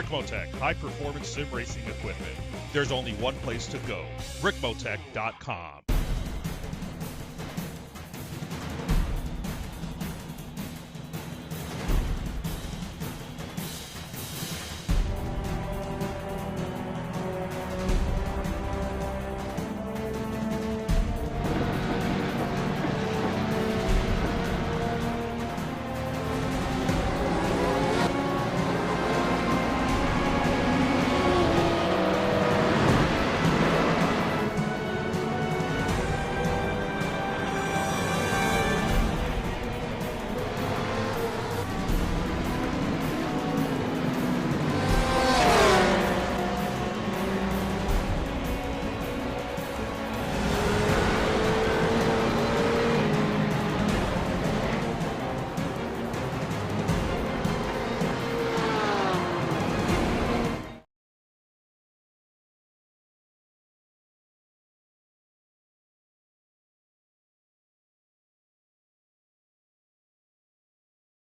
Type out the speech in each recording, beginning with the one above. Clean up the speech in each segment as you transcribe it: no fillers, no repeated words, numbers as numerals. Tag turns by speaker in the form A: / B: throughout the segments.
A: Ricmotech, high-performance sim racing equipment. There's only one place to go, Ricmotech.com.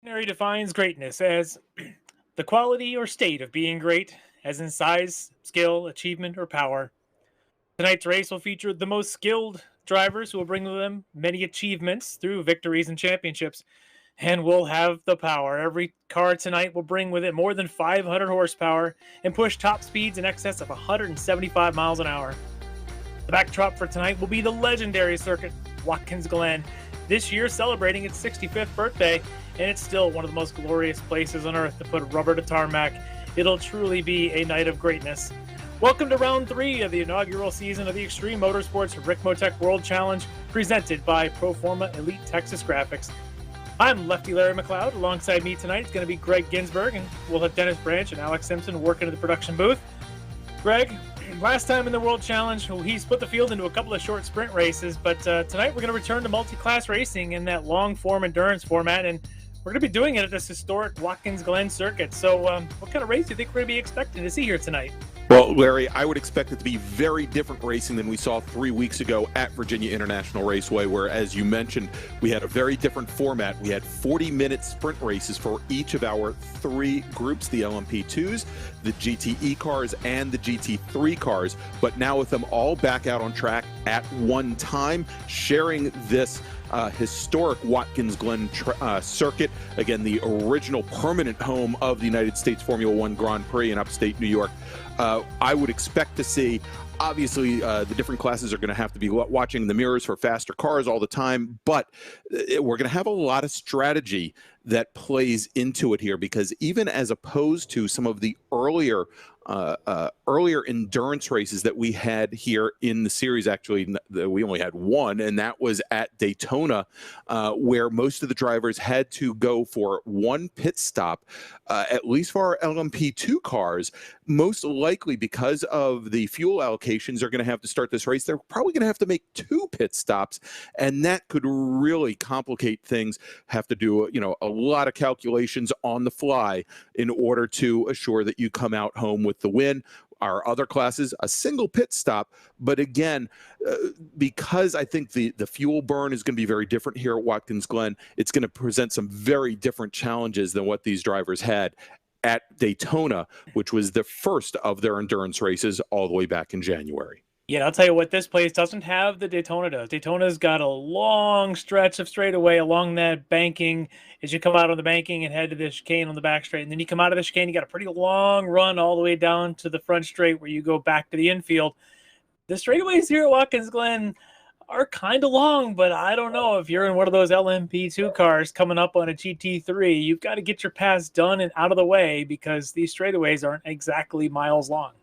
B: Dictionary defines greatness as the quality or state of being great, as in size, skill, achievement, or power. Tonight's race will feature the most skilled drivers who will bring with them many achievements through victories and championships, and will have the power. Every car tonight will bring with it more than 500 horsepower and push top speeds in excess of 175 miles an hour. The backdrop for tonight will be the legendary circuit, Watkins Glen, this year celebrating its 65th birthday, and it's still one of the most glorious places on earth to put rubber to tarmac. It'll truly be a night of greatness. Welcome to round 3 of the inaugural season of the Extreme Motorsports Ricmotech World Challenge, presented by Proforma Elite Texas Graphics. I'm Lefty Larry McLeod. Alongside me tonight is going to be Greg Ginsberg, and we'll have Dennis Branch and Alex Simpson working in the production booth. Greg, last time in the World Challenge, he split the field into a couple of short sprint races, but tonight we're going to return to multi-class racing in that long-form endurance format, and we're going to be doing it at this historic Watkins Glen circuit. So what kind of race do you think we're going to be expecting to see here tonight?
C: Well, Larry, I would expect it to be very different racing than we saw 3 weeks ago at Virginia International Raceway, where, as you mentioned, we had a very different format. We had 40-minute sprint races for each of our 3 groups, the LMP2s, the GTE cars, and the GT3 cars, but now with them all back out on track at one time, sharing this historic Watkins Glen circuit. Again, the original permanent home of the United States Formula One Grand Prix in upstate New York. I would expect to see, obviously, the different classes are going to have to be watching the mirrors for faster cars all the time, but we're going to have a lot of strategy that plays into it here, because even as opposed to some of the earlier endurance races that we had here in the series, actually we only had one, and that was at Daytona, where most of the drivers had to go for one pit stop, at least for our LMP2 cars. Most likely, because of the fuel allocations they're going to have to start this race, they're probably going to have to make 2 pit stops, and that could really complicate things. Have to do a lot of calculations on the fly in order to assure that you come out home with the win. Our other classes, a single pit stop, but again, because I think the fuel burn is going to be very different here at Watkins Glen, it's going to present some very different challenges than what these drivers had at Daytona, which was the first of their endurance races all the way back in January.
B: Yeah, I'll tell you what, this place doesn't have the Daytona does. Daytona's got a long stretch of straightaway along that banking as you come out on the banking and head to the chicane on the back straight. And then you come out of the chicane, you got a pretty long run all the way down to the front straight where you go back to the infield. The straightaways here at Watkins Glen are kind of long, but I don't know if you're in one of those LMP2 cars coming up on a GT3, you've got to get your pass done and out of the way, because these straightaways aren't exactly miles long.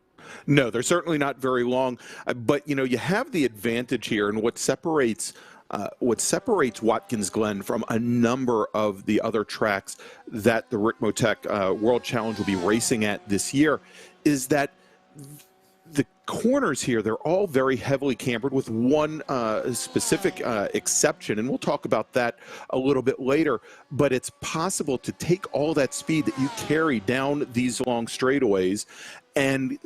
C: No, they're certainly not very long, but you have the advantage here, and what separates Watkins Glen from a number of the other tracks that the Ricmotech World Challenge will be racing at this year is that the corners here, they're all very heavily cambered, with one specific exception, and we'll talk about that a little bit later. But it's possible to take all that speed that you carry down these long straightaways and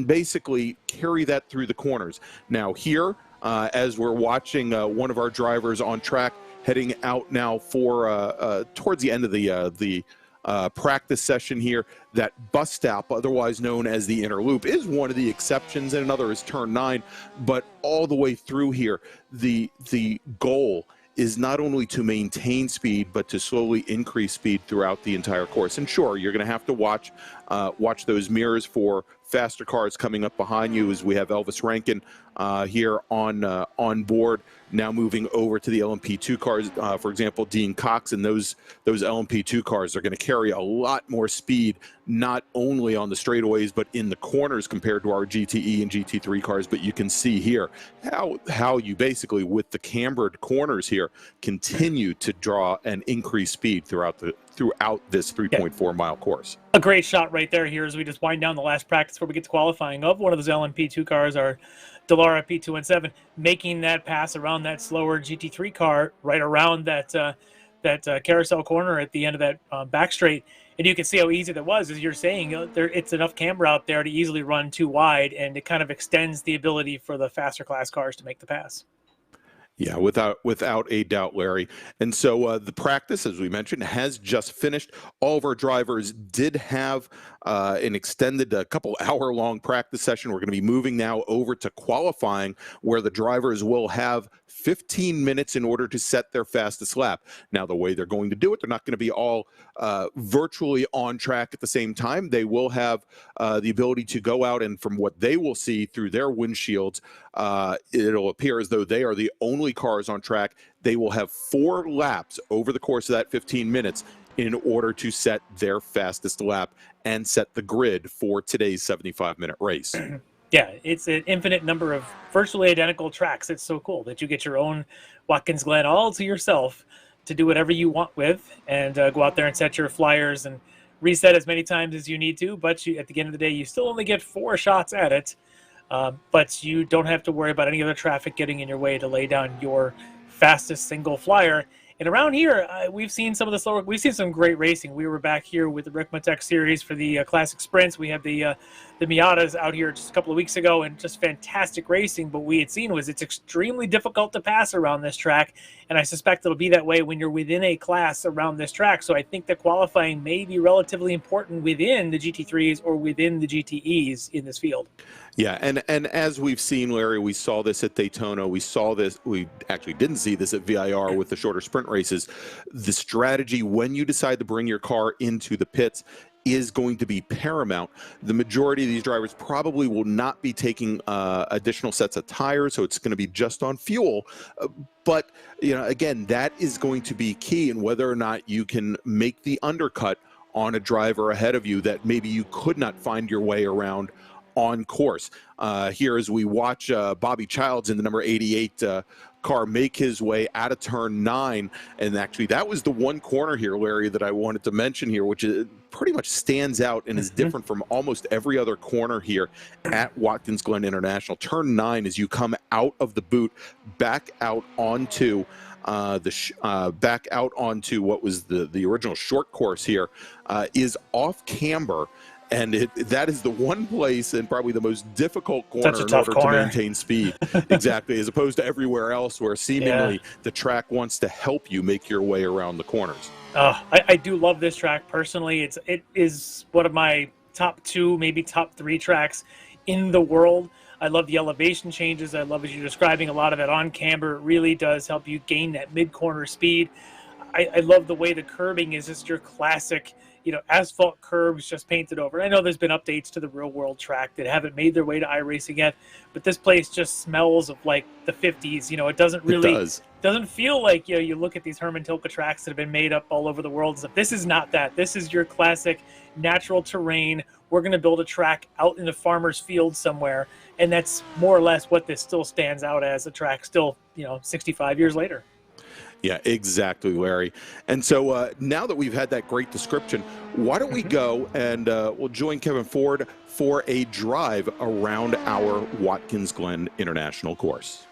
C: basically carry that through the corners. Now here, as we're watching one of our drivers on track heading out now for towards the end of the practice session here. That bus stop, otherwise known as the inner loop, is one of the exceptions, and another is turn 9. But all the way through here, the goal is not only to maintain speed, but to slowly increase speed throughout the entire course. And sure, you're going to have to watch those mirrors for faster cars coming up behind you, as we have Elvis Rankin here on board, now moving over to the LMP2 cars. For example, Dean Cox, and those LMP2 cars are going to carry a lot more speed, not only on the straightaways, but in the corners compared to our GTE and GT3 cars. But you can see here how you basically, with the cambered corners here, continue to draw and increase speed throughout this 3.4 mile course.
B: A great shot right there here as we just wind down the last practice where we get to qualifying of one of those LMP2 cars, our Dallara P217, making that pass around that slower GT3 car right around that carousel corner at the end of that back straight. And you can see how easy that was. As you're saying, it's enough camber out there to easily run too wide, and it kind of extends the ability for the faster class cars to make the pass.
C: Yeah, without a doubt, Larry. And so the practice, as we mentioned, has just finished. All of our drivers did have an extended couple hour-long practice session. We're going to be moving now over to qualifying, where the drivers will have 15 minutes in order to set their fastest lap. Now, the way they're going to do it, they're not going to be all virtually on track at the same time. They will have the ability to go out, and from what they will see through their windshields, it'll appear as though they are the only cars on track. They will have 4 laps over the course of that 15 minutes in order to set their fastest lap and set the grid for today's 75-minute race.
B: Yeah, it's an infinite number of virtually identical tracks. It's so cool that you get your own Watkins Glen all to yourself to do whatever you want with, and go out there and set your flyers and reset as many times as you need to. But at the end of the day, you still only get 4 shots at it. But you don't have to worry about any other traffic getting in your way to lay down your fastest single flyer. And around here, we've seen some of the slower. We've seen some great racing. We were back here with the Ricmotech series for the classic sprints. We had the Miatas out here just a couple of weeks ago, and just fantastic racing. But what we had seen was it's extremely difficult to pass around this track, and I suspect it'll be that way when you're within a class around this track. So I think that qualifying may be relatively important within the GT3s or within the GTEs in this field.
C: Yeah, and as we've seen, Larry, we saw this at Daytona. We actually didn't see this at VIR with the shorter sprint races. The strategy when you decide to bring your car into the pits is going to be paramount. The majority of these drivers probably will not be taking additional sets of tires, so it's going to be just on fuel. But, again, that is going to be key in whether or not you can make the undercut on a driver ahead of you that maybe you could not find your way around on course. Here as we watch Bobby Childs in the number 88 car make his way out of turn 9, and actually that was the one corner here, Larry, that I wanted to mention here, which is pretty much stands out and is different from almost every other corner here at Watkins Glen International. Turn 9, as you come out of the boot, back out onto back out onto what was the original short course here, is off camber. And that is the one place, and probably the most difficult corner in order to maintain speed. Exactly, as opposed to everywhere else where seemingly the track wants to help you make your way around the corners.
B: I do love this track personally. It is one of my top 2, maybe top 3 tracks in the world. I love the elevation changes. I love, as you're describing, a lot of that on camber. It really does help you gain that mid-corner speed. I love the way the curbing is just your classic, asphalt curbs just painted over. I know there's been updates to the real world track that haven't made their way to iRacing yet, but this place just smells of like the 50s. It doesn't really doesn't feel like, you look at these Herman Tilke tracks that have been made up all over the world and stuff. This is not that. This is your classic natural terrain. We're going to build a track out in the farmer's field somewhere, and that's more or less what this still stands out as, a track still, 65 years later.
C: Yeah, exactly, Larry. And so now that we've had that great description, why don't we go and we'll join Kevin Ford for a drive around our Watkins Glen International course.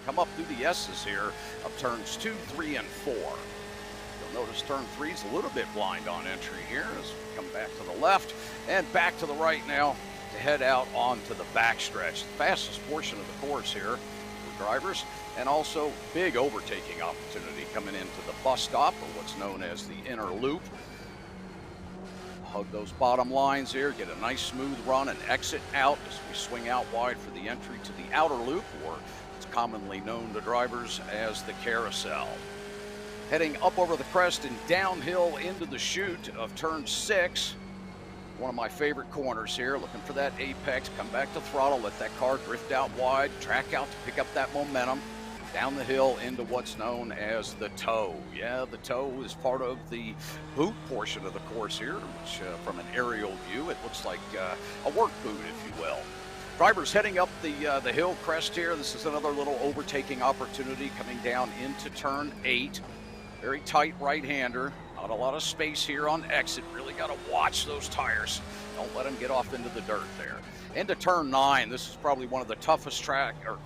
D: come up through the S's here of turns 2, 3, and 4. You'll notice turn 3 is a little bit blind on entry here as we come back to the left and back to the right now to head out onto the backstretch. The fastest portion of the course here for drivers, and also big overtaking opportunity coming into the bus stop, or what's known as the inner loop. Hug those bottom lines here, get a nice smooth run and exit out as we swing out wide for the entry to the outer loop, or it's commonly known to drivers as the carousel. Heading up over the crest and downhill into the chute of turn 6. One of my favorite corners here, looking for that apex, come back to throttle, let that car drift out wide, track out to pick up that momentum, down the hill into what's known as the toe. Yeah, the toe is part of the boot portion of the course here, which from an aerial view, it looks like a work boot, if you will. Drivers heading up the hill crest here. This is another little overtaking opportunity coming down into turn 8. Very tight right-hander. Not a lot of space here on exit. Really got to watch those tires. Don't let them get off into the dirt there. Into turn 9. This is probably one of the toughest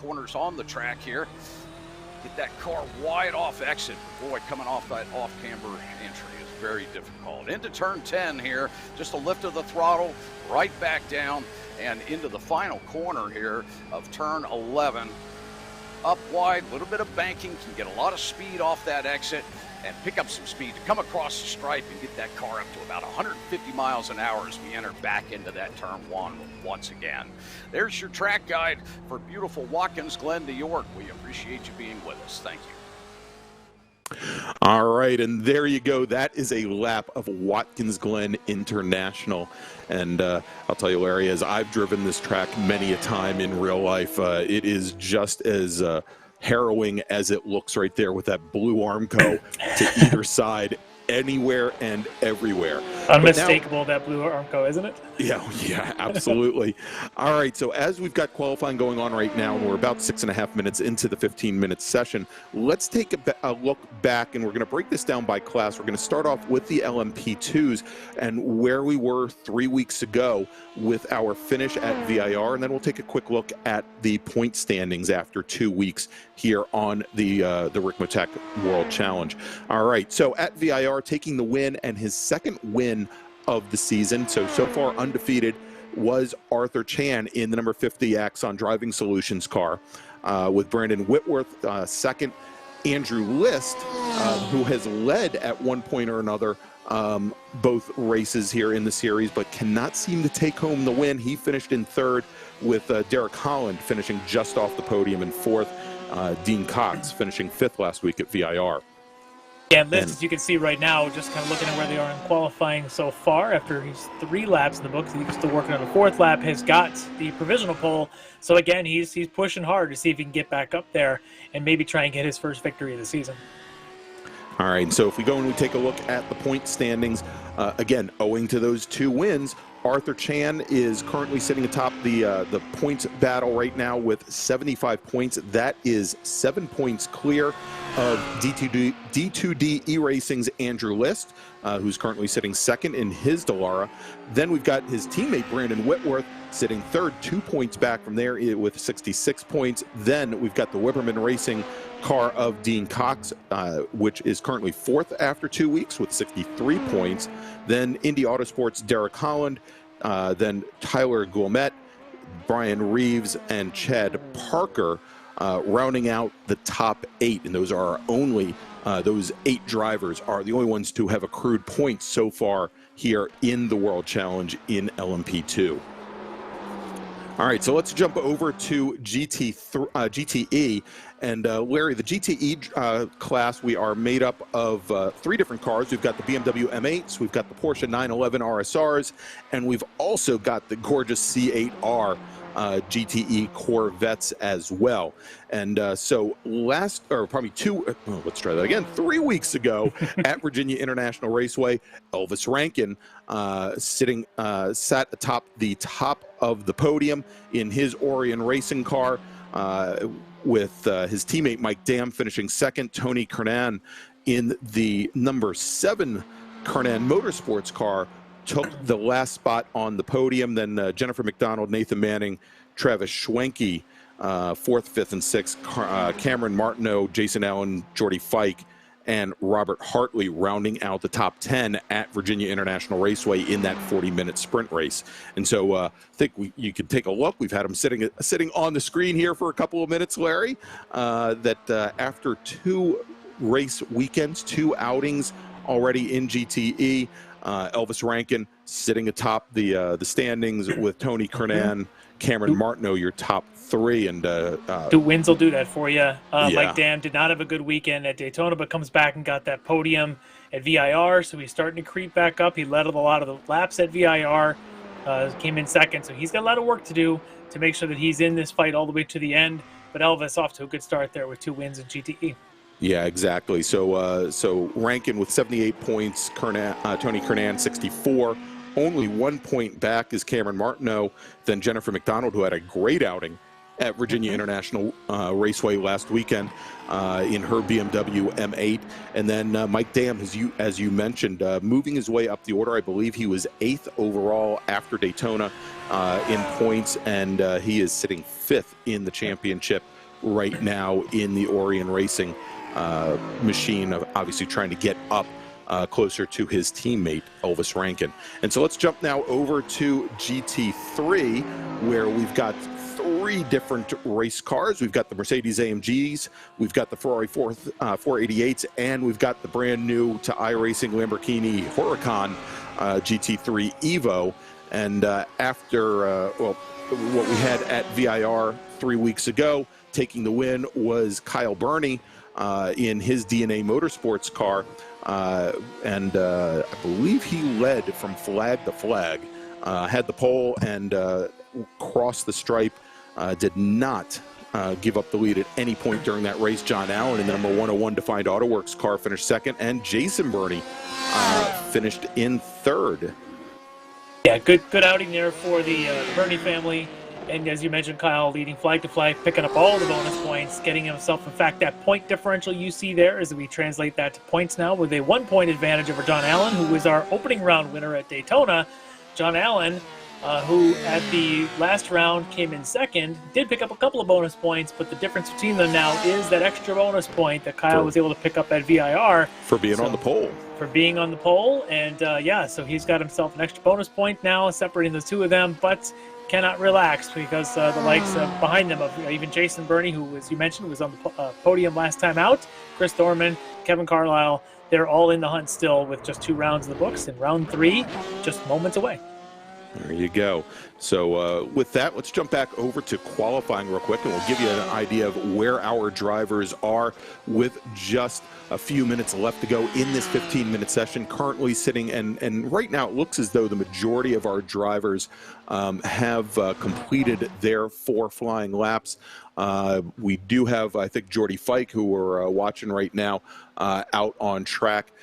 D: corners on the track here. Get that car wide off exit. Boy, coming off that off-camber entry is very difficult. Into turn 10 here. Just a lift of the throttle, right back down, and into the final corner here of turn 11. Up wide, a little bit of banking, can get a lot of speed off that exit and pick up some speed to come across the stripe and get that car up to about 150 miles an hour as we enter back into that turn 1 once again. There's your track guide for beautiful Watkins, Glen, New York. We appreciate you being with us. Thank you.
C: All right, and there you go. That is a lap of Watkins Glen International. And I'll tell you, Larry, as I've driven this track many a time in real life, it is just as harrowing as it looks right there with that blue Armco to either side, anywhere and everywhere.
B: Unmistakable, that blue Armco, isn't it?
C: Yeah, absolutely. All right, so as we've got qualifying going on right now, and we're about 6.5 minutes into the 15-minute session, let's take a look back, and we're going to break this down by class. We're going to start off with the LMP2s and where we were 3 weeks ago with our finish at VIR, and then we'll take a quick look at the point standings after 2 weeks here on the Ricmotech World Challenge. All right, so at VIR, taking the win and his second win of the season, so far undefeated, was Arthur Chan in the number 50 Axon Driving Solutions car, with Brandon Whitworth second. Andrew List, who has led at one point or another both races here in the series, but cannot seem to take home the win. He finished in third, with Derek Holland finishing just off the podium in fourth. Dean Cox finishing fifth last week at VIR.
B: Yeah, List, as you can see right now, just kind of looking at where they are in qualifying so far, after he's 3 laps in the books, he's still working on the 4th lap, has got the provisional pole. So again, he's pushing hard to see if he can get back up there and maybe try and get his first victory of the season.
C: All right, so if we go and we take a look at the point standings, again, owing to those 2 wins, Arthur Chan is currently sitting atop the points battle right now with 75 points. That is 7 points clear of D2D iRacing's Andrew List, who's currently sitting second in his Dallara. Then we've got his teammate Brandon Whitworth sitting third, 2 points back from there with 66 points. Then we've got the Wibberman Racing car of Dean Cox, which is currently fourth after 2 weeks with 63 points. Then Indy Autosports' Derek Holland, then Tyler Gourmet, Brian Reeves, and Chad Parker, rounding out the top 8. And those are only, those 8 drivers are the only ones to have accrued points so far here in the World Challenge in LMP2. All right, so let's jump over to GTE. And Larry, the GTE class, we are made up of 3 different cars. We've got the BMW M8s, we've got the Porsche 911 RSRs, and we've also got the gorgeous C8R GTE Corvettes as well. And so 3 weeks ago at Virginia International Raceway, Elvis Rankin sat atop the top of the podium in his Orion racing car, with his teammate Mike Dam finishing second. Tony Kernan in the number 7 Kernan Motorsports car took the last spot on the podium. Then Jennifer McDonald, Nathan Manning, Travis Schwenke 4th, 5th, and 6th. Cameron Martineau, Jason Allen, Jordy Fike, and Robert Hartley rounding out the top 10 at Virginia International Raceway in that 40-minute sprint race. And so I think you can take a look. We've had them sitting on the screen here for a couple of minutes, Larry, that after 2 race weekends, 2 outings already in GTE, Elvis Rankin sitting atop the standings with Tony Kernan, Cameron Martineau, your top 3, and
B: 2 wins will do that for you.
C: Yeah.
B: Mike Dam did not have a good weekend at Daytona, but comes back and got that podium at VIR, so he's starting to creep back up. He led a lot of the laps at VIR, came in 2nd, so he's got a lot of work to do to make sure that he's in this fight all the way to the end. But Elvis off to a good start there with 2 wins in GTE.
C: Yeah, exactly. So Rankin with 78 points, Tony Kernan 64. Only 1 point back is Cameron Martineau, then Jennifer McDonald, who had a great outing at Virginia International Raceway last weekend in her BMW M8. And then Mike Dam, as you mentioned, moving his way up the order. I believe he was 8th overall after Daytona in points, and he is sitting 5th in the championship right now in the Orion Racing machine, obviously trying to get up closer to his teammate, Elvis Rankin. And so let's jump now over to GT3, where we've got 3 different race cars. We've got the Mercedes AMGs, we've got the Ferrari 488s, and we've got the brand new to iRacing Lamborghini Huracan GT3 Evo. And after what we had at VIR 3 weeks ago, taking the win was Kyle Burney in his DNA Motorsports car. And I believe he led from flag to flag, had the pole and crossed the stripe, did not give up the lead at any point during that race. John Allen in the number 101 Defined Auto Works car finished 2nd, and Jason Burney finished in 3rd.
B: Yeah, good outing there for the Burney family. And as you mentioned, Kyle leading flag to flag, picking up all the bonus points, getting himself, in fact, that point differential you see there as we translate that to points now with a 1-point advantage over John Allen, who was our opening round winner at Daytona. John Allen, who at the last round came in 2nd, did pick up a couple of bonus points, but the difference between them now is that extra bonus point that Kyle was able to pick up at VIR.
C: For being on the pole.
B: For being on the pole, and yeah, so he's got himself an extra bonus point now, separating the 2 of them, but cannot relax because the likes behind them of even Jason Burney, who, as you mentioned, was on the podium last time out, Chris Thorman, Kevin Carlisle, they're all in the hunt still with just 2 rounds in the books, and round 3 just moments away.
C: There you go. So with that, let's jump back over to qualifying real quick, and we'll give you an idea of where our drivers are with just a few minutes left to go in this 15-minute session. Currently sitting, and right now it looks as though the majority of our drivers have completed their 4 flying laps. We do have, I think, Jordy Fike, who we're watching right now, out on track,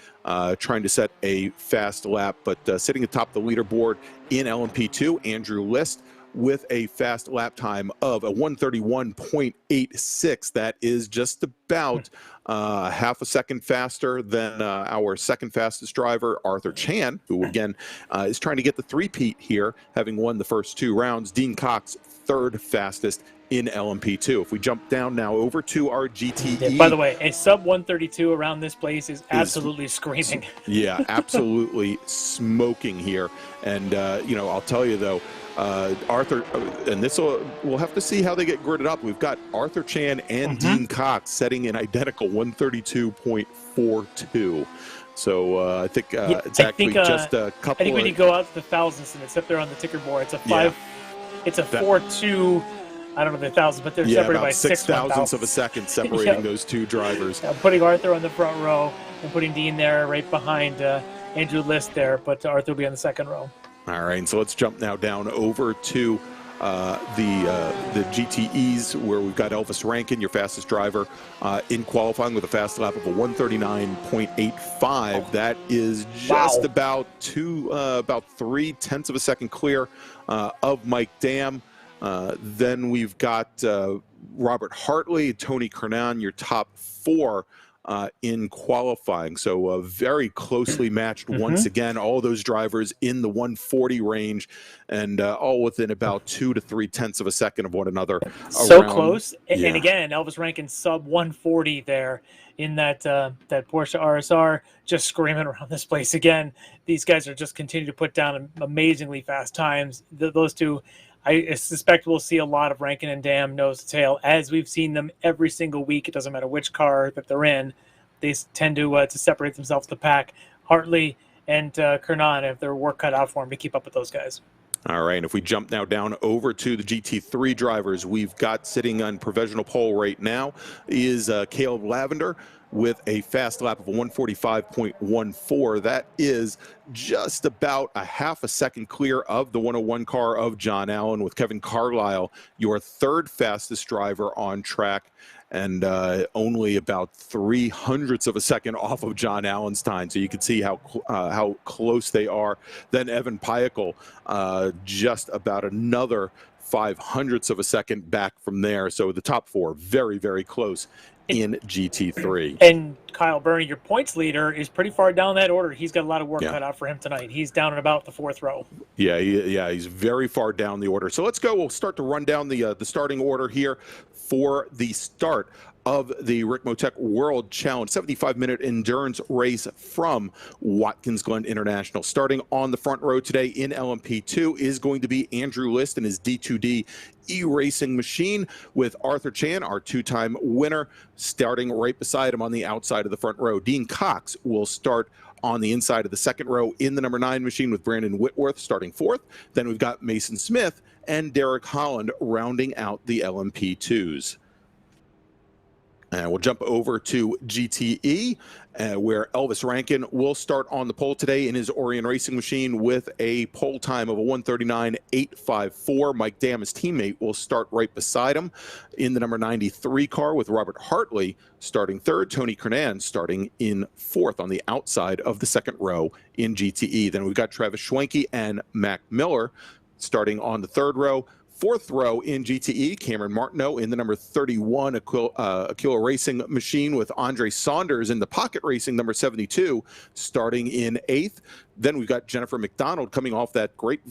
C: trying to set a fast lap, but sitting atop the leaderboard in LMP2, Andrew List with a fast lap time of a 1:31.86. That is just about half a second faster than our second fastest driver, Arthur Chan, who again is trying to get the 3-peat here, having won the first 2 rounds. Dean Cox, 3rd fastest in LMP2. If we jump down now over to our GTE.
B: Yeah, by the way, a sub 132 around this place is absolutely screaming.
C: Yeah, absolutely smoking here. And, I'll tell you, though, Arthur, and we'll have to see how they get gridded up. We've got Arthur Chan and Dean Cox setting an identical 132.42. So I think it's actually just a couple.
B: I think when you go out to the thousands and it's up there on the ticker board, it's a 4.2. I don't know the thousands, but they're separated by 6
C: thousandths of a second separating those 2 drivers.
B: Putting Arthur on the front row and putting Dean there right behind Andrew List there, but Arthur will be on the 2nd row.
C: All right, and so let's jump now down over to the GTEs, where we've got Elvis Rankin, your fastest driver, in qualifying with a fast lap of a 1:39.85. That is just about 3/10 of a second clear of Mike Dam. Then we've got Robert Hartley, Tony Kernan, your top 4 in qualifying. So very closely matched once again. All those drivers in the 140 range, and all within about 2 to 3 tenths of a second of one another.
B: So close. And again, Elvis Rankin sub 140 there in that that Porsche RSR, just screaming around this place again. These guys are just continuing to put down amazingly fast times. Those two, I suspect we'll see a lot of Rankin and Dam nose to tail, as we've seen them every single week. It doesn't matter which car that they're in. They tend to separate themselves to pack. Hartley and Kernan have their work cut out for them to keep up with those guys.
C: All right, and if we jump now down over to the GT3 drivers, we've got sitting on provisional pole right now is Caleb Lavender with a fast lap of a 145.14. That is just about a half a second clear of the 101 car of John Allen, with Kevin Carlisle, your third fastest driver on track, and only about 0.03 of a second off of John Allen's time. So you can see how close they are. Then Evan Pyakel, just about another 0.05 of a second back from there. So the top four very, very close in GT3.
B: And Kyle Burney, your points leader, is pretty far down that order. He's got a lot of work cut out for him tonight. He's down at about the fourth row.
C: Yeah, he's very far down the order. So let's go. We'll start to run down the starting order here for the start of the Ricmotech World Challenge 75-minute endurance race from Watkins Glen International. Starting on the front row today in LMP2 is going to be Andrew List and his D2D iRacing machine, with Arthur Chan, our two-time winner, starting right beside him on the outside of the front row. Dean Cox will start on the inside of the second row in the number 9 machine, with Brandon Whitworth starting fourth. Then we've got Mason Smith and Derek Holland rounding out the LMP2s. And we'll jump over to GTE, where Elvis Rankin will start on the pole today in his Orion Racing machine with a pole time of a 139.854. Mike Dam, his teammate, will start right beside him in the number 93 car, with Robert Hartley starting third, Tony Kernan starting in fourth on the outside of the second row in GTE. Then we've got Travis Schwenke and Mac Miller starting on the third row. Fourth row in GTE, Cameron Martineau in the number 31 Aquila Racing machine, with Andre Saunders in the Pocket Racing number 72 starting in eighth. Then we've got Jennifer McDonald coming off that great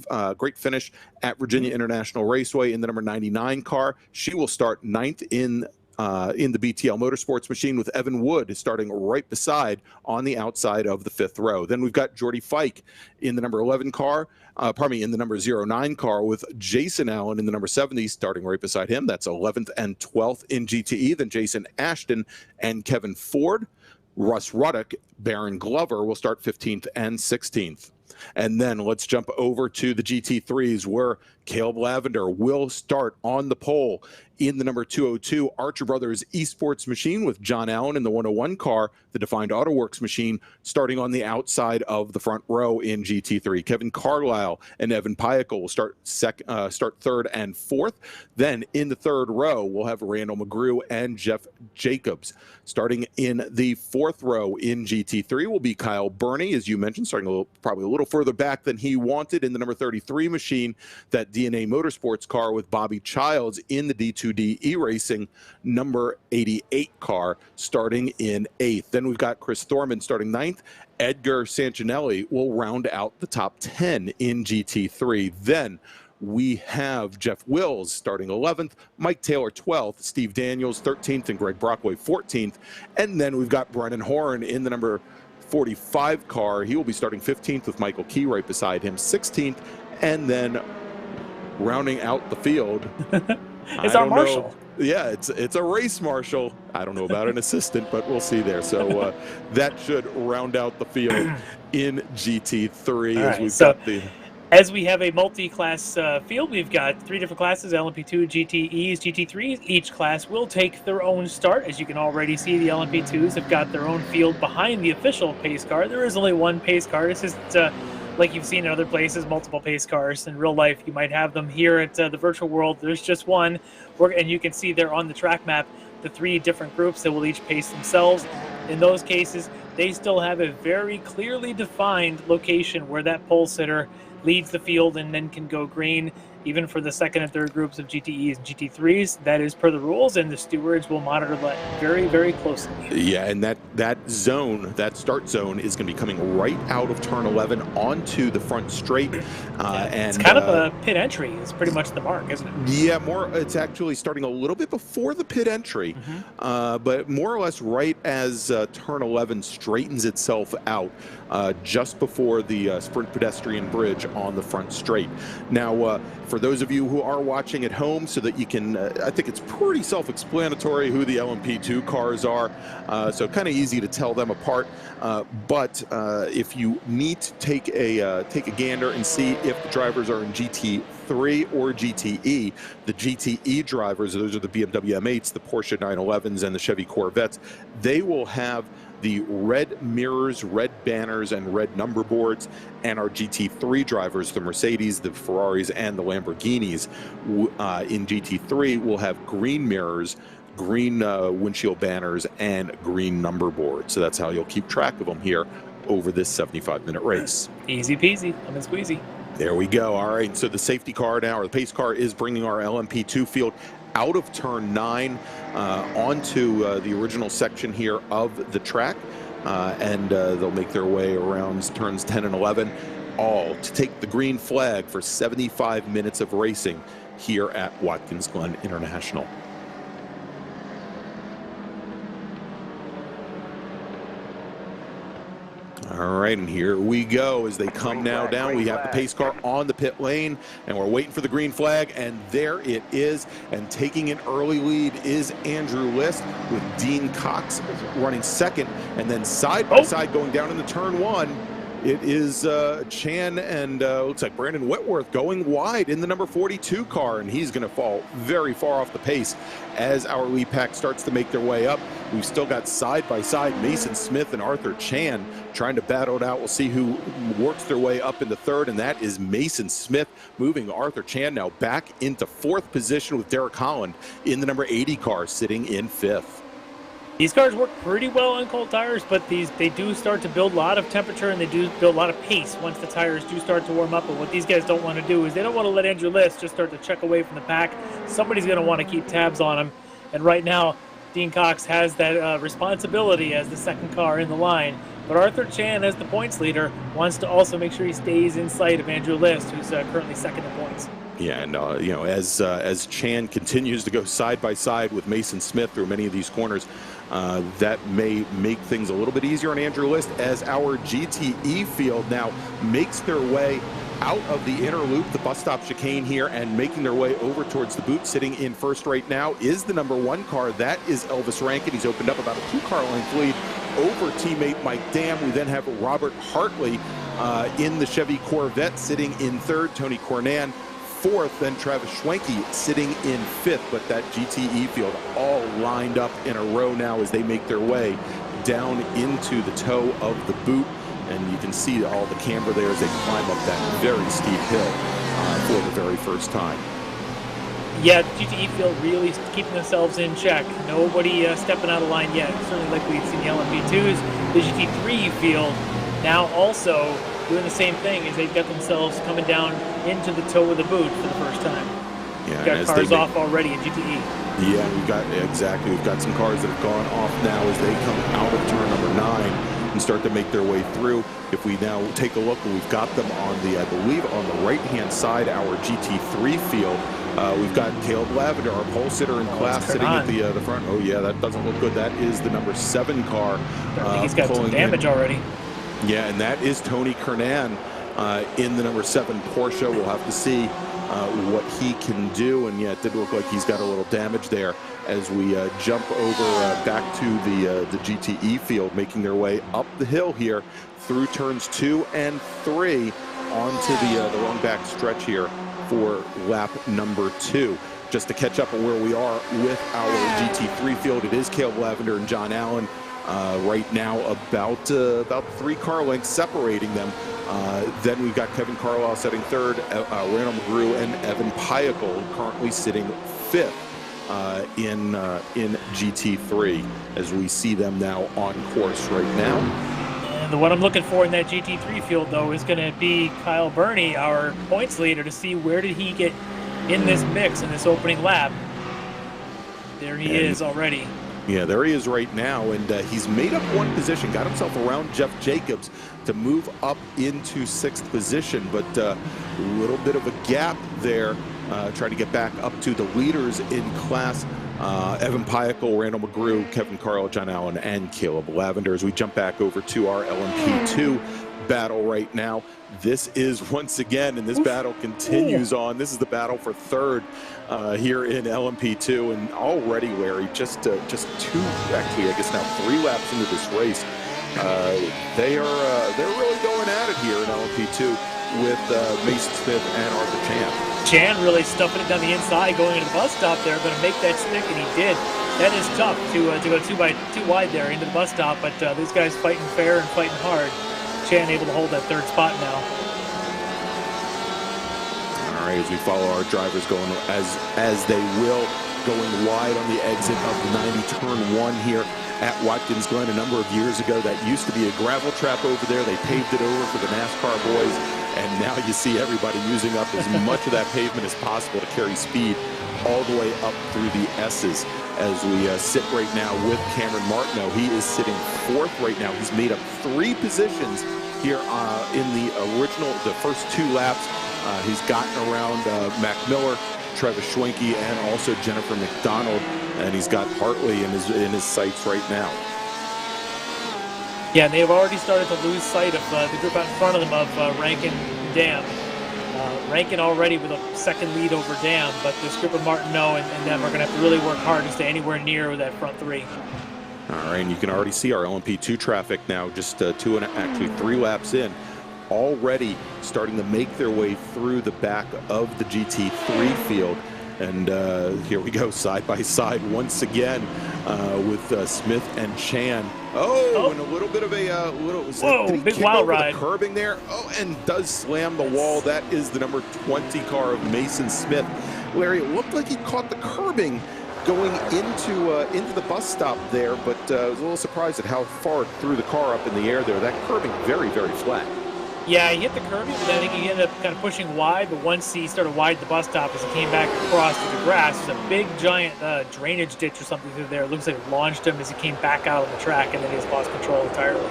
C: finish at Virginia International Raceway in the number 99 car. She will start ninth in the BTL Motorsports machine, with Evan Wood starting right beside on the outside of the fifth row. Then we've got Jordy Fike in the number 11 car, in the number 09 car, with Jason Allen in the number 70 starting right beside him. That's 11th and 12th in GTE. Then Jason Ashton and Kevin Ford. Russ Ruddock, Baron Glover will start 15th and 16th. And then let's jump over to the GT3s, where Caleb Lavender will start on the pole in the number 202 Archer Brothers Esports machine, with John Allen in the 101 car, the Defined Auto Works machine, starting on the outside of the front row in GT3. Kevin Carlisle and Evan Pyakel will start third and fourth. Then in the third row, we'll have Randall McGrew and Jeff Jacobs. Starting in the fourth row in GT3 will be Kyle Burney, as you mentioned, starting probably a little further back than he wanted in the number 33 machine, that DNA Motorsports car, with Bobby Childs in the D2D iRacing number 88 car starting in eighth. Then we've got Chris Thorman starting ninth. Edgar Sancinelli will round out the top 10 in GT3. Then we have Jeff Wills starting 11th, Mike Taylor 12th, Steve Daniels 13th, and Greg Brockway 14th. And then we've got Brennan Horn in the number 45 car. He will be starting 15th, with Michael Key right beside him 16th. And then rounding out the field,
B: it's our marshal.
C: Yeah, it's a race marshal. I don't know about an assistant, but we'll see there. So that should round out the field in GT3.
B: As we have a multi-class field, we've got 3 different classes: LMP2, GTEs, GT3s. Each class will take their own start. As you can already see, the LMP2s have got their own field behind the official pace car. There is only one pace car. This is like you've seen in other places, multiple pace cars. In real life, you might have them. Here at the virtual world, there's just one. And you can see there on the track map the 3 different groups that will each pace themselves. In those cases, they still have a very clearly defined location where that pole sitter, leads the field and then can go green, even for the second and third groups of GTEs and GT3s. That is per the rules, and the stewards will monitor that very, very closely.
C: Yeah, and that zone, that start zone, is going to be coming right out of turn 11 onto the front straight. And
B: it's kind of a pit entry. It's pretty much the mark, isn't it?
C: Yeah, it's actually starting a little bit before the pit entry, but more or less right as turn 11 straightens itself out, just before the sprint pedestrian bridge on the front straight. Now, for those of you who are watching at home, so that you can, I think it's pretty self-explanatory who the LMP2 cars are, so kind of easy to tell them apart. But if you need to take a gander and see if the drivers are in GT3 or GTE, the GTE drivers, those are the BMW M8s, the Porsche 911s, and the Chevy Corvettes, they will have the red mirrors, red banners, and red number boards, and our GT3 drivers, the Mercedes, the Ferraris, and the Lamborghinis, in GT3 will have green mirrors, green windshield banners, and green number boards. So that's how you'll keep track of them here over this 75-minute race.
B: Easy peasy, lemon squeezy.
C: There we go. All right, so the safety car now, or the pace car, is bringing our LMP2 field out of turn 9 onto the original section here of the track, and they'll make their way around turns 10 and 11, all to take the green flag for 75 minutes of racing here at Watkins Glen International. All right, and here we go as they come now down. We have the pace car on the pit lane, and we're waiting for the green flag, and there it is. And taking an early lead is Andrew List, with Dean Cox running second, and then side by side going down into turn 1. It is Chan and looks like Brandon Whitworth going wide in the number 42 car, and he's going to fall very far off the pace as our lead pack starts to make their way up. We've still got side by side Mason Smith and Arthur Chan trying to battle it out. We'll see who works their way up into third, and that is Mason Smith, moving Arthur Chan now back into 4th position, with Derek Holland in the number 80 car sitting in 5th.
B: These cars work pretty well on cold tires, but they do start to build a lot of temperature, and they do build a lot of pace once the tires do start to warm up. And what these guys don't want to do is they don't want to let Andrew List just start to check away from the pack. Somebody's going to want to keep tabs on him. And right now, Dean Cox has that responsibility as the second car in the line. But Arthur Chan, as the points leader, wants to also make sure he stays in sight of Andrew List, who's currently second in points.
C: Yeah, and you know, as Chan continues to go side by side with Mason Smith through many of these corners, that may make things a little bit easier on Andrew List, as our GTE field now makes their way out of the inner loop, the bus stop chicane here, and making their way over towards the boot. Sitting in first right now is the number 1 car. That is Elvis Rankin. He's opened up about a 2-car length lead over teammate Mike Dam. We then have Robert Hartley in the Chevy Corvette sitting in 3rd, Tony Cornan 4th, then Travis Schwenke sitting in 5th. But that GTE field all lined up in a row now as they make their way down into the toe of the boot. And you can see all the camber there as they climb up that very steep hill for the very first time.
B: Yeah, GTE field really keeping themselves in check. Nobody stepping out of line yet. Certainly like we've seen the LMP2s. The GT3 field now also doing the same thing, as they've got themselves coming down into the toe of the boot for the first time.
C: Yeah,
B: we've got cars off already in GTE.
C: Yeah, we've got some cars that have gone off now as they come out of turn number 9 and start to make their way through. If we now take a look, we've got them on the, I believe, on the right-hand side, our GT3 field. We've got Caleb Lavender, our pole sitter in class, sitting at the front. Oh yeah, that doesn't look good. That is the number 7 car.
B: I think he's got some damage already.
C: Yeah, and that is Tony Kernan in the number 7 Porsche. We'll have to see what he can do. And yeah, it did look like he's got a little damage there as we jump over back to the GTE field, making their way up the hill here through turns 2 and 3 onto the long back stretch here for lap number 2. Just to catch up on where we are with our GT3 field, it is Caleb Lavender and John Allen right now, about 3 car lengths separating them. Then we've got Kevin Carlisle sitting 3rd, Randall McGrew and Evan Piacle currently sitting 5th in GT3 as we see them now on course right now.
B: And the one I'm looking for in that GT3 field, though, is going to be Kyle Burney, our points leader, to see where did he get in this mix in this opening lap. There he is already.
C: Yeah, there he is right now, and he's made up one position, got himself around Jeff Jacobs to move up into 6th position, but a little bit of a gap there, trying to get back up to the leaders in class. Evan Pyakel, Randall McGrew, Kevin Carl, John Allen, and Caleb Lavender. As we jump back over to our LMP2 battle right now, this is once again, and this battle continues on. This is the battle for 3rd here in LMP2, and already, Larry, just 2, actually, I guess now 3 laps into this race, they're really going at it here in LMP2 with Mason Smith and Arthur Chan.
B: Chan really stuffing it down the inside, going into the bus stop there, going to make that stick, and he did. That is tough to go too wide there into the bus stop, but these guys fighting fair and fighting hard. Chan able to hold that 3rd spot now.
C: All right, as we follow our drivers going as they will, going wide on the exit of the 90 turn 1 here at Watkins Glen. A number of years ago, that used to be a gravel trap over there. They paved it over for the NASCAR boys, and now you see everybody using up as much of that pavement as possible to carry speed all the way up through the S's. As we sit right now with Cameron Martineau, he is sitting 4th right now. He's made up 3 positions here in the first 2 laps. He's gotten around Mac Miller, Trevor Schwenke, and also Jennifer McDonald, and he's got Hartley in his sights right now.
B: Yeah, and they have already started to lose sight of the group out in front of them of Rankin and Dam. Rankin already with a 2nd lead over Dam, but this group of Martineau and them are going to have to really work hard to stay anywhere near that front 3.
C: All right, and you can already see our LMP2 traffic now, just 2 and actually 3 laps in, already starting to make their way through the back of the GT3 field. And here we go, side by side once again with Smith and Chan. Oh, and a little bit of a
B: big wild ride.
C: The curbing there. Oh, and does slam the wall. That is the number 20 car of Mason Smith. Larry, it looked like he caught the curbing going into the bus stop there, but I was a little surprised at how far threw the car up in the air there. That curbing very, very flat. Yeah,
B: he hit the curbing, but I think he ended up kind of pushing wide, but once he started wide the bus stop as he came back across to the grass, there's a big giant drainage ditch or something through there. It looks like it launched him as he came back out on the track, and then he just lost control entirely.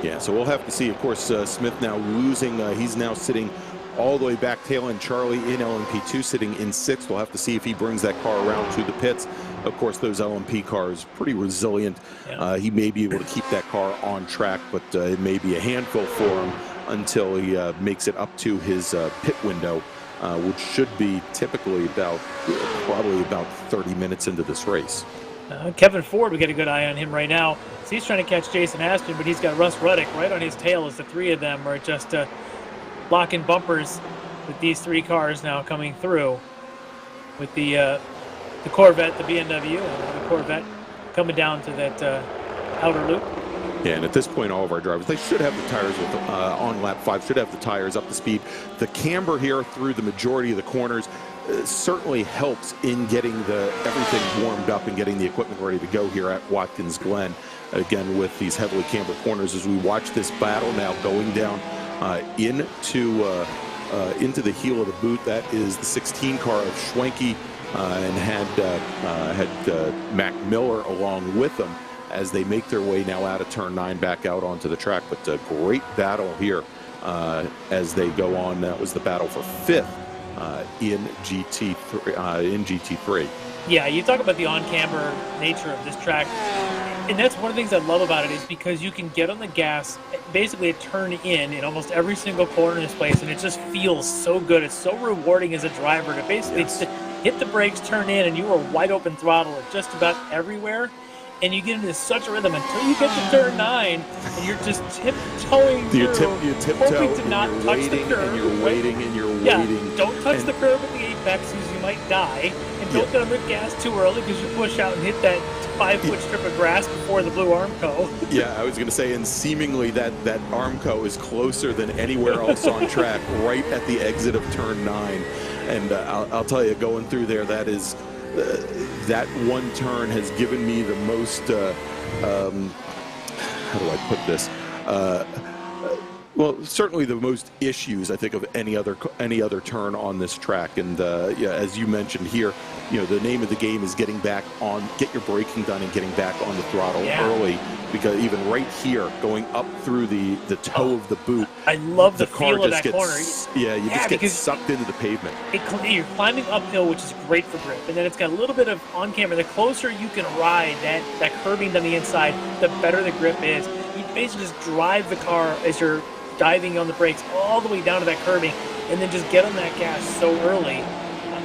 C: Yeah, so we'll have to see. Of course, Smith now losing. He's now sitting all the way back, tail end Charlie in LMP2, sitting in 6th. We'll have to see if he brings that car around to the pits. Of course, those LMP cars pretty resilient. Yeah. He may be able to keep that car on track, but it may be a handful for him until he makes it up to his pit window, which should be typically probably about 30 minutes into this race.
B: Kevin Ford, we got a good eye on him right now. So he's trying to catch Jason Aston, but he's got Russ Ruddick right on his tail as the 3 of them are just locking bumpers with these 3 cars now coming through with the Corvette, the BMW, and the Corvette coming down to that outer loop.
C: Yeah, and at this point, all of our drivers, they should have the tires on lap 5, should have the tires up to speed. The camber here through the majority of the corners certainly helps in getting everything warmed up and getting the equipment ready to go here at Watkins Glen. Again, with these heavily cambered corners, as we watch this battle now going down into the heel of the boot. That is the 16 car of Schwenke, and had Mac Miller along with them as they make their way now out of turn 9 back out onto the track. But a great battle here as they go on. That was the battle for 5th in GT3.
B: Yeah, you talk about the on-camber nature of this track, and that's one of the things I love about it, is because you can get on the gas basically a turn in almost every single corner in this place, and it just feels so good. It's so rewarding as a driver to basically hit the brakes, turn in, and you are wide open throttle at just about everywhere. And you get into such a rhythm until you get to turn 9, and you're just tiptoeing through, hoping to not touch the curb.
C: And you're waiting, and you're waiting.
B: Don't touch the curb at the apex, because you might die. And don't get on the gas too early, because you push out and hit that 5-foot strip of grass before the blue Armco.
C: Yeah, I was going to say, and seemingly that Armco is closer than anywhere else on track, right at the exit of turn 9. And I'll tell you, going through there, that is... that one turn has given me the most, how do I put this? well, certainly the most issues, I think, of any other turn on this track. And yeah, as you mentioned here, the name of the game is get your braking done and getting back on the throttle early, because even right here, going up through the toe of the boot,
B: I love the
C: car
B: feel of
C: just
B: that corner.
C: Yeah, you just get sucked into the pavement.
B: You're climbing uphill, which is great for grip, and then it's got a little bit of on camera. The closer you can ride that curbing on the inside, the better the grip is. You basically just drive the car as you're diving on the brakes all the way down to that curbing, and then just get on that gas so early,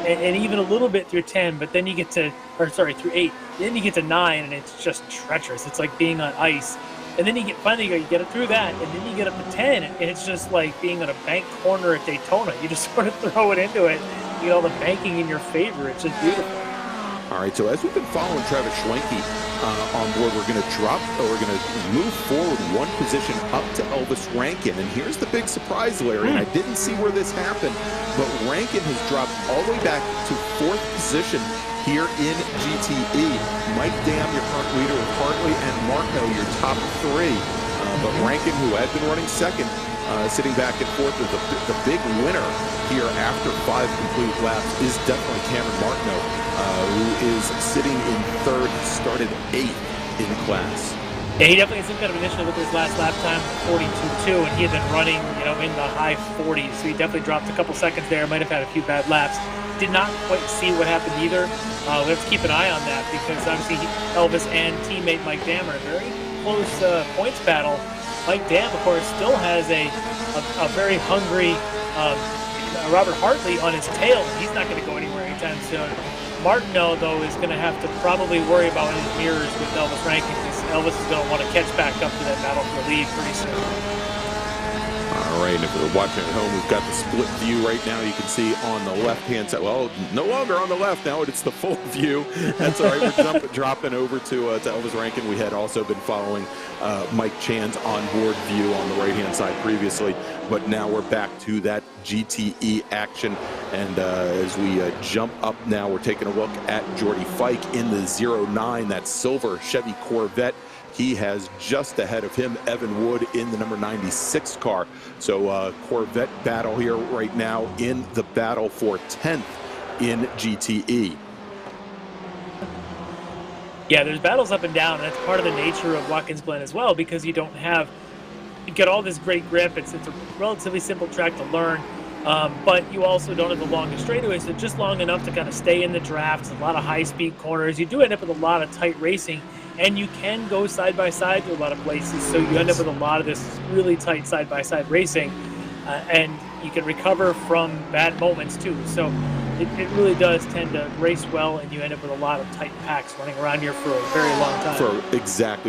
B: and even a little bit through 10, but then you get to, through 8, then you get to 9, and it's just treacherous. It's like being on ice, and then you get it through that, and then you get up to 10, and it's just like being on a bank corner at Daytona. You just sort of throw it into it, you get all the banking in your favor. It's just beautiful.
C: All right, so as we've been following Travis Schwenke on board, we're going to move forward one position up to Elvis Rankin. And here's the big surprise, Larry, and I didn't see where this happened, but Rankin has dropped all the way back to 4th position here in GTE. Mike Dam, your front leader, with Hartley and Marco, your top 3. But Rankin, who had been running 2nd, sitting back and forth, with the big winner here after 5 complete laps is definitely Cameron Martineau, who is sitting in 3rd, started 8th in class.
B: Yeah, he definitely has some kind of initiative with his last lap time, 42.2, and he had been running, in the high 40s, so he definitely dropped a couple seconds there. Might have had a few bad laps. Did not quite see what happened either. We have to keep an eye on that, because obviously Elvis and teammate Mike Dam are in a very close points battle. Mike Dam, of course, still has a very hungry Robert Hartley on his tail. He's not going to go anywhere anytime soon. Martineau, though, is going to have to probably worry about his mirrors with Elvis Rankin, because Elvis is going to want to catch back up to that battle for the lead pretty soon.
C: All right, and if we're watching at home, we've got the split view right now. You can see on the left-hand side. Well, no longer on the left now. It's the full view. That's all right. We're dropping over to Elvis Rankin. We had also been following Mike Chan's onboard view on the right-hand side previously, but now we're back to that GTE action. And as we jump up now, we're taking a look at Jordy Fike in the 09, that silver Chevy Corvette. He has just ahead of him Evan Wood in the number 96 car. So Corvette battle here right now in the battle for 10th in GTE.
B: Yeah, there's battles up and down, and that's part of the nature of Watkins Glen as well, because you get all this great grip. It's a relatively simple track to learn, but you also don't have the longest straightaways, so just long enough to kind of stay in the drafts, a lot of high-speed corners. You do end up with a lot of tight racing, and you can go side-by-side to a lot of places, so you end up with a lot of this really tight side-by-side racing, and you can recover from bad moments too. So it really does tend to race well, and you end up with a lot of tight packs running around here for a very long time.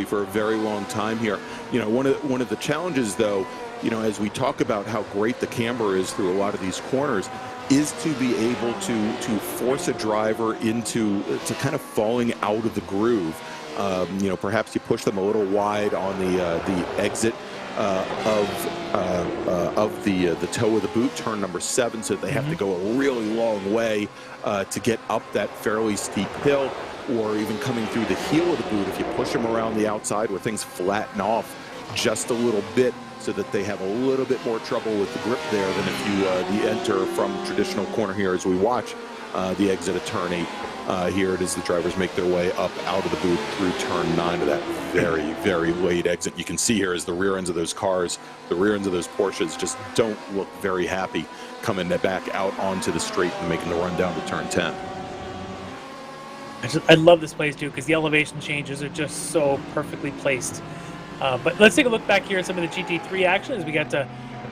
B: For a very long time here. One of the challenges, though, as we talk about how great the camber is through a lot of these corners, is to be able to force a driver into kind of falling out of the groove. Perhaps you push them a little wide on the exit of the toe of the boot, turn number 7, so they have to go a really long way to get up that fairly steep hill, or even coming through the heel of the boot. If you push them around the outside where things flatten off just a little bit, so that they have a little bit more trouble with the grip there than if you enter from traditional corner here, as we watch the exit of turn 8. Here it is, the drivers make their way up out of the boot through turn 9 to that very, very late exit. You can see here as the rear ends of those cars, the rear ends of those Porsches just don't look very happy coming back out onto the straight and making the run down to turn 10. I love this place too, because the elevation changes are just so perfectly placed. But let's take a look back here at some of the GT3 actions. We got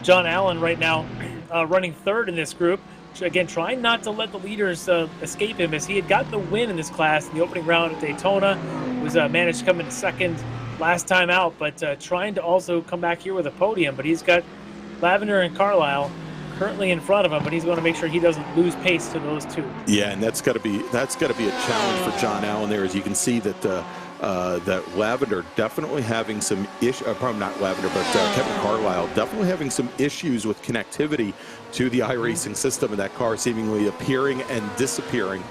B: John Allen right now running 3rd in this group. Again, trying not to let the leaders escape him, as he had gotten the win in this class in the opening round at Daytona. Was managed to come in 2nd last time out, but trying to also come back here with a podium. But he's got Lavender and Carlisle currently in front of him, but he's going to make sure he doesn't lose pace to those two. Yeah,
C: and that's got to be a challenge for John Allen there, as you can see that that Lavender definitely having some issues, probably not Lavender, but Kevin Carlisle definitely having some issues with connectivity to the iRacing system, and that car seemingly appearing and disappearing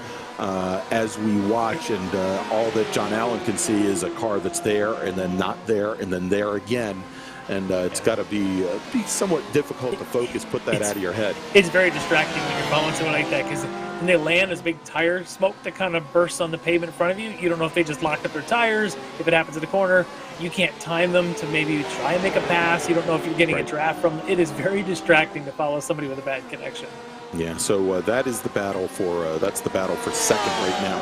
C: as we watch, and all that John Allen can see is a car that's there and then not there and then there again. and it's got to be somewhat difficult to focus, put that out of your head.
B: It's very distracting when you're following someone like that, because when they land, there's big tire smoke that kind of bursts on the pavement in front of you. You don't know if they just locked up their tires, if it happens in the corner. You can't time them to maybe try and make a pass. You don't know if you're getting a draft from them. It is very distracting to follow somebody with a bad connection.
C: Yeah, so that is the battle for that's the battle for second right now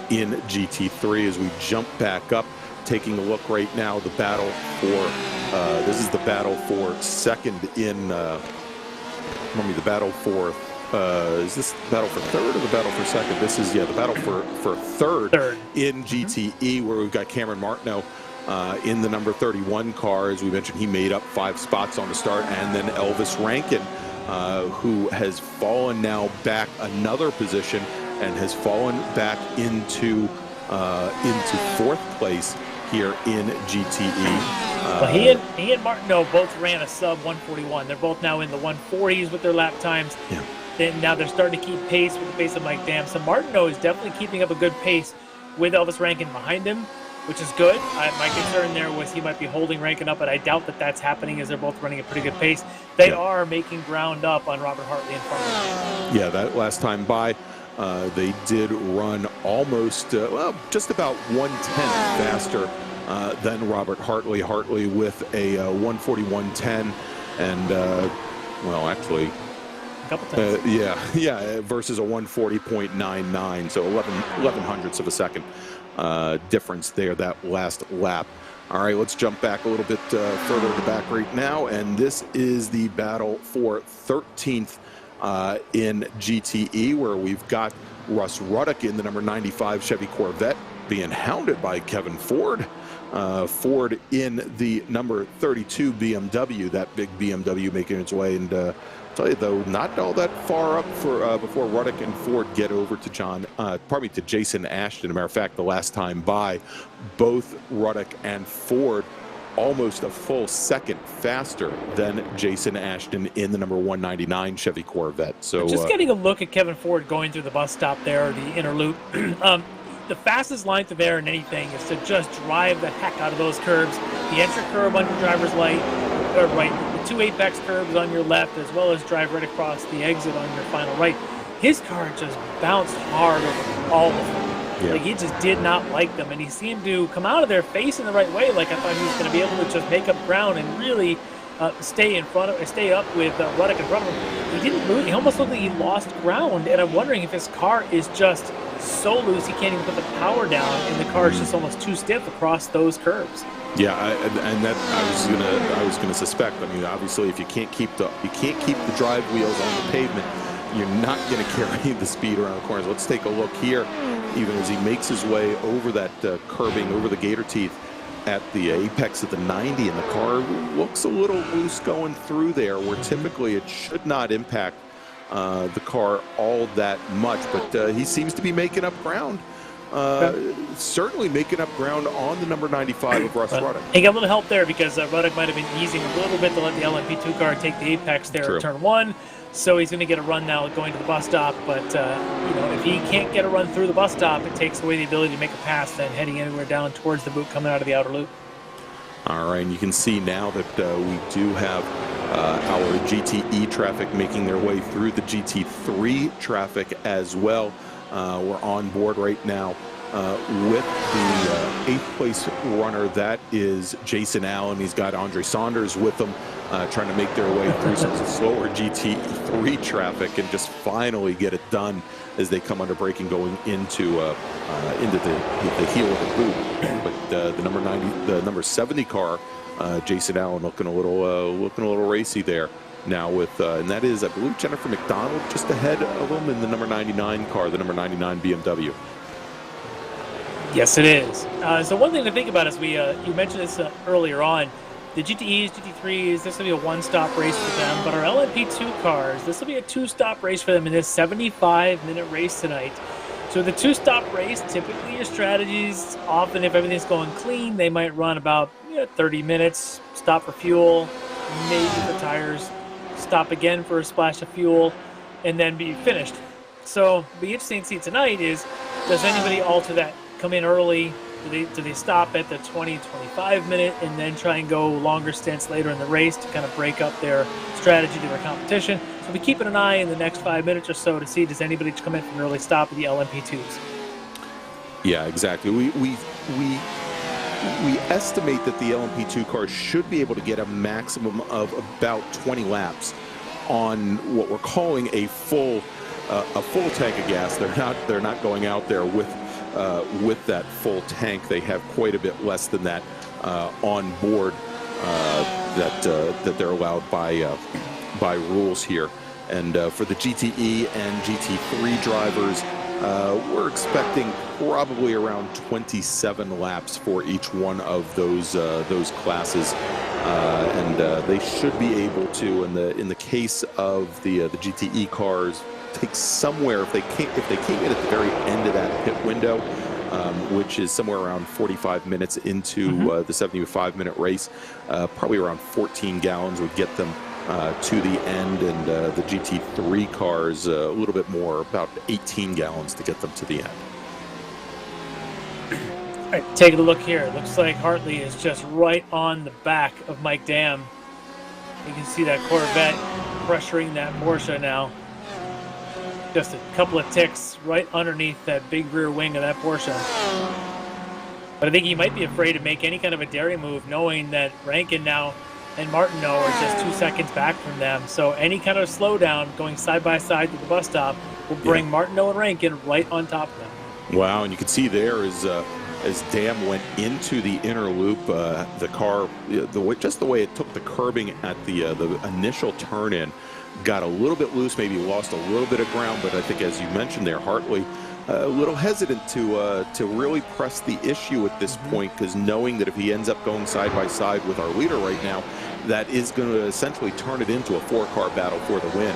C: in GT3. As we jump back up, taking a look right now, the battle for this is the battle for second in the battle for is this the battle for third or the battle for second? This is the battle for third in GTE, where we've got Cameron Martineau in the number 31 car. As we mentioned, he made up 5 spots on the start, and then Elvis Rankin, who has fallen now back another position and has fallen back into 4th place here in GTE.
B: Well, he and Martineau both ran a sub 141. They're both now in the 140s with their lap times.
C: Yeah.
B: Then now they're starting to keep pace with the pace of Mike Dam. So Martineau is definitely keeping up a good pace with Elvis Rankin behind him, which is good. My concern there was he might be holding Rankin up, but I doubt that that's happening, as they're both running a pretty good pace. They are making ground up on Robert Hartley in front of them. Yeah,
C: that last time by, they did run almost, just about 1/10 faster than Robert Hartley. Hartley with a 141.10, and well, actually,
B: a couple times.
C: versus a 140.99, so 11 hundredths of a second difference there that last lap. All right, let's jump back a little bit further to the back right now, and this is the battle for 13th in GTE, where we've got Russ Ruddock in the number 95 Chevy Corvette being hounded by Kevin Ford. Ford in the number 32 BMW, that big BMW making its way, and I'll tell you though, not all that far up for before Ruddock and Ford get over to Jason Ashton. As a matter of fact, the last time by, both Ruddock and Ford almost a full second faster than Jason Ashton in the number 199 Chevy Corvette. So
B: just getting a look at Kevin Ford going through the bus stop there, the inner loop. The fastest length of air in anything is to just drive the heck out of those curbs. The entry curb on your driver's right, the 2 apex curbs on your left, as well as drive right across the exit on your final right. His car just bounced hard over all of them. Yeah. Like, he just did not like them, and he seemed to come out of there facing the right way. Like, I thought he was going to be able to just make up ground and really stay up with Ruddock in front of him. He didn't move. He almost looked like he lost ground, and I'm wondering if his car is just so loose he can't even put the power down, and the car is just almost too stiff across those curves.
C: Yeah, and that I was gonna suspect. I mean, obviously, if you can't keep the drive wheels on the pavement, you're not going to carry the speed around the corners. Let's take a look here, even as he makes his way over that curbing, over the gator teeth at the apex of the 90, and the car looks a little loose going through there, where typically it should not impact the car all that much, but he seems to be making up ground. Certainly making up ground on the number 95 of Russ Ruddock.
B: He got a little help there, because Ruddock might have been easing a little bit to let the LMP2 car take the apex there at turn 1. So he's going to get a run now going to the bus stop. But, you know, if he can't get a run through the bus stop, it takes away the ability to make a pass then heading anywhere down towards the boot coming out of the outer loop.
C: All right, and you can see now that we do have our GTE traffic making their way through the GT3 traffic as well. We're on board right now with the 8th place runner. That is Jason Allen. He's got Andre Saunders with him, trying to make their way through some slower GT3 traffic and just finally get it done as they come under braking going into the heel of the boot. But the number 70 car, Jason Allen, looking a little racy there now with and that is, I believe, Jennifer McDonald just ahead of him in the number 99 car, the number 99 BMW.
B: Yes, it is. So one thing to think about is you mentioned this earlier on. The GTEs, GT3s, this will be a one-stop race for them, but our LMP2 cars, this will be a two-stop race for them in this 75-minute race tonight. So the two-stop race, typically your strategies, often if everything's going clean, they might run about 30 minutes, stop for fuel, maybe for tires, stop again for a splash of fuel, and then be finished. So the interesting to see tonight is, does anybody alter that? Come in early, Do they stop at the 20-25 minute and then try and go longer stints later in the race to kind of break up their strategy to their competition? So we'll be keeping an eye in the next 5 minutes or so to see does anybody come in from an early stop of the LMP2s.
C: Yeah, exactly. We estimate that the LMP2 cars should be able to get a maximum of about 20 laps on what we're calling a full tank of gas. They're not going out there with that full tank. They have quite a bit less than that on board that they're allowed by rules here. And for the GTE and GT3 drivers, we're expecting probably around 27 laps for each one of those classes, and they should be able to, in the case of the GTE cars, take somewhere if they came in at the very end of that pit window, which is somewhere around 45 minutes into the 75-minute race, probably around 14 gallons would get them to the end, and the GT3 cars a little bit more, about 18 gallons to get them to the end.
B: All right, taking a look here. It looks like Hartley is just right on the back of Mike Dam. You can see that Corvette pressuring that Porsche now. Just a couple of ticks right underneath that big rear wing of that Porsche. But I think he might be afraid to make any kind of a daring move, knowing that Rankin now and Martineau are just 2 seconds back from them. So any kind of slowdown going side by side to the bus stop will bring Martineau and Rankin right on top of them.
C: Wow, and you can see there as Dam went into the inner loop, the car, just the way it took the curbing at the initial turn in, got a little bit loose, maybe lost a little bit of ground. But I think, as you mentioned there, Hartley a little hesitant to really press the issue at this point, because knowing that if he ends up going side by side with our leader right now, that is going to essentially turn it into a 4-car battle for the win,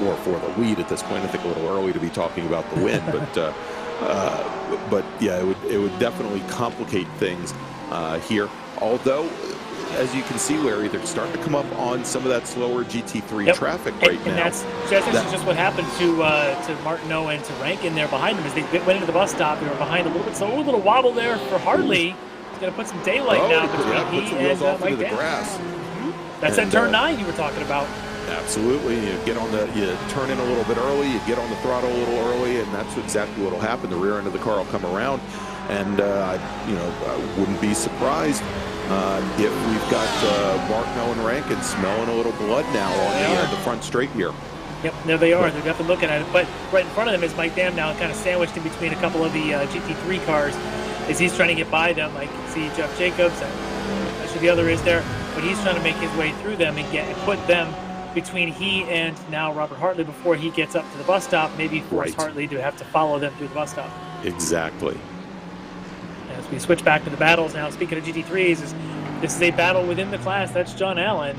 C: or for the lead at this point. I think a little early to be talking about the win, but yeah, it would definitely complicate things here. Although, as you can see, Larry, they're starting to come up on some of that slower GT3 traffic right now.
B: And that's just what happened to Martineau and to Rankin there behind them as they went into the bus stop. They were behind a little bit, so a little wobble there for Hartley. He's going to put some daylight now between he and Mike Dam. That's that turn 9 you were talking about.
C: Absolutely. You turn in a little bit early, you get on the throttle a little early, and that's exactly what will happen. The rear end of the car will come around, and I wouldn't be surprised if we've got Martineau and Rankin smelling a little blood now on the front straight here.
B: Yep, there they are. They're definitely looking at it. But right in front of them is Mike Dam now, kind of sandwiched in between a couple of the GT3 cars as he's trying to get by them. I can see Jeff Jacobs, and actually the other is there, but he's trying to make his way through them and put them between he and now Robert Hartley before he gets up to the bus stop, maybe force Hartley to have to follow them through the bus stop.
C: Exactly.
B: As we switch back to the battles now, speaking of GT3s, this is a battle within the class. That's John Allen.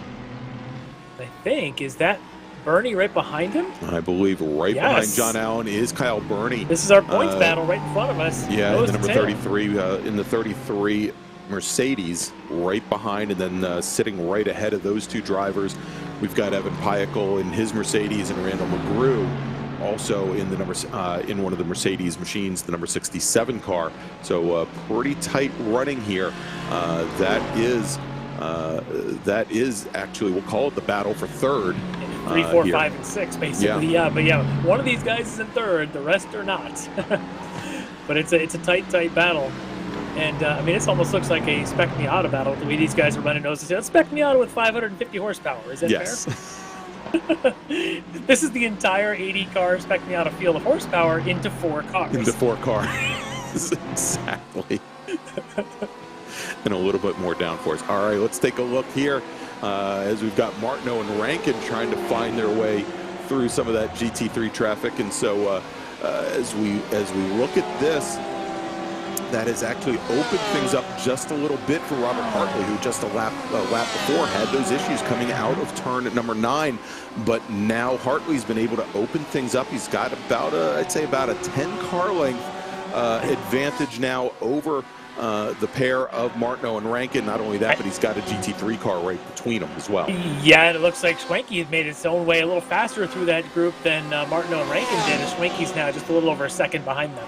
B: I think, is that Bernie right behind him?
C: I believe behind John Allen is Kyle Bernie.
B: This is our points battle right in front of us.
C: Yeah, in the number 33, in the 33 Mercedes right behind, and then sitting right ahead of those two drivers, we've got Evan Piacle in his Mercedes, and Randall McGrew also in the in one of the Mercedes machines, the number 67 car. So pretty tight running here. That is actually, we'll call it the battle for third.
B: 3, 4, 5, and 6, basically. Yeah, but one of these guys is in third, the rest are not. But it's a tight battle. And I mean, it almost looks like a Spec Miata battle the way these guys are running noses. It's Spec Miata with 550 horsepower. Is that fair? This is the entire 80-car Spec Miata field of horsepower into 4 cars.
C: Into 4 cars. Exactly. And a little bit more downforce. All right, let's take a look here as we've got Martineau and Rankin trying to find their way through some of that GT3 traffic. And so as we look at this, that has actually opened things up just a little bit for Robert Hartley, who just a lap before had those issues coming out of turn at number 9. But now Hartley's been able to open things up. He's got about I'd say about a 10-car length advantage now over the pair of Martineau and Rankin. Not only that, but he's got a GT3 car right between them as well.
B: Yeah, and it looks like Schwenke has made its own way a little faster through that group than Martineau and Rankin did, and Schwenke's now just a little over a second behind them.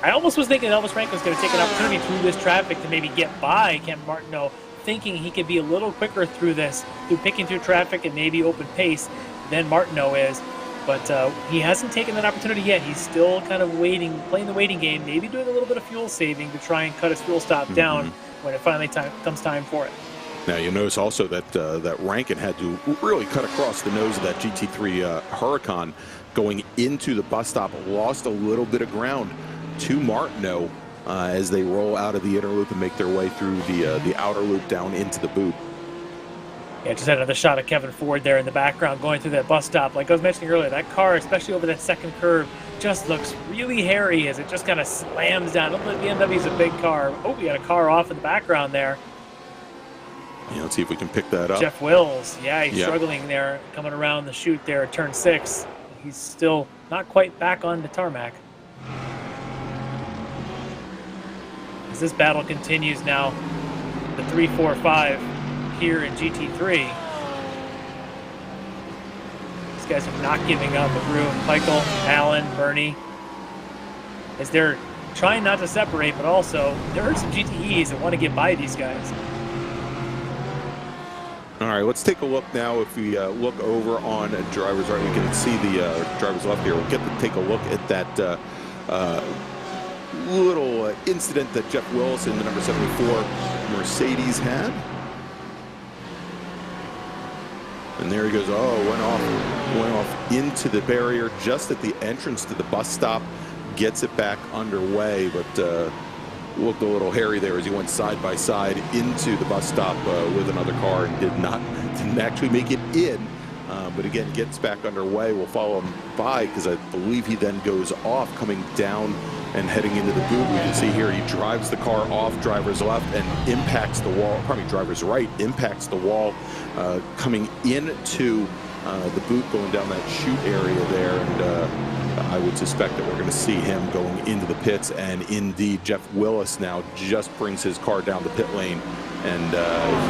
B: I almost was thinking Elvis Rankin was going to take an opportunity through this traffic to maybe get by Cam Martineau, thinking he could be a little quicker through this, through picking through traffic and maybe open pace than Martineau is. But he hasn't taken that opportunity yet. He's still kind of waiting, playing the waiting game, maybe doing a little bit of fuel saving to try and cut his fuel stop down when it finally comes time for it.
C: Now you'll notice also that that Rankin had to really cut across the nose of that GT3 Huracan going into the bus stop, lost a little bit of ground to Martineau as they roll out of the inner loop and make their way through the outer loop down into the boot.
B: Yeah, just had another shot of Kevin Ford there in the background going through that bus stop. Like I was mentioning earlier, that car, especially over that second curve, just looks really hairy as it just kind of slams down. Look, the BMW is a big car. Oh, we got a car off in the background there.
C: Yeah, let's see if we can pick that up.
B: Jeff Wills, yeah, he's struggling there, coming around the chute there at turn 6. He's still not quite back on the tarmac. As this battle continues now, the 3, 4, 5 here in GT3. These guys are not giving up. McGrew, Michael, Allen, Bernie, as they're trying not to separate, but also there are some GTEs that want to get by these guys.
C: All right, let's take a look now. If we look over on driver's right, we can see the driver's left here. We'll get to take a look at that little incident that Jeff Wilson, the number 74 Mercedes, had. And there he goes. Oh, went off into the barrier just at the entrance to the bus stop. Gets it back underway, but looked a little hairy there as he went side by side into the bus stop with another car and didn't actually make it in. But again, gets back underway. We'll follow him by because I believe he then goes off, coming down and heading into the boot. We can see here he drives the car off driver's left and impacts the wall, probably driver's right, impacts the wall, coming into the boot, going down that chute area there. And I would suspect that we're going to see him going into the pits, and indeed Jeff Willis now just brings his car down the pit lane, and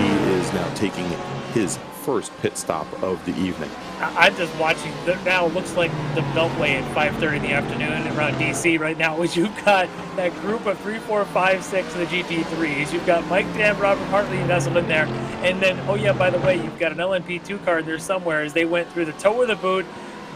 C: he is now taking his first pit stop of the evening.
B: I'm just watching now. It looks like the Beltway at 5:30 in the afternoon around DC right now. Is you've got that group of 3, 4, 5, 6 of the GT3s. You've got Mike Dam, Robert Hartley nestled in there, and then oh yeah, by the way, you've got an LMP2 car there somewhere as they went through the toe of the boot,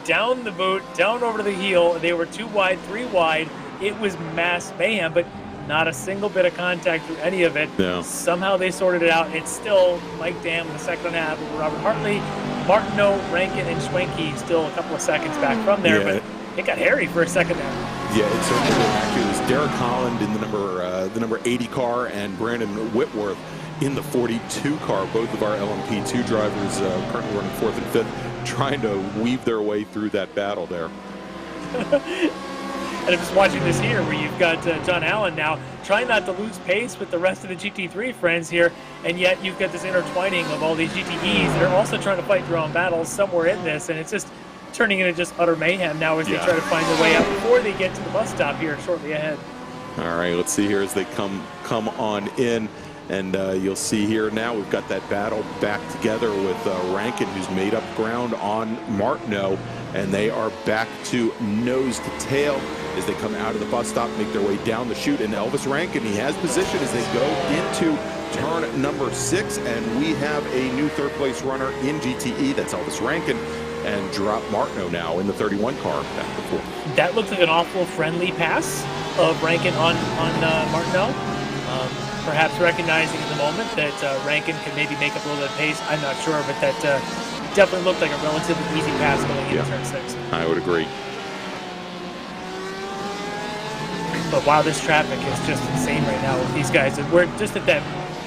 B: down the boot, down over to the heel. They were 2 wide, 3 wide. It was mass mayhem, but not a single bit of contact through any of it.
C: No.
B: Somehow they sorted it out. It's still Mike Dam in the second half of Robert Hartley, Martineau, Rankin, and Schwenke still a couple of seconds back from there, but it got hairy for a second there.
C: Yeah, it certainly did. Actually, it was Derek Holland in the number 80 car and Brandon Whitworth in the 42 car. Both of our LMP2 drivers currently running 4th and 5th, trying to weave their way through that battle there.
B: And I'm just watching this here where you've got John Allen now trying not to lose pace with the rest of the GT3 friends here, and yet you've got this intertwining of all these GTEs that are also trying to fight their own battles somewhere in this, and it's just turning into just utter mayhem now as they try to find their way out before they get to the bus stop here shortly ahead.
C: All right, let's see here as they come on in. And you'll see here now we've got that battle back together with Rankin, who's made up ground on Martineau, and they are back to nose to tail as they come out of the bus stop, make their way down the chute. And Elvis Rankin, he has position as they go into turn number 6, and we have a new 3rd place runner in GTE. That's Elvis Rankin, and drop Martineau now in the 31 car back to 4th.
B: That looks like an awful friendly pass of Rankin on Martineau. Perhaps recognizing in the moment that Rankin can maybe make up a little bit of pace. I'm not sure, but that definitely looked like a relatively easy pass going into turn 6.
C: I would agree.
B: But wow, this traffic is just insane right now with these guys. We're just at that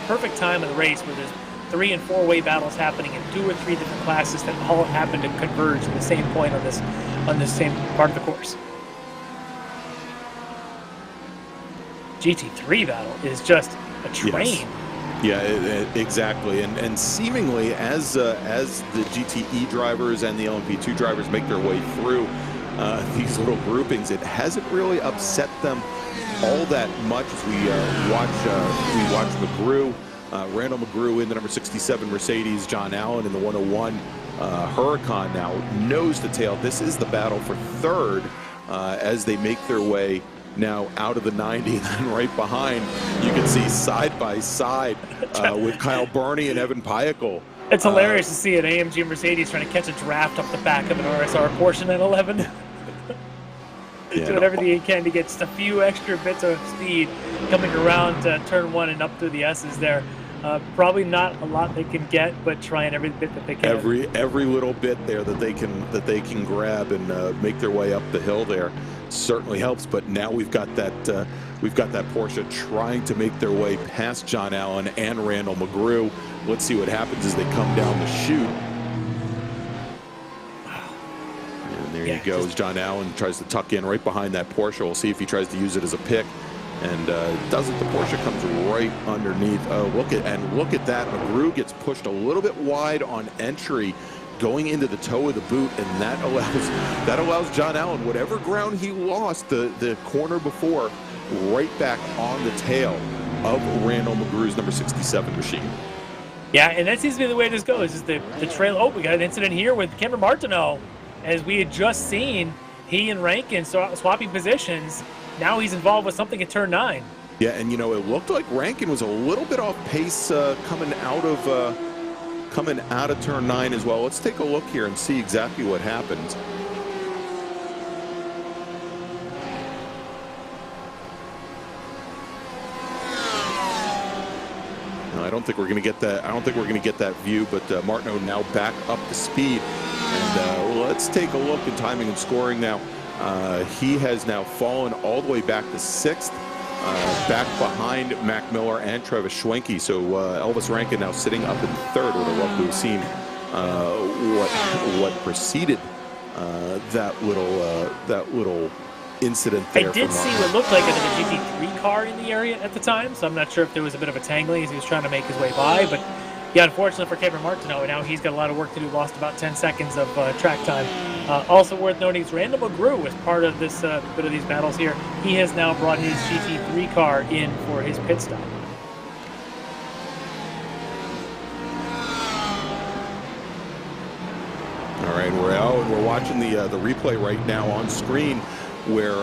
B: perfect time of the race where there's 3- and 4-way battles happening in 2 or 3 different classes that all happen to converge at the same point on this same part of the course. GT3 battle is just a train.
C: Yes. Yeah, exactly. And seemingly as the GTE drivers and the LMP2 drivers make their way through these little groupings, it hasn't really upset them all that much as we watch McGrew, Randall McGrew in the number 67 Mercedes, John Allen in the 101 Huracan now nose to tail. This is the battle for 3rd as they make their way now out of the 90, and then right behind, you can see side by side with Kyle Burney and Evan Pyakel.
B: It's hilarious to see an AMG Mercedes trying to catch a draft off the back of an RSR Porsche 911. Doing everything he can to get just a few extra bits of speed coming around turn 1 and up through the S's there. Probably not a lot they can get, but trying every bit that they can.
C: Every little bit there that they can grab and make their way up the hill there certainly helps. But now we've got that Porsche trying to make their way past John Allen and Randall McGrew. Let's see what happens as they come down the chute. And there he goes. John Allen tries to tuck in right behind that Porsche. We'll see if he tries to use it as a pick. And doesn't. The Porsche comes right underneath. Look at that. McGrew gets pushed a little bit wide on entry, going into the toe of the boot, and that allows John Allen whatever ground he lost the corner before, right back on the tail of Randall McGrew's number 67 machine.
B: Yeah, and that seems to be the way this goes. Is the trail? Oh, we got an incident here with Cameron Martineau, as we had just seen he and Rankin swapping positions. Now he's involved with something at turn 9.
C: Yeah, and it looked like Rankin was a little bit off pace coming out of turn 9 as well. Let's take a look here and see exactly what happened. No, I don't think we're going to get that. I don't think we're going to get that view. But Martineau now back up to speed, and let's take a look at timing and scoring now. He has now fallen all the way back to 6th, back behind Mac Miller and Travis Schwenke. So Elvis Rankin now sitting up in 3rd. Would have loved to have seen what preceded that little incident there.
B: I did see what looked like another GT3 car in the area at the time, so I'm not sure if there was a bit of a tangling as he was trying to make his way by. But yeah, unfortunately for Cameron Martineau, now he's got a lot of work to do. Lost about 10 seconds of track time. Also worth noting is Randall McGrew was part of this bit of these battles here. He has now brought his GT3 car in for his pit stop.
C: All right, we're out and we're watching the replay right now on screen, where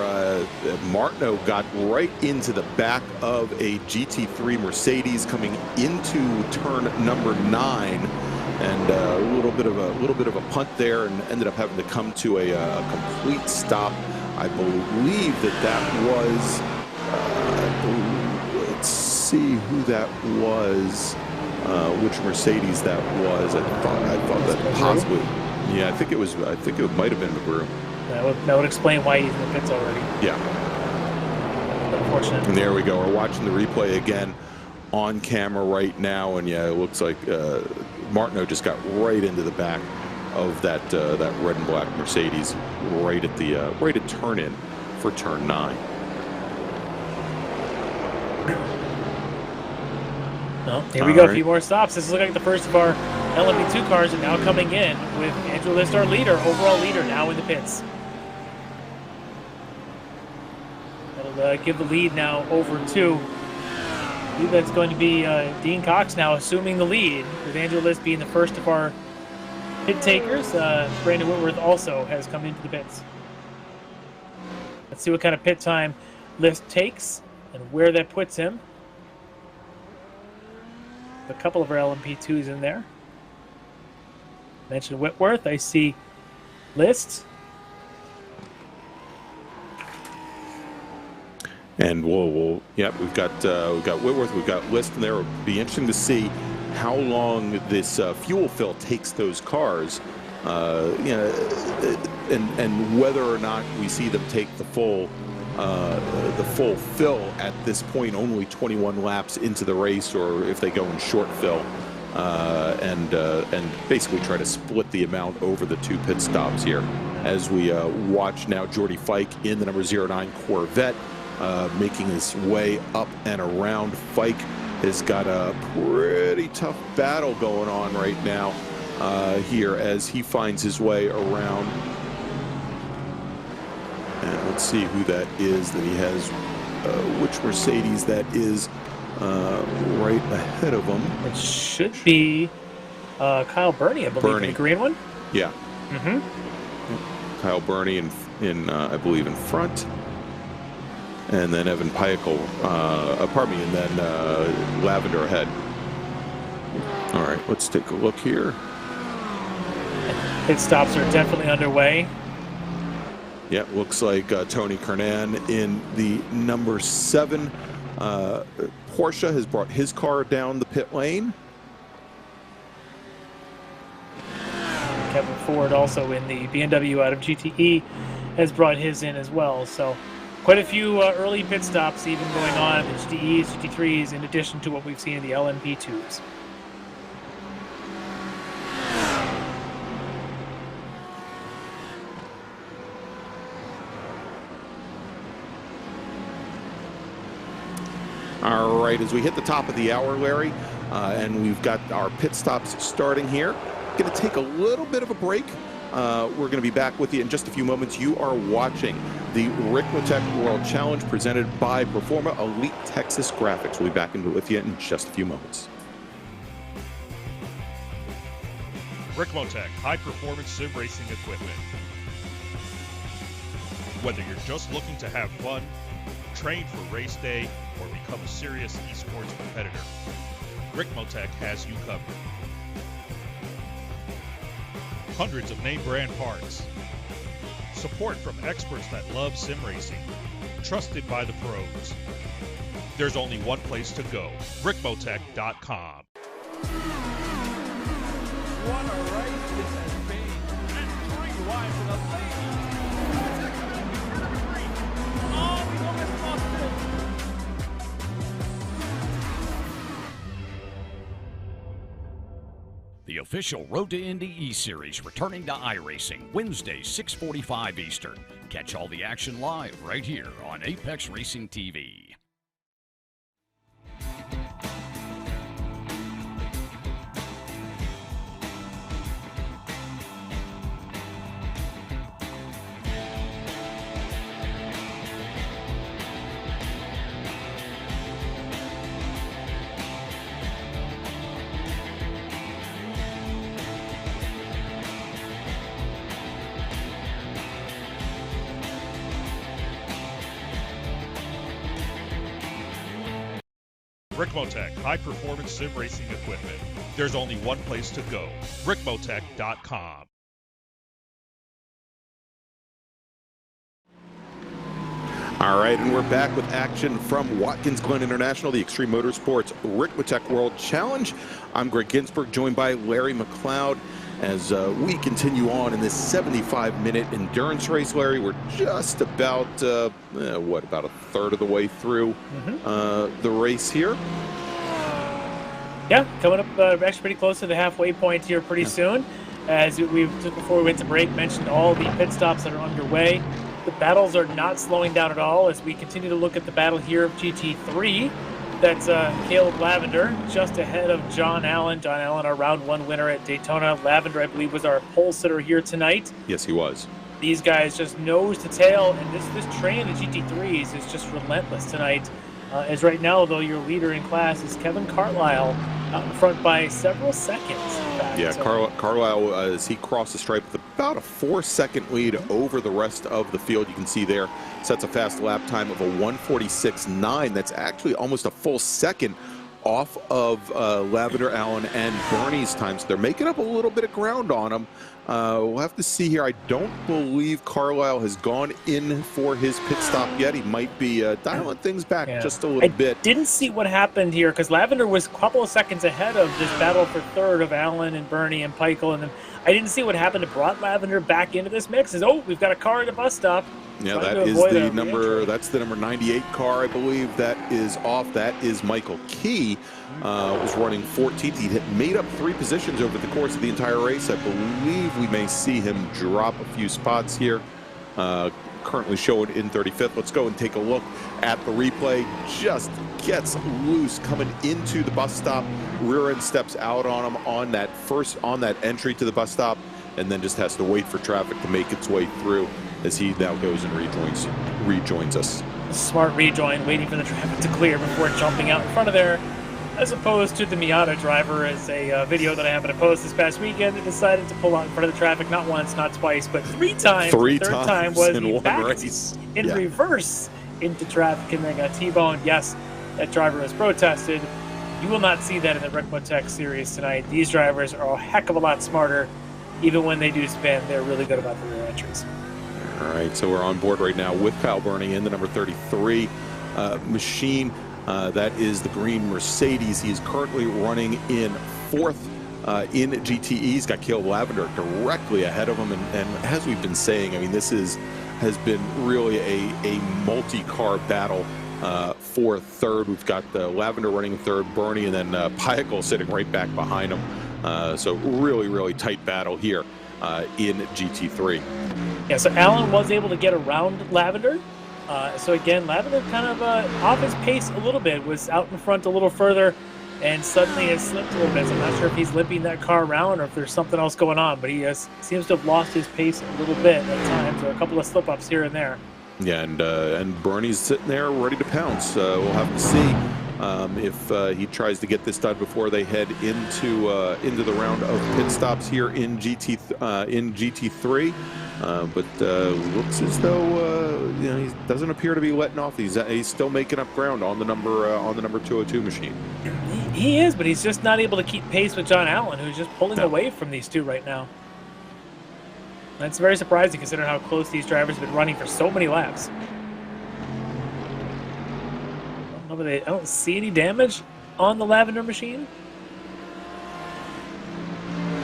C: Martineau got right into the back of a GT3 Mercedes coming into turn number 9. And a little bit of a punt there, and ended up having to come to a complete stop. I believe that was. Let's see who that was. Which Mercedes that was? I thought that possibly. Yeah, I think it might have been McGrew.
B: That would explain why he's in the pits already.
C: Yeah.
B: Unfortunate.
C: And there we go. We're watching the replay again on camera right now, and yeah, it looks like Martineau just got right into the back of that red and black Mercedes, right at turn in for turn 9.
B: Well, here we go. A few more stops. This is looking like the first of our LMP2 cars are now coming in with Andrew List, our overall leader, now in the pits. That'll give the lead now over to. I believe that's going to be Dean Cox now assuming the lead, with Andrew List being the first of our pit takers. Brandon Whitworth also has come into the pits. Let's see what kind of pit time List takes and where that puts him. A couple of our LMP2s in there. Mentioned Whitworth. I see List.
C: And we've got Whitworth, we've got List in there. It'll be interesting to see how long this fuel fill takes those cars, and whether or not we see them take the full fill at this point, only 21 laps into the race, or if they go in short fill, and basically try to split the amount over the 2 pit stops here. As we watch now, Jordy Fike in the number 09 Corvette. Making his way up and around. Fike has got a pretty tough battle going on right now here as he finds his way around. And let's see who that is that he has, which Mercedes that is right ahead of him.
B: It should be Kyle Burney, I believe, the green one.
C: Yeah. Kyle Burney in I believe in front. And then Evan Peichel, pardon me, and then Lavender ahead. All right, let's take a look here.
B: Pit stops are definitely underway.
C: Yeah, looks like Tony Kernan in the number 7 Porsche has brought his car down the pit lane.
B: Kevin Ford, also in the BMW out of GTE, has brought his in as well. So quite a few early pit stops even going on in the GTEs, GT3s, in addition to what we've seen in the LMP2s.
C: All right, as we hit the top of the hour, Larry, and we've got our pit stops starting here. Going to take a little bit of a break. We're going to be back with you in just a few moments. You are watching the Ricmotech World Challenge presented by Performa Elite Texas Graphics. We'll be back with you in just a few moments.
A: Ricmotech, high-performance sim racing equipment. Whether you're just looking to have fun, train for race day, or become a serious esports competitor, Ricmotech has you covered. Hundreds of name brand parts. Support from experts that love sim racing. Trusted by the pros. There's only one place to go, Ricmotech.com.
E: What a race this has been. And 3 wide for the lead. Oh, we almost lost it.
F: The official Road to Indy E-Series returning to iRacing Wednesday, 6:45 Eastern. Catch all the action live right here on Apex Racing TV.
A: Ricmotech, high-performance sim racing equipment. There's only one place to go, Ricmotech.com.
C: All right, and we're back with action from Watkins, Glen International, the Extreme Motorsports Ricmotech World Challenge. I'm Greg Ginsburg, joined by Larry McLeod. As we continue on in this 75-minute endurance race, Larry, we're just about, about a third of the way through the race here.
B: Yeah, coming up actually pretty close to the halfway point here pretty soon. As we just before we went to break, mentioned all the pit stops that are underway. The battles are not slowing down at all as we continue to look at the battle here of GT3. That's Caleb Lavender just ahead of John Allen. John Allen, our round 1 winner at Daytona. Lavender, I believe, was our pole sitter here tonight.
C: Yes, he was.
B: These guys just nose to tail, and this train of GT3s is just relentless tonight. As right now, though, your leader in class is Kevin Carlisle, out in front by several seconds. In fact.
C: Yeah, Carlisle, as he crossed the stripe with about a 4-second lead over the rest of the field, you can see there, sets a fast lap time of a 1:46.9. That's actually almost a full second off of Lavender, Allen, and Bernie's time. So they're making up a little bit of ground on him. We'll have to see here. I don't believe Carlisle has gone in for his pit stop yet. He might be dialing things back just a little bit.
B: I didn't see what happened here because Lavender was a couple of seconds ahead of this battle for third of Allen and Bernie and Peichel. And then I didn't see what happened. It brought Lavender back into this mix. We've got a car at a bus stop.
C: Yeah, that is the number. That's the number 98 car, I believe. That is off. That is Michael Key. Was running 14th. He had made up 3 positions over the course of the entire race. I believe we may see him drop a few spots here. Currently showing in 35th. Let's go and take a look at the replay. Just gets loose coming into the bus stop. Rear end steps out on him on that entry to the bus stop, and then just has to wait for traffic to make its way through as he now goes and rejoins us.
B: Smart rejoin, waiting for the traffic to clear before jumping out in front of there, as opposed to the Miata driver. As a video that I happened to post this past weekend, that decided to pull out in front of the traffic not once, not twice, but 3 times. The third time was
C: in
B: he
C: one
B: backed
C: race
B: in reverse into traffic and then got T-boned. Yes, that driver was protested. You will not see that in the Ricmotech series tonight. These drivers are a heck of a lot smarter. Even when they do spin, they're really good about the rear entries.
C: All right, so we're on board right now with Kyle Burney in the number 33 machine. That is the green Mercedes. He's currently running in 4th in GTE. He's got Caleb Lavender directly ahead of him. And as we've been saying, I mean, this has been really a multi-car battle for 3rd. We've got Lavender running in 3rd, Burney, and then Piacle sitting right back behind him. So really tight battle here in GT3.
B: Yeah, so Allen was able to get around Lavender. So again, Lavender kind of off his pace a little bit, was out in front a little further, and suddenly has slipped a little bit. So I'm not sure if he's limping that car around or if there's something else going on, but he seems to have lost his pace a little bit at times, or a couple of slip-ups here and there. Yeah,
C: and Burney's sitting there ready to pounce. We'll have to see if he tries to get this done before they head into the round of pit stops here in GT3. But looks as though he doesn't appear to be letting off. He's still making up ground on the number 202 machine.
B: He is, but he's just not able to keep pace with John Allen, who's just pulling away from these two right now. That's very surprising considering how close these drivers have been running for so many laps. I don't see any damage on the Lavender machine.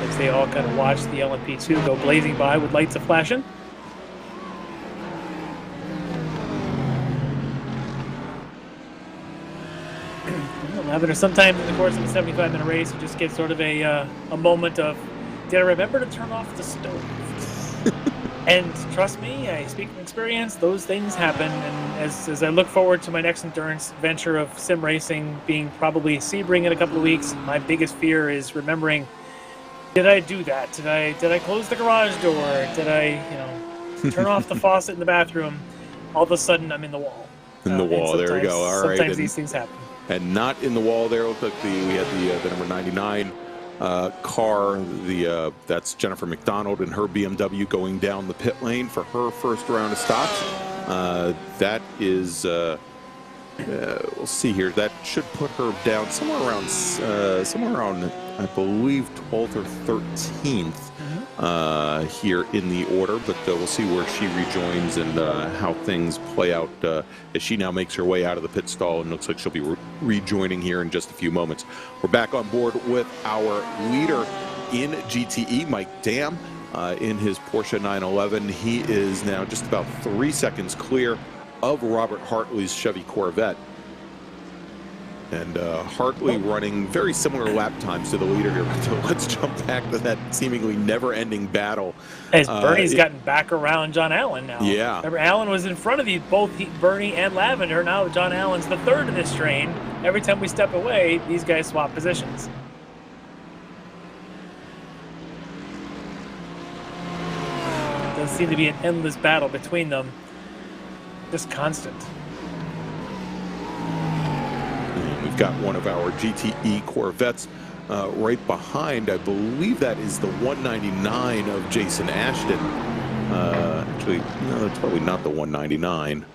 B: As they all kind of watch the LMP2 go blazing by with lights flashing. Lavender, sometimes in the course of a 75-minute race, you just get sort of a moment of, did I remember to turn off the stove? And trust me, I speak from experience, those things happen. And as I look forward to my next endurance venture of sim racing being probably Sebring in a couple of weeks, my biggest fear is remembering, did I do that? Did I close the garage door? Did I, turn off the faucet in the bathroom? All of a sudden, I'm in the wall.
C: In the wall, there we go. All right.
B: Sometimes these things happen.
C: And not in the wall there. Looked like we had the number 99 car. That's Jennifer McDonald and her BMW going down the pit lane for her first round of stops. That is, we'll see here. That should put her down somewhere around, I believe, 12th or 13th here in the order. But we'll see where she rejoins and how things play out as she now makes her way out of the pit stall, and looks like she'll be rejoining here in just a few moments. We're back on board with our leader in GTE, Mike Dam, in his Porsche 911. He is now just about 3 seconds clear of Robert Hartley's Chevy Corvette. And Hartley running very similar lap times to the leader here. So let's jump back to that seemingly never-ending battle.
B: As Bernie's gotten back around John Allen now.
C: Yeah.
B: Remember, Allen was in front of both Bernie and Lavender. Now John Allen's the third in this train. Every time we step away, these guys swap positions. It does seem to be an endless battle between them. Just constant.
C: We've got one of our GTE Corvettes right behind. I believe that is the 199 of Jason Ashton. Actually, no, it's probably not the 199.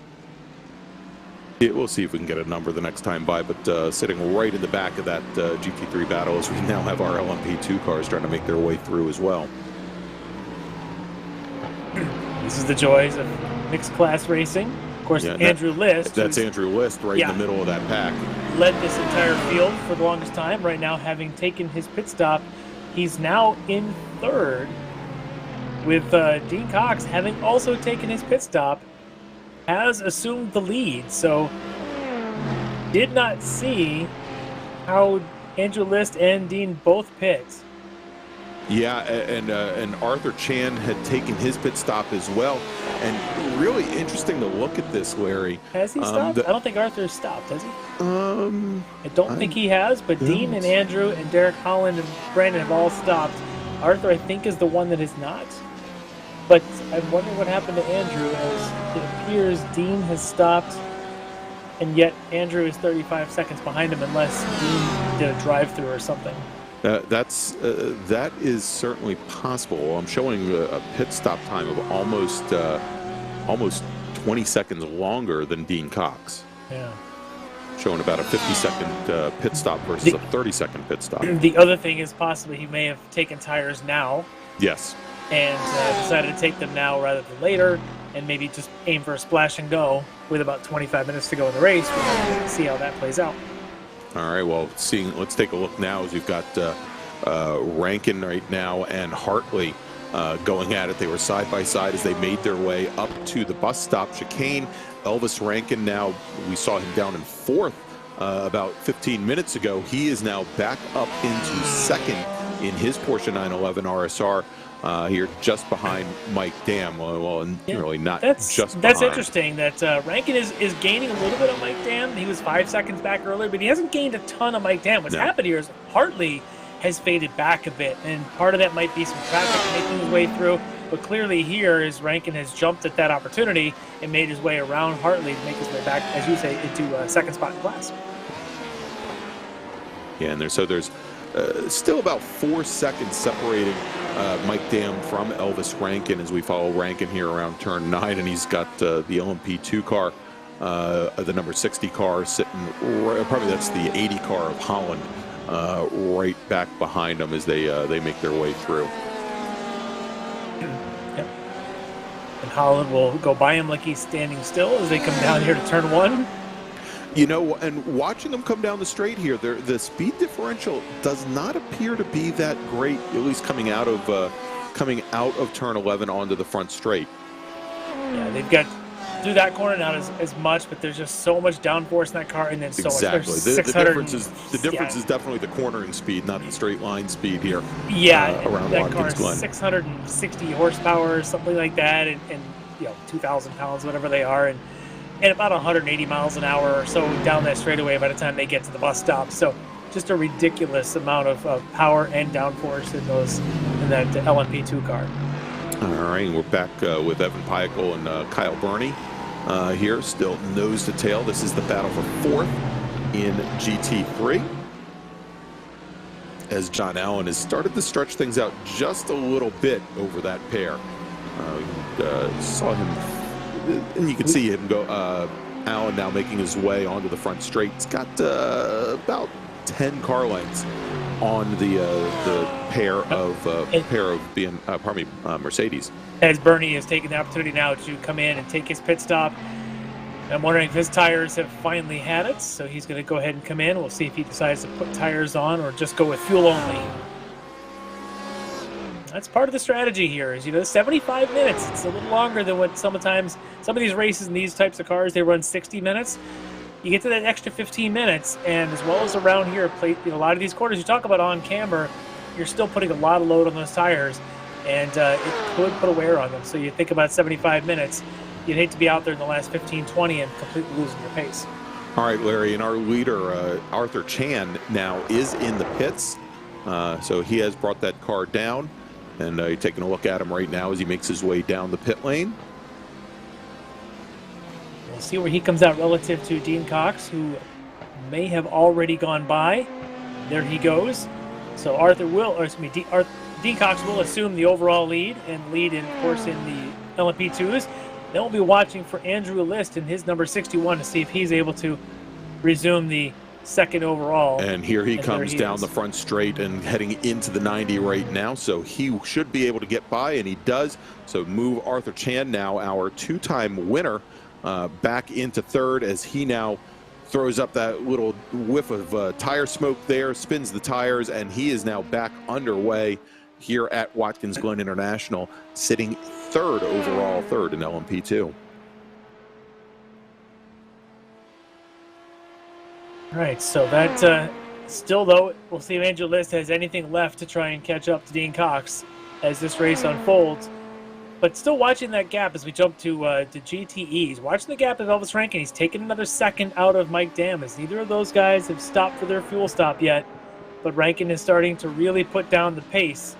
C: We'll see if we can get a number the next time by, but sitting right in the back of that GT3 battle as we now have our LMP2 cars trying to make their way through as well.
B: This is the joys of mixed class racing. Of course, yeah, Andrew List.
C: That's Andrew List right in the middle of that pack.
B: Led this entire field for the longest time. Right now, having taken his pit stop, he's now in third with Dean Cox having also taken his pit stop, has assumed the lead. So did not see how Andrew List and Dean both pit.
C: Yeah, and Arthur Chan had taken his pit stop as well. And really interesting to look at this, Larry.
B: Has he stopped? I don't think Arthur's stopped, has he? I don't think he has, but Dean and Andrew and Derek Holland and Brandon have all stopped. Arthur, I think, is the one that has not. But I'm wondering what happened to Andrew, as it appears Dean has stopped, and yet Andrew is 35 seconds behind him unless Dean did a drive-through or something. That
C: is certainly possible. I'm showing a pit stop time of almost 20 seconds longer than Dean Cox.
B: Yeah.
C: Showing about a 50-second pit stop versus a 30-second pit stop.
B: The other thing is possibly he may have taken tires now.
C: Yes.
B: And decided to take them now rather than later, and maybe just aim for a splash and go with about 25 minutes to go in the race. We'll see how that plays out.
C: All right, well, let's take a look now as we've got Rankin right now and Hartley going at it. They were side by side as they made their way up to the bus stop chicane. Elvis Rankin now, we saw him down in fourth about 15 minutes ago. He is now back up into second in his Porsche 911 RSR here just behind Mike Dam. Well, and really not just behind.
B: That's interesting that Rankin is gaining a little bit of Mike Dam. He was 5 seconds back earlier, but he hasn't gained a ton of Mike Dam. What's happened here is Hartley has faded back a bit, and part of that might be some traffic making his way through. But clearly here is Rankin has jumped at that opportunity and made his way around Hartley to make his way back, as you say, into second spot in class.
C: Yeah, and there's still about 4 seconds separating Mike Dam from Elvis Rankin as we follow Rankin here around turn 9, and he's got the LMP2 car, the number 60 car sitting probably that's the 80 car of Holland right back behind them as they make their way through.
B: Yep. And Holland will go by him like he's standing still as they come down here to turn 1.
C: You know, and watching them come down the straight here, the speed differential does not appear to be that great, at least coming out of turn 11 onto the front straight.
B: Yeah, they've got through that corner not as much, but there's just so much downforce in that car, and then so
C: exactly.
B: much.
C: The difference is definitely the cornering speed, not the straight line speed here.
B: Yeah,
C: around
B: that
C: Watkins
B: car
C: Glen.
B: is 660 horsepower, something like that, and 2,000 pounds, whatever they are, and about 180 miles an hour or so down that straightaway by the time they get to the bus stop. So just a ridiculous amount of power and downforce in that LMP2 car.
C: All right, we're back with Evan Peichel and Kyle Burney here, still nose to tail. This is the battle for fourth in GT3. As John Allen has started to stretch things out just a little bit over that pair. Saw him, and you can see him go, Allen now making his way onto the front straight. He's got about 10 car lengths on the pair of Mercedes.
B: As Bernie has taken the opportunity now to come in and take his pit stop. I'm wondering if his tires have finally had it, so he's going to go ahead and come in. We'll see if he decides to put tires on or just go with fuel only. That's part of the strategy here is, 75 minutes. It's a little longer than what sometimes some of these races in these types of cars, they run 60 minutes. You get to that extra 15 minutes, and as well as around here, a lot of these corners you talk about on camber, you're still putting a lot of load on those tires, and it could put a wear on them. So you think about 75 minutes, you'd hate to be out there in the last 15, 20 and completely losing your pace.
C: All right, Larry, and our leader, Arthur Chan, now is in the pits. So he has brought that car down, and you're taking a look at him right now as he makes his way down the pit lane.
B: We'll see where he comes out relative to Dean Cox, who may have already gone by. There he goes. So Dean Cox will assume the overall lead and lead, of course, in the LMP2s. Then we'll be watching for Andrew List in his number 61 to see if he's able to resume the second overall.
C: And here he comes down the front straight and heading into the 90 right now. So he should be able to get by, and he does. So move Arthur Chan, now our two-time winner, back into third as he now throws up that little whiff of tire smoke there, spins the tires, and he is now back underway here at Watkins Glen International, sitting third overall, third in LMP2.
B: All right, so that still, though, we'll see if Andrew List has anything left to try and catch up to Dean Cox as this race unfolds. But still watching that gap as we jump to GTEs. Watching the gap of Elvis Rankin. He's taken another second out of Mike Dam, as neither of those guys have stopped for their fuel stop yet. But Rankin is starting to really put down the pace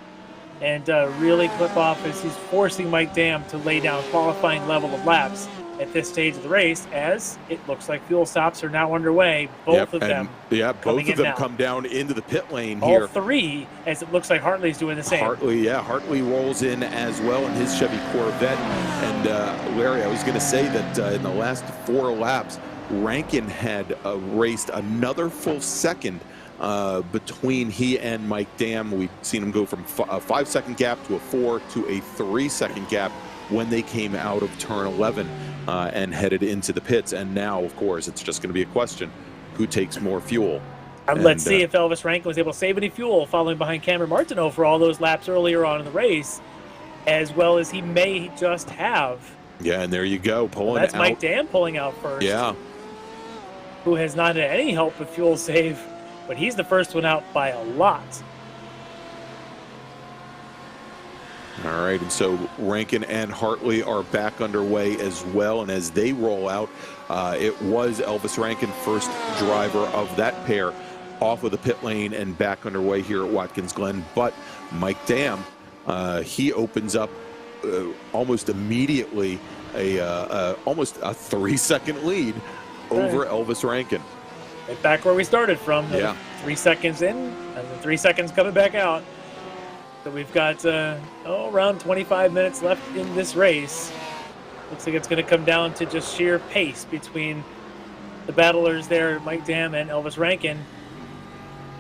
B: and really clip off as he's forcing Mike Dam to lay down qualifying level of laps at this stage of the race, as it looks like fuel stops are now underway. Both of them.
C: Yeah, both of them
B: now.
C: come down into the pit lane
B: All
C: here.
B: three, as it looks like Hartley's doing the same.
C: Hartley rolls in as well in his Chevy Corvette. And Larry, I was going to say that in the last 4 laps, Rankin had raced another full second between he and Mike Dam. We've seen him go from a 5-second gap to a 4 to a 3-second gap when they came out of turn 11 and headed into the pits. And now, of course, it's just going to be a question who takes more fuel.
B: And let's see if Elvis Rankin was able to save any fuel following behind Cameron Martineau for all those laps earlier on in the race, as well as he may just have.
C: Yeah, and there you go, pulling out.
B: That's Mike Dam pulling out first.
C: Yeah.
B: Who has not had any help with fuel save, but he's the first one out by a lot.
C: All right, and so Rankin and Hartley are back underway as well, and as they roll out, it was Elvis Rankin, first driver of that pair, off of the pit lane and back underway here at Watkins Glen. But Mike Dam, he opens up almost immediately almost a 3-second lead over Elvis Rankin.
B: Right back where we started from.
C: Yeah.
B: 3 seconds in, and then 3 seconds coming back out. So we've got around 25 minutes left in this race. Looks like it's going to come down to just sheer pace between the battlers there, Mike Dam and Elvis Rankin.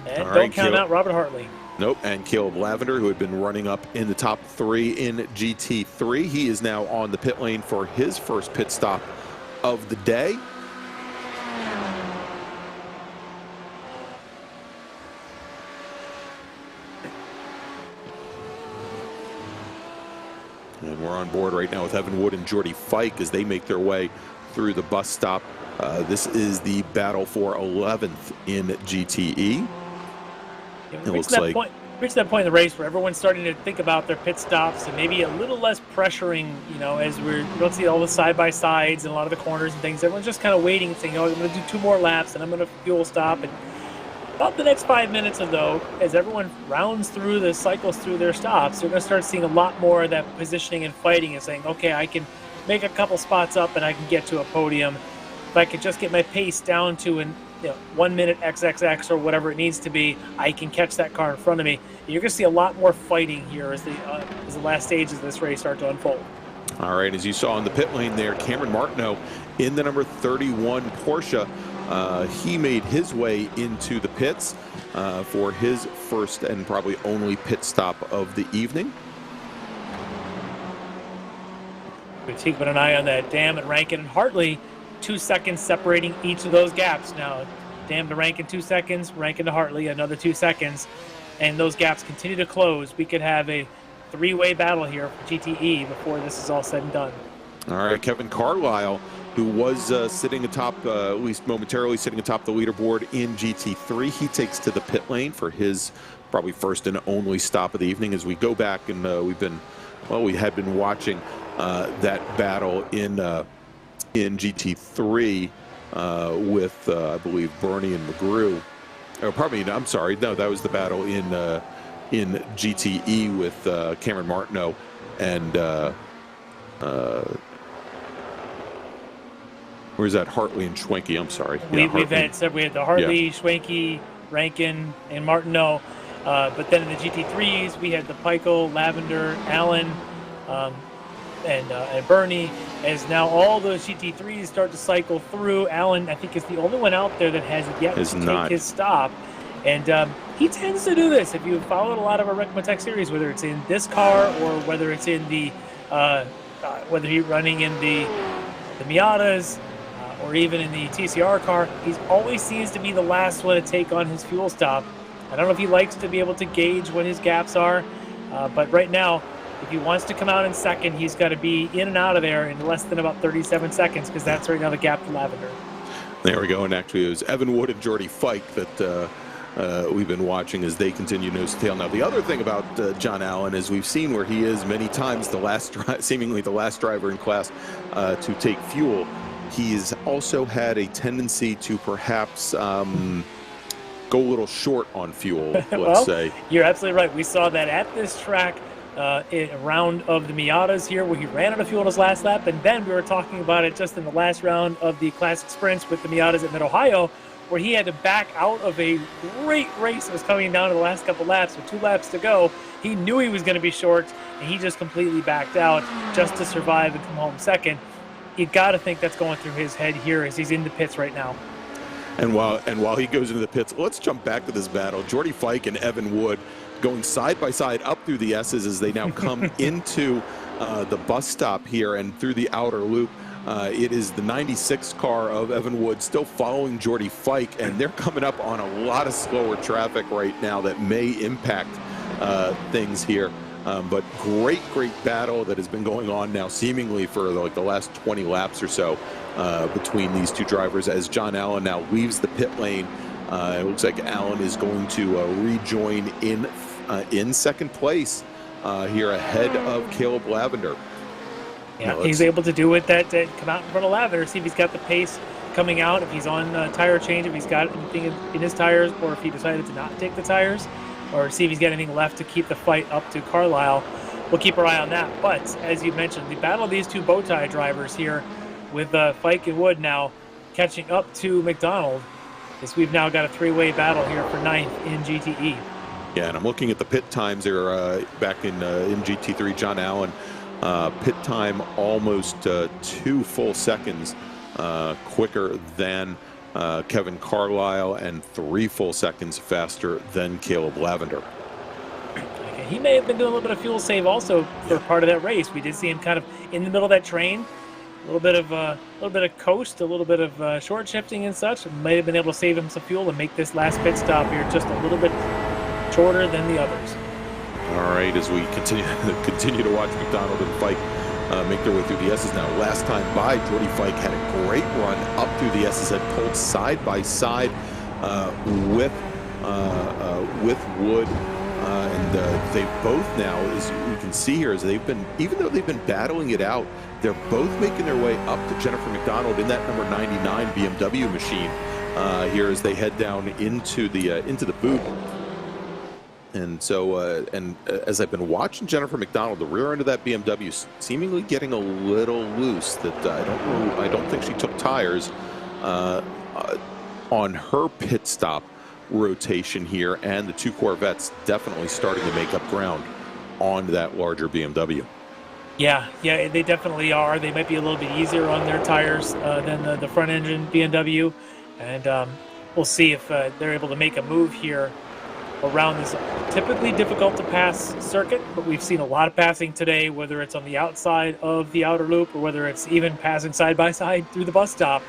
B: And don't count out Robert Hartley.
C: Nope, and Caleb Lavender, who had been running up in the top 3 in GT3. He is now on the pit lane for his first pit stop of the day. And we're on board right now with Evan Wood and Jordy Fike as they make their way through the bus stop. This is the battle for 11th in GTE.
B: It looks like reached that point in the race where everyone's starting to think about their pit stops and maybe a little less pressuring, as we don't see all the side-by-sides and a lot of the corners and things. Everyone's just kind of waiting and saying, I'm going to do 2 more laps and I'm going to fuel stop. And about the next 5 minutes or though, as everyone rounds through the cycles through their stops, they're going to start seeing a lot more of that positioning and fighting and saying, okay, I can make a couple spots up and I can get to a podium. If I could just get my pace down to 1 minute XXX or whatever it needs to be, I can catch that car in front of me. And you're going to see a lot more fighting here as the last stages of this race start to unfold.
C: All right, as you saw in the pit lane there, Cameron Martineau in the number 31 Porsche. He made his way into the pits for his first and probably only pit stop of the evening.
B: We're keeping an eye on that. Dam and Rankin and Hartley, 2 seconds separating each of those gaps. Now, Dam to Rankin 2 seconds, Rankin to Hartley another 2 seconds, and those gaps continue to close. We could have a 3-way battle here for GTE before this is all said and done.
C: All right, Kevin Carlisle, who was sitting atop, at least momentarily sitting atop the leaderboard in GT3, he takes to the pit lane for his probably first and only stop of the evening. As we go back and we had been watching that battle in GT3 with I believe Bernie and McGrew. Oh, pardon me, I'm sorry. No, that was the battle in GTE with Cameron Martineau and where's that? Hartley and Schwenke. I'm sorry.
B: We had the Hartley, Schwenke, Rankin, and Martineau. But then in the GT3s, we had the Pico, Lavender, Allen, and Bernie. As now all those GT3s start to cycle through, Allen, I think, is the only one out there that has yet to take his stop. And he tends to do this. If you've followed a lot of our Ricmotech series, whether it's in this car or whether it's in the, whether he's running in the Miatas or even in the TCR car, he always seems to be the last one to take on his fuel stop. I don't know if he likes to be able to gauge what his gaps are, but right now, if he wants to come out in second, he's got to be in and out of there in less than about 37 seconds because that's right now the gap to Lavender.
C: There we go, and actually it was Evan Wood and Jordy Fike that we've been watching as they continue nose to tail. Now, the other thing about John Allen is we've seen where he is many times seemingly the last driver in class to take fuel. He's also had a tendency to perhaps go a little short on fuel, let's say.
B: You're absolutely right. We saw that at this track a round of the Miatas here where he ran out of fuel in his last lap, and then we were talking about it just in the last round of the Classic Sprints with the Miatas at Mid-Ohio, where he had to back out of a great race that was coming down to the last couple laps with 2 laps to go. He knew he was going to be short, and he just completely backed out just to survive and come home second. You got to think that's going through his head here as he's in the pits right now.
C: And while he goes into the pits, let's jump back to this battle. Jordy Fike and Evan Wood going side by side up through the S's as they now come into the bus stop here and through the outer loop. It is the 96 car of Evan Wood still following Jordy Fike, and they're coming up on a lot of slower traffic right now that may impact things here. But great battle that has been going on now seemingly for like the last 20 laps or so between these two drivers as John Allen now leaves the pit lane. It looks like Allen is going to rejoin in second place here ahead of Caleb Lavender.
B: Yeah, he's able to do it that come out in front of Lavender, see if he's got the pace coming out, if he's on tire change, if he's got anything in his tires, or if he decided to not take the tires, or see if he's got anything left to keep the fight up to Carlisle. We'll keep our eye on that. But as you mentioned, the battle of these two bow tie drivers here with Fike and Wood now catching up to McDonald, as we've now got a 3-way battle here for 9th in GTE.
C: Yeah, and I'm looking at the pit times here back in GT3. John Allen, pit time almost 2 full seconds quicker than Kevin Carlisle and 3 full seconds faster than Caleb Lavender.
B: Okay, he may have been doing a little bit of fuel save also for part of that race. We did see him kind of in the middle of that train, a little bit of coast, a little bit of short shifting and such. Might have been able to save him some fuel and make this last pit stop here just a little bit shorter than the others.
C: All right, as we continue to watch McDonald and Fike make their way through the S's now. Last time by, Jordy Fike had a great run up through the S's, had pulled side by side with Wood, and they both now, as you can see here, as they've been, even though they've been battling it out, they're both making their way up to Jennifer McDonald in that number 99 BMW machine here as they head down into the boot. And so, as I've been watching Jennifer McDonald, the rear end of that BMW seemingly getting a little loose. That I don't think she took tires on her pit stop rotation here, and the 2 Corvettes definitely starting to make up ground on that larger BMW.
B: Yeah, they definitely are. They might be a little bit easier on their tires than the front engine BMW, and we'll see if they're able to make a move here around this typically difficult to pass circuit, but we've seen a lot of passing today, whether it's on the outside of the outer loop or whether it's even passing side by side through the bus stop.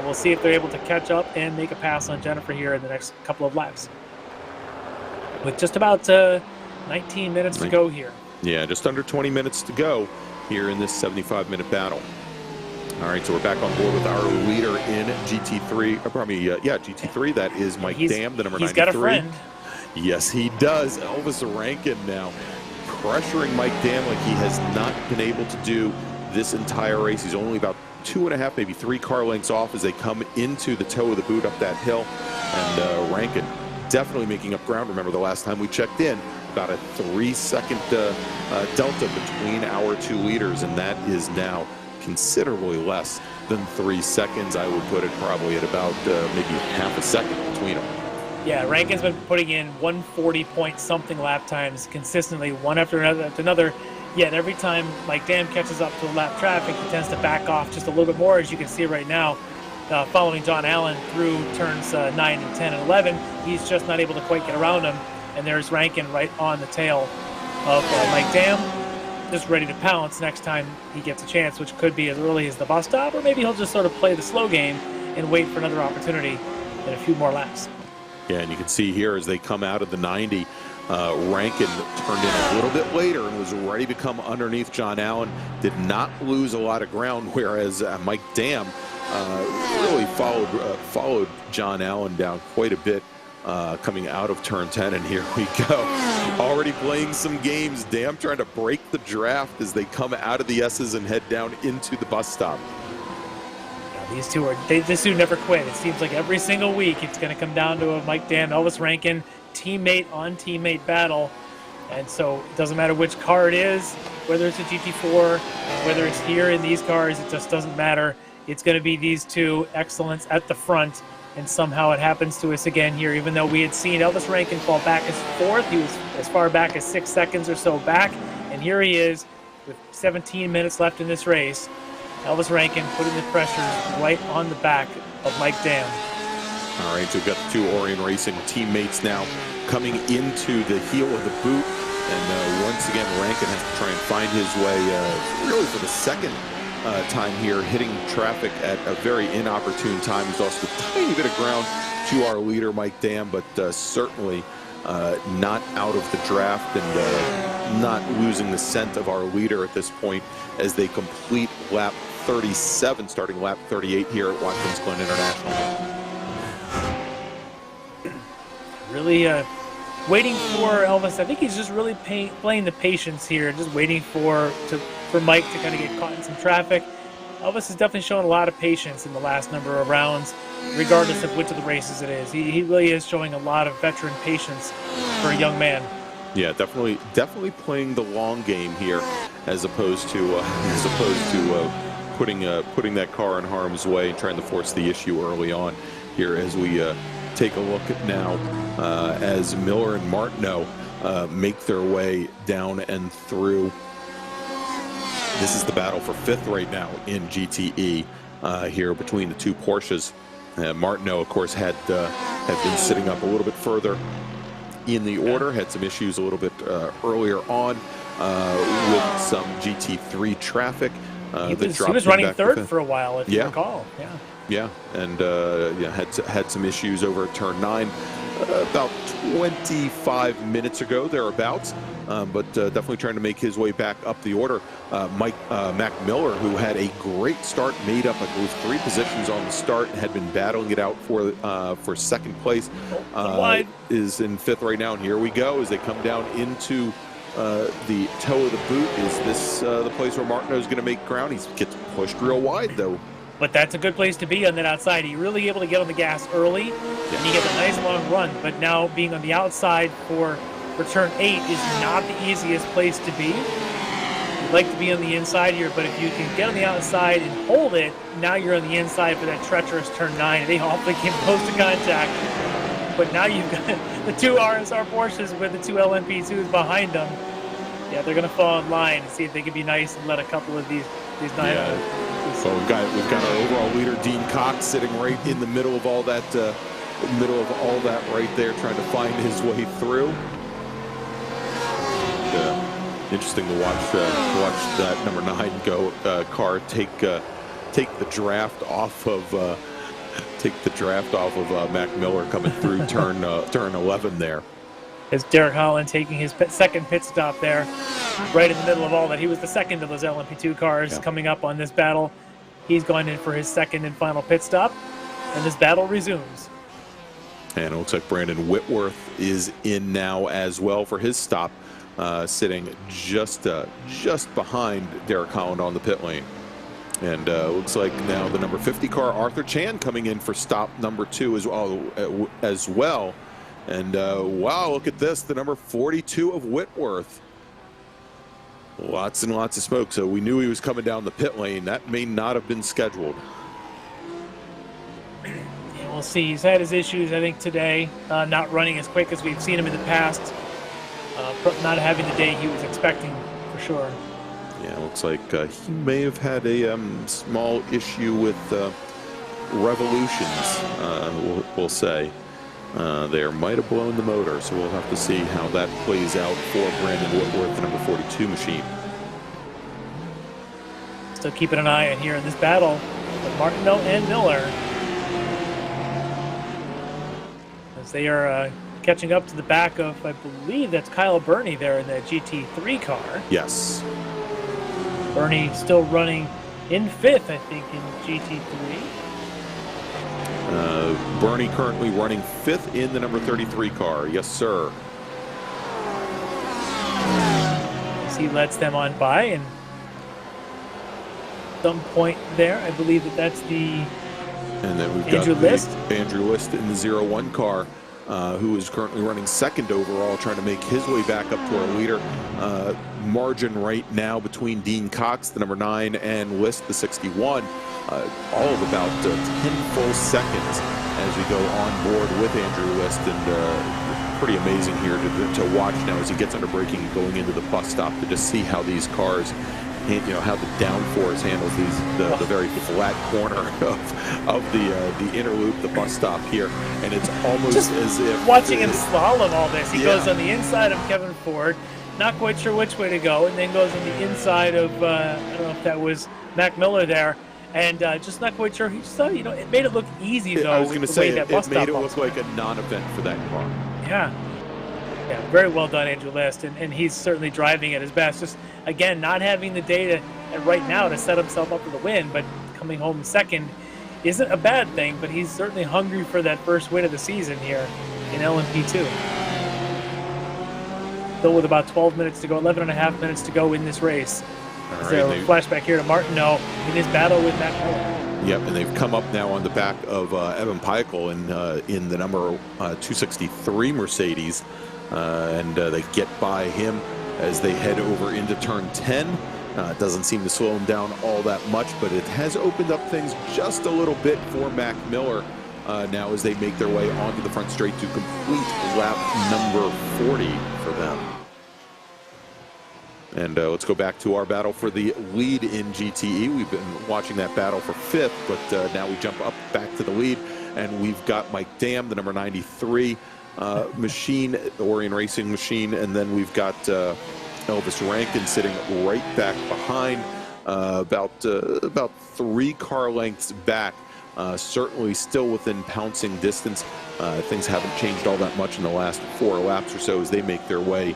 B: We'll see if they're able to catch up and make a pass on Jennifer here in the next couple of laps. With just about 19 minutes to go here.
C: Yeah, just under 20 minutes to go here in this 75-minute battle. All right, so we're back on board with our leader in GT3. GT3. That is Mike Dam, the number 93.
B: He's got a friend.
C: Yes, he does. Elvis Rankin now pressuring Mike Dam like he has not been able to do this entire race. He's only about 2.5, maybe 3 car lengths off as they come into the toe of the boot up that hill. And Rankin definitely making up ground. Remember the last time we checked in, about a 3-second delta between our 2 leaders, and that is now considerably less than 3 seconds. I would put it probably at about maybe half a second between them.
B: Yeah, Rankin's been putting in 140-point-something lap times consistently, one after another. Yet every time Mike Dam catches up to the lap traffic, he tends to back off just a little bit more, as you can see right now. Following John Allen through turns 9 and 10 and 11, he's just not able to quite get around him. And there's Rankin right on the tail of Mike Dam, just ready to pounce next time he gets a chance, which could be as early as the bus stop, or maybe he'll just sort of play the slow game and wait for another opportunity in a few more laps.
C: Yeah, and you can see here as they come out of the 90, Rankin turned in a little bit later and was ready to come underneath John Allen. Did not lose a lot of ground, whereas Mike Dam really followed John Allen down quite a bit coming out of turn 10. And here we go, already playing some games. Dam trying to break the draft as they come out of the S's and head down into the bus stop.
B: These two this two never quit. It seems like every single week it's going to come down to a Mike Dam, Elvis Rankin, teammate on teammate battle. And so it doesn't matter which car it is, whether it's a GT4, whether it's here in these cars, it just doesn't matter. It's going to be these two excellents at the front, and somehow it happens to us again here, even though we had seen Elvis Rankin fall back as fourth. He was as far back as 6 seconds or so back, and here he is with 17 minutes left in this race. Elvis Rankin putting the pressure right on the back of Mike Dam.
C: All right, so we've got the two Orion Racing teammates now coming into the heel of the boot. And once again, Rankin has to try and find his way, really for the second time here, hitting traffic at a very inopportune time. He's lost a tiny bit of ground to our leader, Mike Dam, but certainly not out of the draft and not losing the scent of our leader at this point as they complete lap 37, starting lap 38 here at Watkins Glen International.
B: Really waiting for Elvis. I think he's just really playing the patience here, just waiting for Mike to kind of get caught in some traffic. Elvis has definitely shown a lot of patience in the last number of rounds, regardless of which of the races it is. He really is showing a lot of veteran patience for a young man.
C: Yeah, definitely playing the long game here, as opposed to putting that car in harm's way and trying to force the issue early on here. As we take a look at now as Miller and Martineau make their way down and through. This is the battle for fifth right now in GTE here between the two Porsches. Martineau, of course, had been sitting up a little bit further in the order, had some issues a little bit earlier on with some GT3 traffic.
B: He was running third for a while, if you recall.
C: Yeah, and had some issues over at turn 9 about 25 minutes ago, thereabouts. But definitely trying to make his way back up the order. Mac Miller, who had a great start, made up, I believe, 3 positions on the start, and had been battling it out for second place, is in 5th right now. And here we go as they come down into the toe of the boot. Is this the place where Martineau is going to make ground? He gets pushed real wide, though.
B: But that's a good place to be on that outside. He really able to get on the gas early, and he gets a nice long run. But now being on the outside for turn 8 is not the easiest place to be. You'd like to be on the inside here, but if you can get on the outside and hold it, now you're on the inside for that treacherous turn 9. They hopefully came close to contact. But now you've got the 2 RSR Porsches with the 2 LMP2s behind them. Yeah, they're going to fall in line and see if they can be nice and let a couple of these 9.
C: So we've got our overall leader, Dean Cox, sitting right in the middle of all that, right there, trying to find his way through. Interesting to watch that number 9 car take the draft off of Mac Miller coming through turn 11 there.
B: As Derek Holland taking his second pit stop there, right in the middle of all that. He was the second of those LMP2 cars coming up on this battle. He's going in for his second and final pit stop, and this battle resumes.
C: And it looks like Brandon Whitworth is in now as well for his stop, sitting just behind Derek Holland on the pit lane. And looks like now the number 50 car, Arthur Chan, coming in for stop number 2 as well. And wow, look at this, the number 42 of Whitworth. Lots and lots of smoke. So we knew he was coming down the pit lane. That may not have been scheduled.
B: Yeah, we'll see. He's had his issues, I think, today. Not running as quick as we've seen him in the past. Not having the day he was expecting, for sure.
C: Yeah, it looks like he may have had a small issue with revolutions, we'll say. There might have blown the motor, so we'll have to see how that plays out for Brandon Whitworth, the number 42 machine.
B: Still keeping an eye on here in this battle with Martineau and Miller, as they are catching up to the back of, I believe that's Kyle Burney there in the GT3 car.
C: Yes.
B: Burney still running in 5th, I think, in GT3.
C: Burney currently running 5th in the number 33 car. Yes, sir.
B: As he lets them on by, and some point there, I believe that's the
C: and then we've
B: Andrew
C: got
B: List.
C: Andrew List in the 01 car. who is currently running second overall, trying to make his way back up to our leader. Margin right now between Dean Cox, the number 9, and List, the 61, all of about 10 full seconds as we go on board with Andrew List, and pretty amazing here to watch now as he gets under braking and going into the bus stop to just see how these cars, you know, how the downforce handles the very flat corner of the inner loop, the bus stop here, and it's almost just as if
B: watching him slalom all this. He goes on the inside of Kevin Ford, not quite sure which way to go, and then goes on the inside of I don't know if that was Mac Miller there, and just not quite sure. He just thought, you know, it made it look easy though.
C: I was going to say
B: it
C: made it look like a non-event for that car.
B: Yeah. Yeah, very well done, Andrew List, and he's certainly driving at his best. Just, again, not having the data right now to set himself up for the win, but coming home second isn't a bad thing, but he's certainly hungry for that first win of the season here in LMP2. Still with about 12 minutes to go, 11 and a half minutes to go in this race.
C: All
B: So
C: right,
B: flashback here to Martineau in his battle with Matt Miller.
C: Yep, and they've come up now on the back of Evan Peichel in the number 263 Mercedes. And they get by him as they head over into turn 10. It doesn't seem to slow him down all that much, but it has opened up things just a little bit for Mac Miller now as they make their way onto the front straight to complete lap number 40 for them. And let's go back to our battle for the lead in GTE. We've been watching that battle for 5th, but now we jump up back to the lead, and we've got Mike Dam, the number 93 machine, the Orion Racing machine, and then we've got Elvis Rankin sitting right back behind, about 3 car lengths back. Certainly still within pouncing distance. Things haven't changed all that much in the last 4 laps or so as they make their way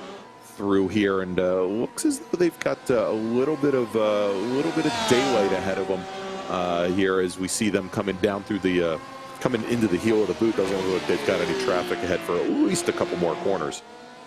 C: through here, and looks as though they've got a little bit of daylight ahead of them here as we see them coming down through the coming into the heel of the boot. Doesn't look like they've got any traffic ahead for at least a couple more corners.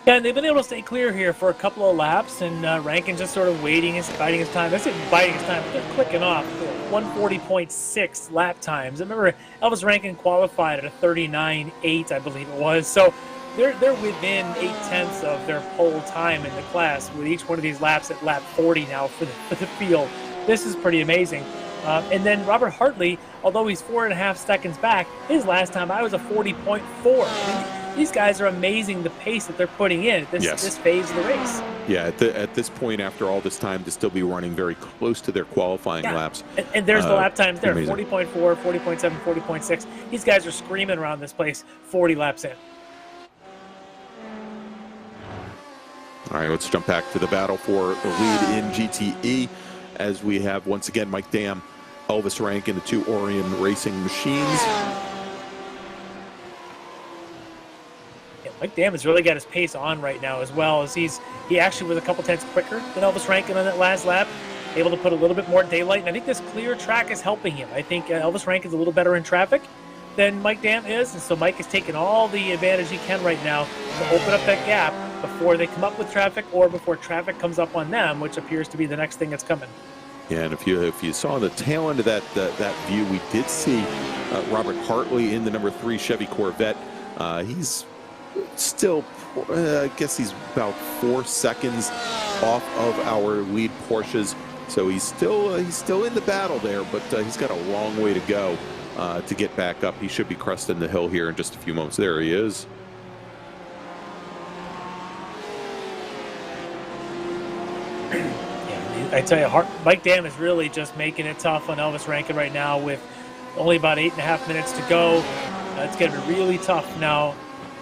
B: Yeah, and they've been able to stay clear here for a couple of laps, and Rankin just sort of biding his time. I said biding his time, but they're clicking off 140.6 lap times. I remember Elvis Rankin qualified at a 39.8, I believe it was. So they're within 0.8 of their pole time in the class with each one of these laps at lap 40 now for the field. This is pretty amazing. And then Robert Hartley, although he's 4.5 seconds back, his last time I was a 40.4. I mean, these guys are amazing, the pace that they're putting in at this phase of the race.
C: Yeah, at this point, after all this time, to still be running very close to their qualifying laps.
B: And there's the lap times there, 40.4, 40.7, 40.6. These guys are screaming around this place 40 laps in.
C: All right, let's jump back to the battle for the lead in GTE as we have, once again, Mike Dam, Elvis Rankin, the 2 Orion Racing machines.
B: Yeah, Mike Dam has really got his pace on right now as well, as he actually was a couple tenths quicker than Elvis Rankin on that last lap, able to put a little bit more daylight, and I think this clear track is helping him. I think Elvis Rankin's a little better in traffic than Mike Dam is, and so Mike is taking all the advantage he can right now to open up that gap before they come up with traffic or before traffic comes up on them, which appears to be the next thing that's coming.
C: Yeah, and if you saw the tail end of that view, we did see Robert Hartley in the number 3 Chevy Corvette. He's still, I guess he's about 4 seconds off of our lead Porsches, so he's still in the battle there, but he's got a long way to go to get back up. He should be cresting the hill here in just a few moments. There he is.
B: I tell you, Mike Dam is really just making it tough on Elvis Rankin right now with only about 8.5 minutes to go. It's going to be really tough now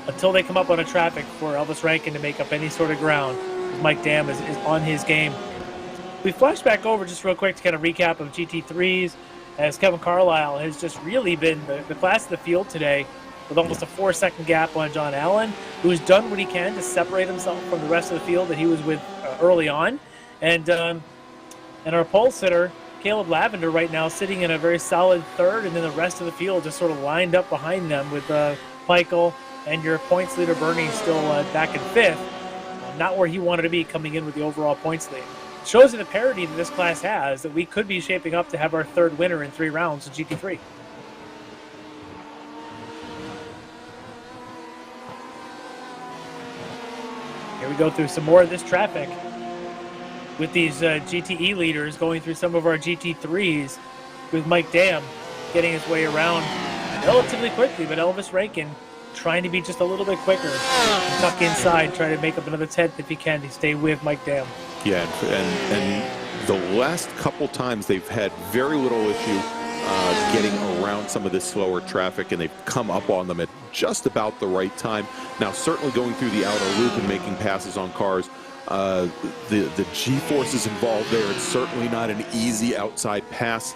B: until they come up on a traffic for Elvis Rankin to make up any sort of ground. Mike Dam is on his game. We flash back over just real quick to kind of recap of GT3s as Kevin Carlisle has just really been the class of the field today with almost a 4-second gap on John Allen, who's done what he can to separate himself from the rest of the field that he was with early on. And our pole sitter, Caleb Lavender, right now sitting in a very solid 3rd, and then the rest of the field just sort of lined up behind them with Michael and your points leader Bernie still back in 5th. Not where he wanted to be coming in with the overall points lead. Shows you the parity that this class has, that we could be shaping up to have our 3rd winner in 3 rounds in GT3. Here we go through some more of this traffic with these GTE leaders going through some of our GT3s with Mike Dam getting his way around relatively quickly, but Elvis Rankin trying to be just a little bit quicker, tuck inside, try to make up another 10th if he can to stay with Mike Dam.
C: Yeah, and the last couple times they've had very little issue getting around some of this slower traffic, and they've come up on them at just about the right time. Now, certainly going through the outer loop and making passes on cars, the G-forces involved there, it's certainly not an easy outside pass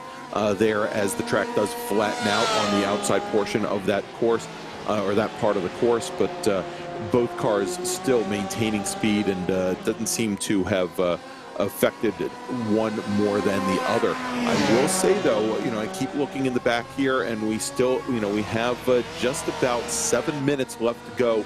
C: there, as the track does flatten out on the outside portion of that course, or that part of the course, but both cars still maintaining speed, and doesn't seem to have affected one more than the other. I will say, though, I keep looking in the back here, and we still, we have just about 7 minutes left to go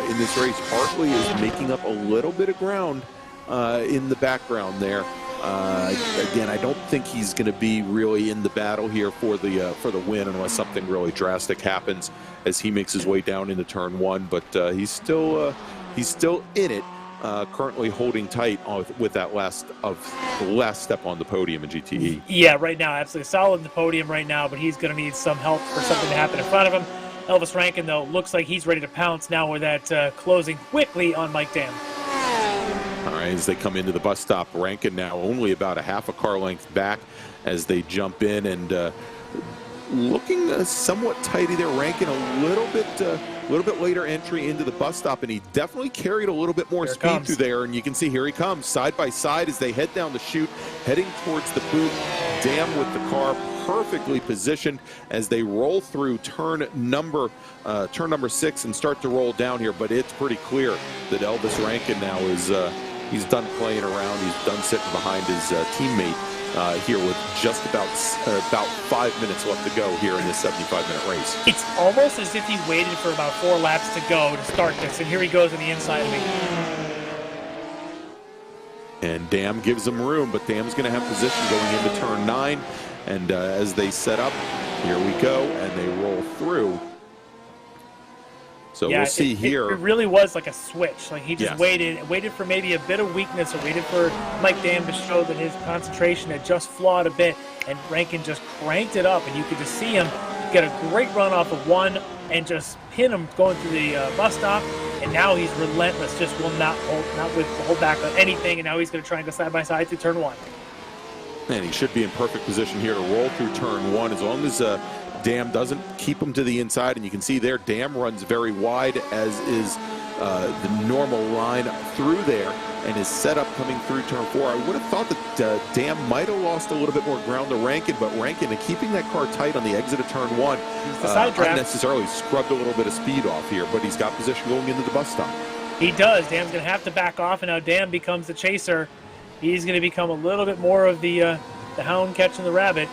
C: in this race. Hartley is making up a little bit of ground in the background there. Again, I don't think he's going to be really in the battle here for the win, unless something really drastic happens as he makes his way down into turn 1. But he's still in it. Currently holding tight with that last step on the podium in GTE.
B: Yeah, right now, absolutely solid in the podium right now, but he's going to need some help for something to happen in front of him. Elvis Rankin, though, looks like he's ready to pounce now with that closing quickly on Mike Dam.
C: All right, as they come into the bus stop, Rankin now only about a half a car length back as they jump in, and looking somewhat tidy there. Rankin a little bit later entry into the bus stop, and he definitely carried a little bit more speed through there. And you can see here he comes side by side as they head down the chute, heading towards the boot. Dam with the car perfectly positioned as they roll through turn number 6 and start to roll down here. But it's pretty clear that Elvis Rankin now is he's done playing around. He's done sitting behind his teammate here with just about 5 minutes left to go here in this 75-minute race.
B: It's almost as if he waited for about 4 laps to go to start this, and here he goes on the inside of me.
C: And Dam gives him room, but Dam's going to have position going into turn 9. And as they set up, here we go, and they roll through. So we'll see here.
B: It really was like a switch. Like he just waited for maybe a bit of weakness, or waited for Mike Dam to show that his concentration had just flawed a bit, and Rankin just cranked it up, and you could just see him get a great run off of 1 and just pin him going through the bus stop. And now he's relentless, just will not hold back on anything, and now he's going to try and go side by side through turn 1.
C: And he should be in perfect position here to roll through turn 1, as long as Dam doesn't keep him to the inside. And you can see there, Dam runs very wide, as is the normal line through there, and his setup coming through turn 4. I would have thought that Dam might have lost a little bit more ground to Rankin, but Rankin, keeping that car tight on the exit of turn 1, unnecessarily scrubbed a little bit of speed off here, but he's got position going into the bus stop.
B: He does. Dam's going to have to back off, and now Dam becomes the chaser. He's going to become a little bit more of the hound catching the rabbit.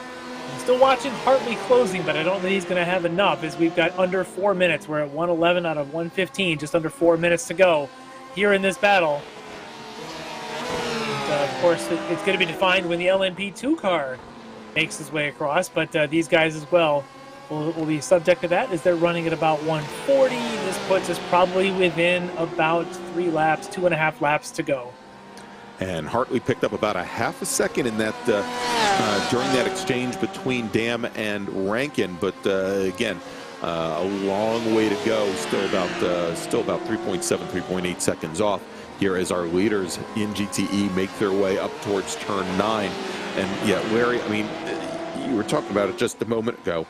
B: I'm still watching Hartley closing, but I don't think he's going to have enough, as we've got under 4 minutes. We're at 1:11 out of 1:15, just under 4 minutes to go here in this battle. And, of course, it's going to be defined when the LMP2 car makes his way across, but these guys as well will be subject to that, as they're running at about 1:40. This puts us probably within about 3 laps, 2.5 laps to go.
C: And Hartley picked up about a half a second in that during that exchange between Dam and Rankin, but again, a long way to go. Still about 3.7, 3.8 seconds off here as our leaders in GTE make their way up towards turn 9. And yeah, Larry, I mean, you were talking about it just a moment ago.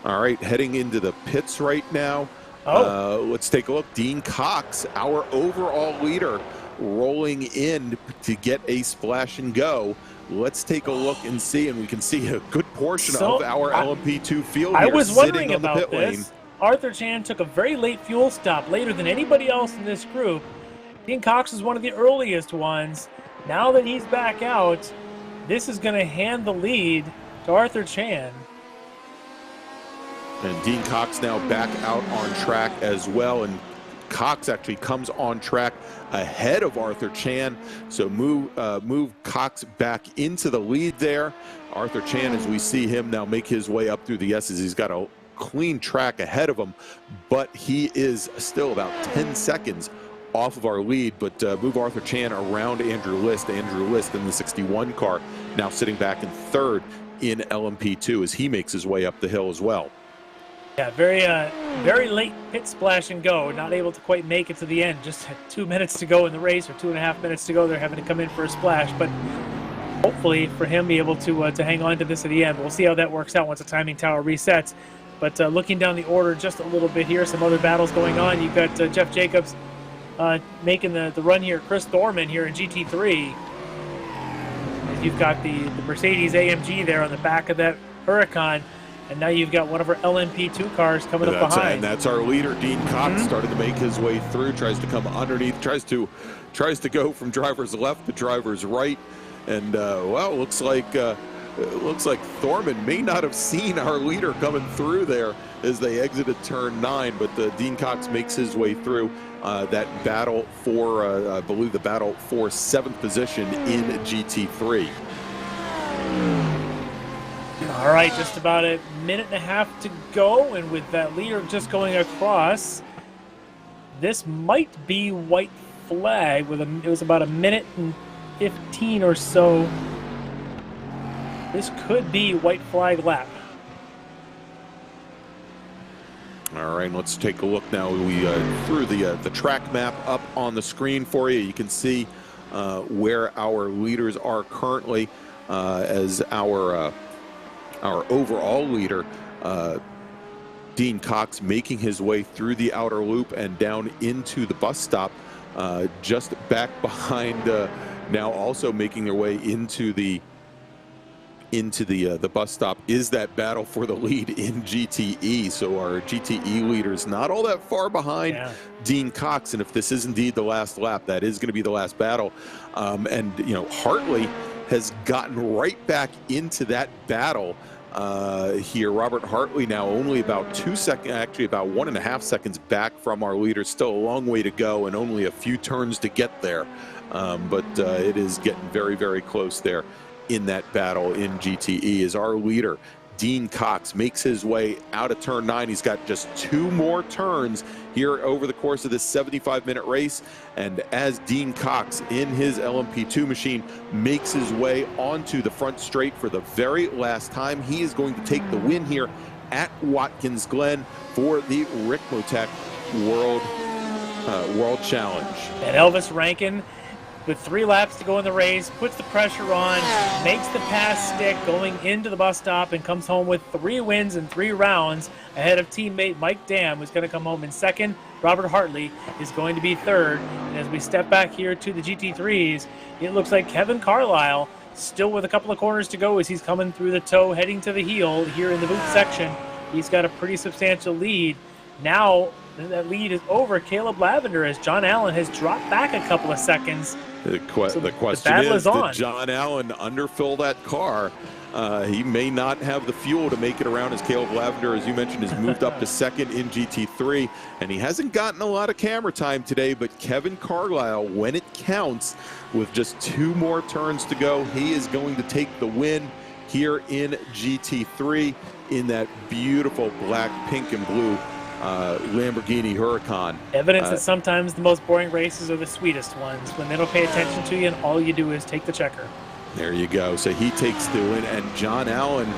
C: All right, heading into the pits right now. Let's take a look. Dean Cox, our overall leader, rolling in to get a splash and go. Let's take a look and see, and we can see a good portion of our LMP2 field here.
B: I was wondering about this. Arthur Chan took a very late fuel stop, later than anybody else in this group. Dean Cox is one of the earliest ones. Now that he's back out, this is going to hand the lead to Arthur Chan.
C: And Dean Cox now back out on track as well, and Cox actually comes on track ahead of Arthur Chan, so move Cox back into the lead there. Arthur Chan, as we see him now make his way up through the S's, he's got a clean track ahead of him, but he is still about 10 seconds off of our lead, but move Arthur Chan around Andrew List. Andrew List in the 61 car, now sitting back in third in LMP2 as he makes his way up the hill as well.
B: Yeah, very late pit splash and go. Not able to quite make it to the end. Just had 2 minutes to go in the race, or 2.5 minutes to go. They're having to come in for a splash, but hopefully for him be able to hang on to this at the end. We'll see how that works out once the timing tower resets. But looking down the order just a little bit here, some other battles going on. You've got Jeff Jacobs making the run here. Chris Thorman here in GT3. You've got the Mercedes AMG there on the back of that Huracan. And now you've got one of our LMP2 cars coming up behind.
C: And that's our leader, Dean Cox, starting to make his way through, tries to come underneath, tries to go from driver's left to driver's right. And, well, it looks like Thorman may not have seen our leader coming through there as they exited turn 9, but Dean Cox makes his way through that battle for, I believe, the battle for 7th position in GT3.
B: All right, just about a minute and a half to go, and with that leader just going across, this might be white flag. It was about a minute and 15 or so. This could be white flag lap.
C: All right, let's take a look now. We threw the track map up on the screen for you. You can see where our leaders are currently as our overall leader, Dean Cox, making his way through the outer loop and down into the bus stop, just back behind, now also making their way into the bus stop is that battle for the lead in GTE. So our GTE leaders not all that far behind Dean Cox, and if this is indeed the last lap, that is going to be the last battle. And you know, Hartley has gotten right back into that battle here. Robert Hartley now only about 2 seconds, actually about 1.5 seconds back from our leader. Still a long way to go and only a few turns to get there. But it is getting very, very close there in that battle in GTE as our leader, Dean Cox, makes his way out of turn 9. He's got just 2 more turns here over the course of this 75-minute race. And as Dean Cox in his LMP2 machine makes his way onto the front straight for the very last time, he is going to take the win here at Watkins Glen for the Ricmotech World Challenge.
B: And Elvis Rankin, with 3 laps to go in the race, puts the pressure on, makes the pass stick going into the bus stop, and comes home with 3 wins in 3 rounds ahead of teammate Mike Dam, who's going to come home in 2nd. Robert Hartley is going to be 3rd. And as we step back here to the GT3s, it looks like Kevin Carlisle, still with a couple of corners to go as he's coming through the toe, heading to the heel here in the boot section. He's got a pretty substantial lead. Now that lead is over Caleb Lavender as John Allen has dropped back a couple of seconds.
C: The question is, did John Allen underfill that car? He may not have the fuel to make it around, as Caleb Lavender, as you mentioned, has moved up to 2nd in GT3, and he hasn't gotten a lot of camera time today, but Kevin Carlisle, when it counts, with just 2 more turns to go, he is going to take the win here in GT3 in that beautiful black, pink, and blue Lamborghini Huracan.
B: Evidence that sometimes the most boring races are the sweetest ones, when they don't pay attention to you and all you do is take the checker.
C: There you go. So he takes the win, and John Allen,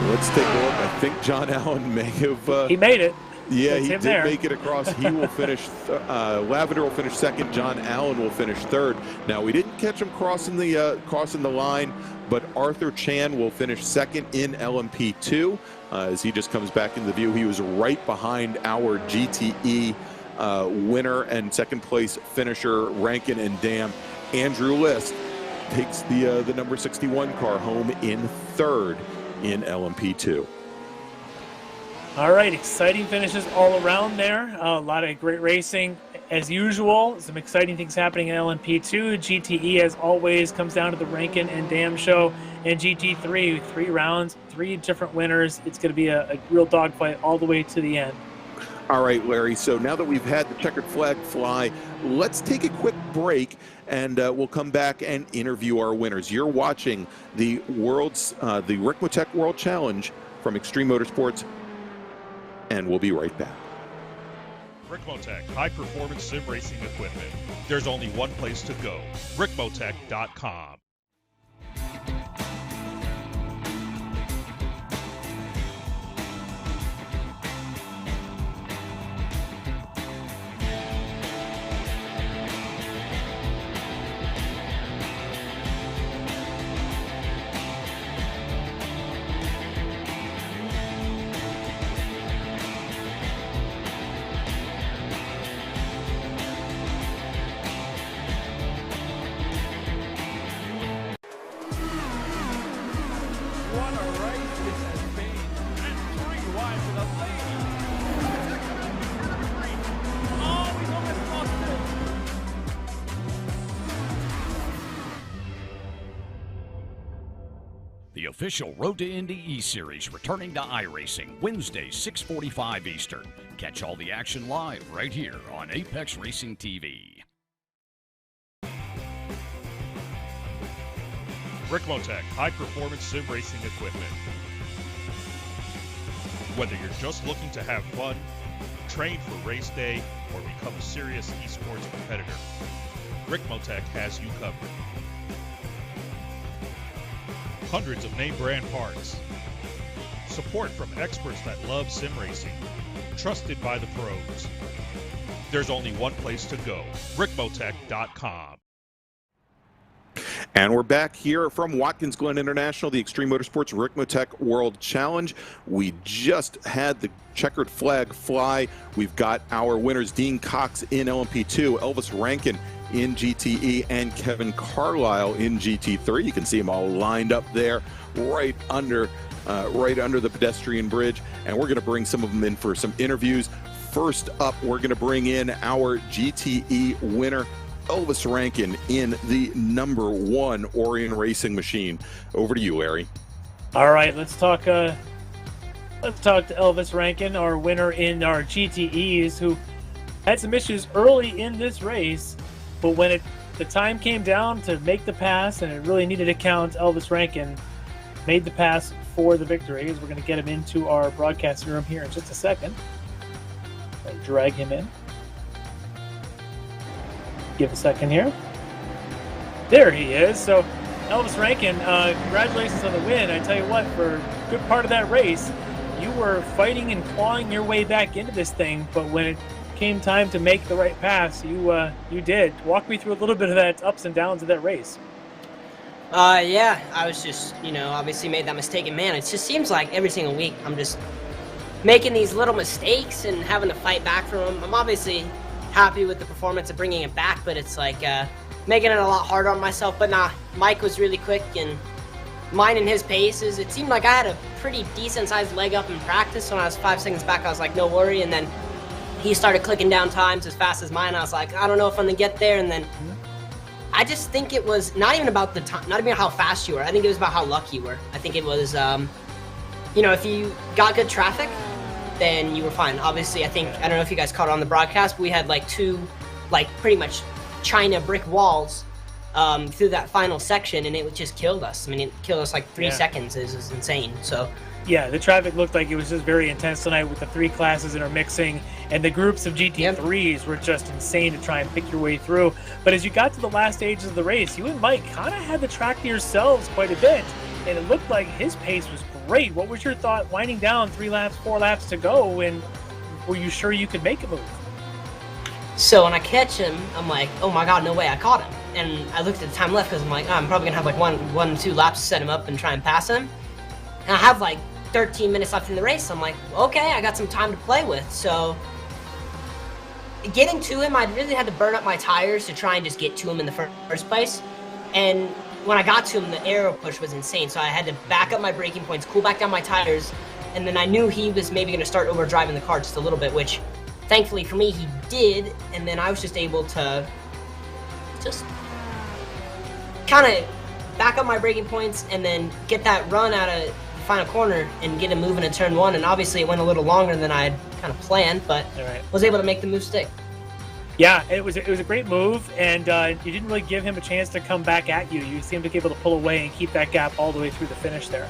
C: let's take a look. I think John Allen may have...
B: he made it.
C: Yeah, he did make it across. He will finish, Lavender will finish 2nd, John Allen will finish 3rd. Now, we didn't catch him crossing the line, but Arthur Chan will finish 2nd in LMP2 as he just comes back into view. He was right behind our GTE winner and 2nd place finisher, Rankin and Dam. Andrew List takes the number 61 car home in 3rd in LMP2.
B: All right, exciting finishes all around there. A lot of great racing as usual. Some exciting things happening in LMP2. GTE, as always, comes down to the Rankin and Dam show. And GT3, 3 rounds, 3 different winners. It's going to be a real dogfight all the way to the end.
C: All right, Larry, so now that we've had the checkered flag fly, let's take a quick break, and we'll come back and interview our winners. You're watching the Ricmotech World Challenge from Extreme Motorsports, and we'll be right back.
A: Ricmotech, high-performance sim racing equipment. There's only one place to go, Ricmotech.com.
E: What a race this has been. And 3 wide for the lead. Oh, he's almost lost it.
F: The official Road to Indy E-Series returning to iRacing Wednesday, 6:45 Eastern. Catch all the action live right here on Apex Racing TV.
A: Ricmotech, high-performance sim racing equipment. Whether you're just looking to have fun, train for race day, or become a serious esports competitor, Ricmotech has you covered. Hundreds of name brand parts. Support from experts that love sim racing. Trusted by the pros. There's only one place to go, Ricmotech.com.
C: And we're back here from Watkins, Glen International, the Extreme Motorsports Ricmotech World Challenge. We just had the checkered flag fly. We've got our winners, Dean Cox in LMP2, Elvis Rankin in GTE, and Kevin Carlisle in GT3. You can see them all lined up there right under the pedestrian bridge. And we're going to bring some of them in for some interviews. First up, we're going to bring in our GTE winner, Elvis Rankin, in the #1 Orion Racing machine. Over to you, Larry.
B: All right, let's talk to Elvis Rankin, our winner in our GTEs, who had some issues early in this race, but when the time came down to make the pass and it really needed to count, Elvis Rankin made the pass for the victory. As we're going to get him into our broadcasting room here in just a second. Drag him in. Give a second here. There he is. So Elvis Rankin, congratulations on the win. I tell you what, for a good part of that race, you were fighting and clawing your way back into this thing, but when it came time to make the right pass, you did. Walk me through a little bit of that ups and downs of that race.
G: Yeah, I was just, obviously made that mistake, and man, it just seems like every single week I'm just making these little mistakes and having to fight back from them. I'm obviously happy with the performance of bringing it back, but it's like making it a lot harder on myself. But nah, Mike was really quick, and mine and his paces, it seemed like I had a pretty decent sized leg up in practice. When I was 5 seconds back, I was like, no worry, and then he started clicking down times as fast as mine. I was like, I don't know if I'm gonna get there, and then I just think it was not even about the time, not even how fast you were. I think it was about how lucky you were. I think it was, if you got good traffic, then you were fine. Obviously, I don't know if you guys caught it on the broadcast, but we had like 2, pretty much China brick walls through that final section, and it just killed us. I mean, it killed us like 3 seconds. It was insane. So
B: yeah, the traffic looked like it was just very intense tonight with the 3 classes intermixing, and the groups of GT3s were just insane to try and pick your way through. But as you got to the last stages of the race, you and Mike kind of had the track to yourselves quite a bit, and it looked like his pace was great. What was your thought winding down 3 laps, 4 laps to go, and were you sure you could make a move?
G: So when I catch him, I'm like, oh my god, no way, I caught him. And I looked at the time left because I'm like, I'm probably gonna have like one, 2 laps to set him up and try and pass him. And I have like 13 minutes left in the race. I'm like, okay, I got some time to play with. So getting to him, I really had to burn up my tires to try and just get to him in the first place. And when I got to him, the aero push was insane. So I had to back up my braking points, cool back down my tires, and then I knew he was maybe going to start overdriving the car just a little bit, which thankfully for me, he did. And then I was just able to just kind of back up my braking points and then get that run out of the final corner and get him moving in turn 1. And obviously it went a little longer than I had kind of planned, but was able to make the move stick.
B: Yeah, it was a great move, and you didn't really give him a chance to come back at you. You seemed to be able to pull away and keep that gap all the way through the finish there.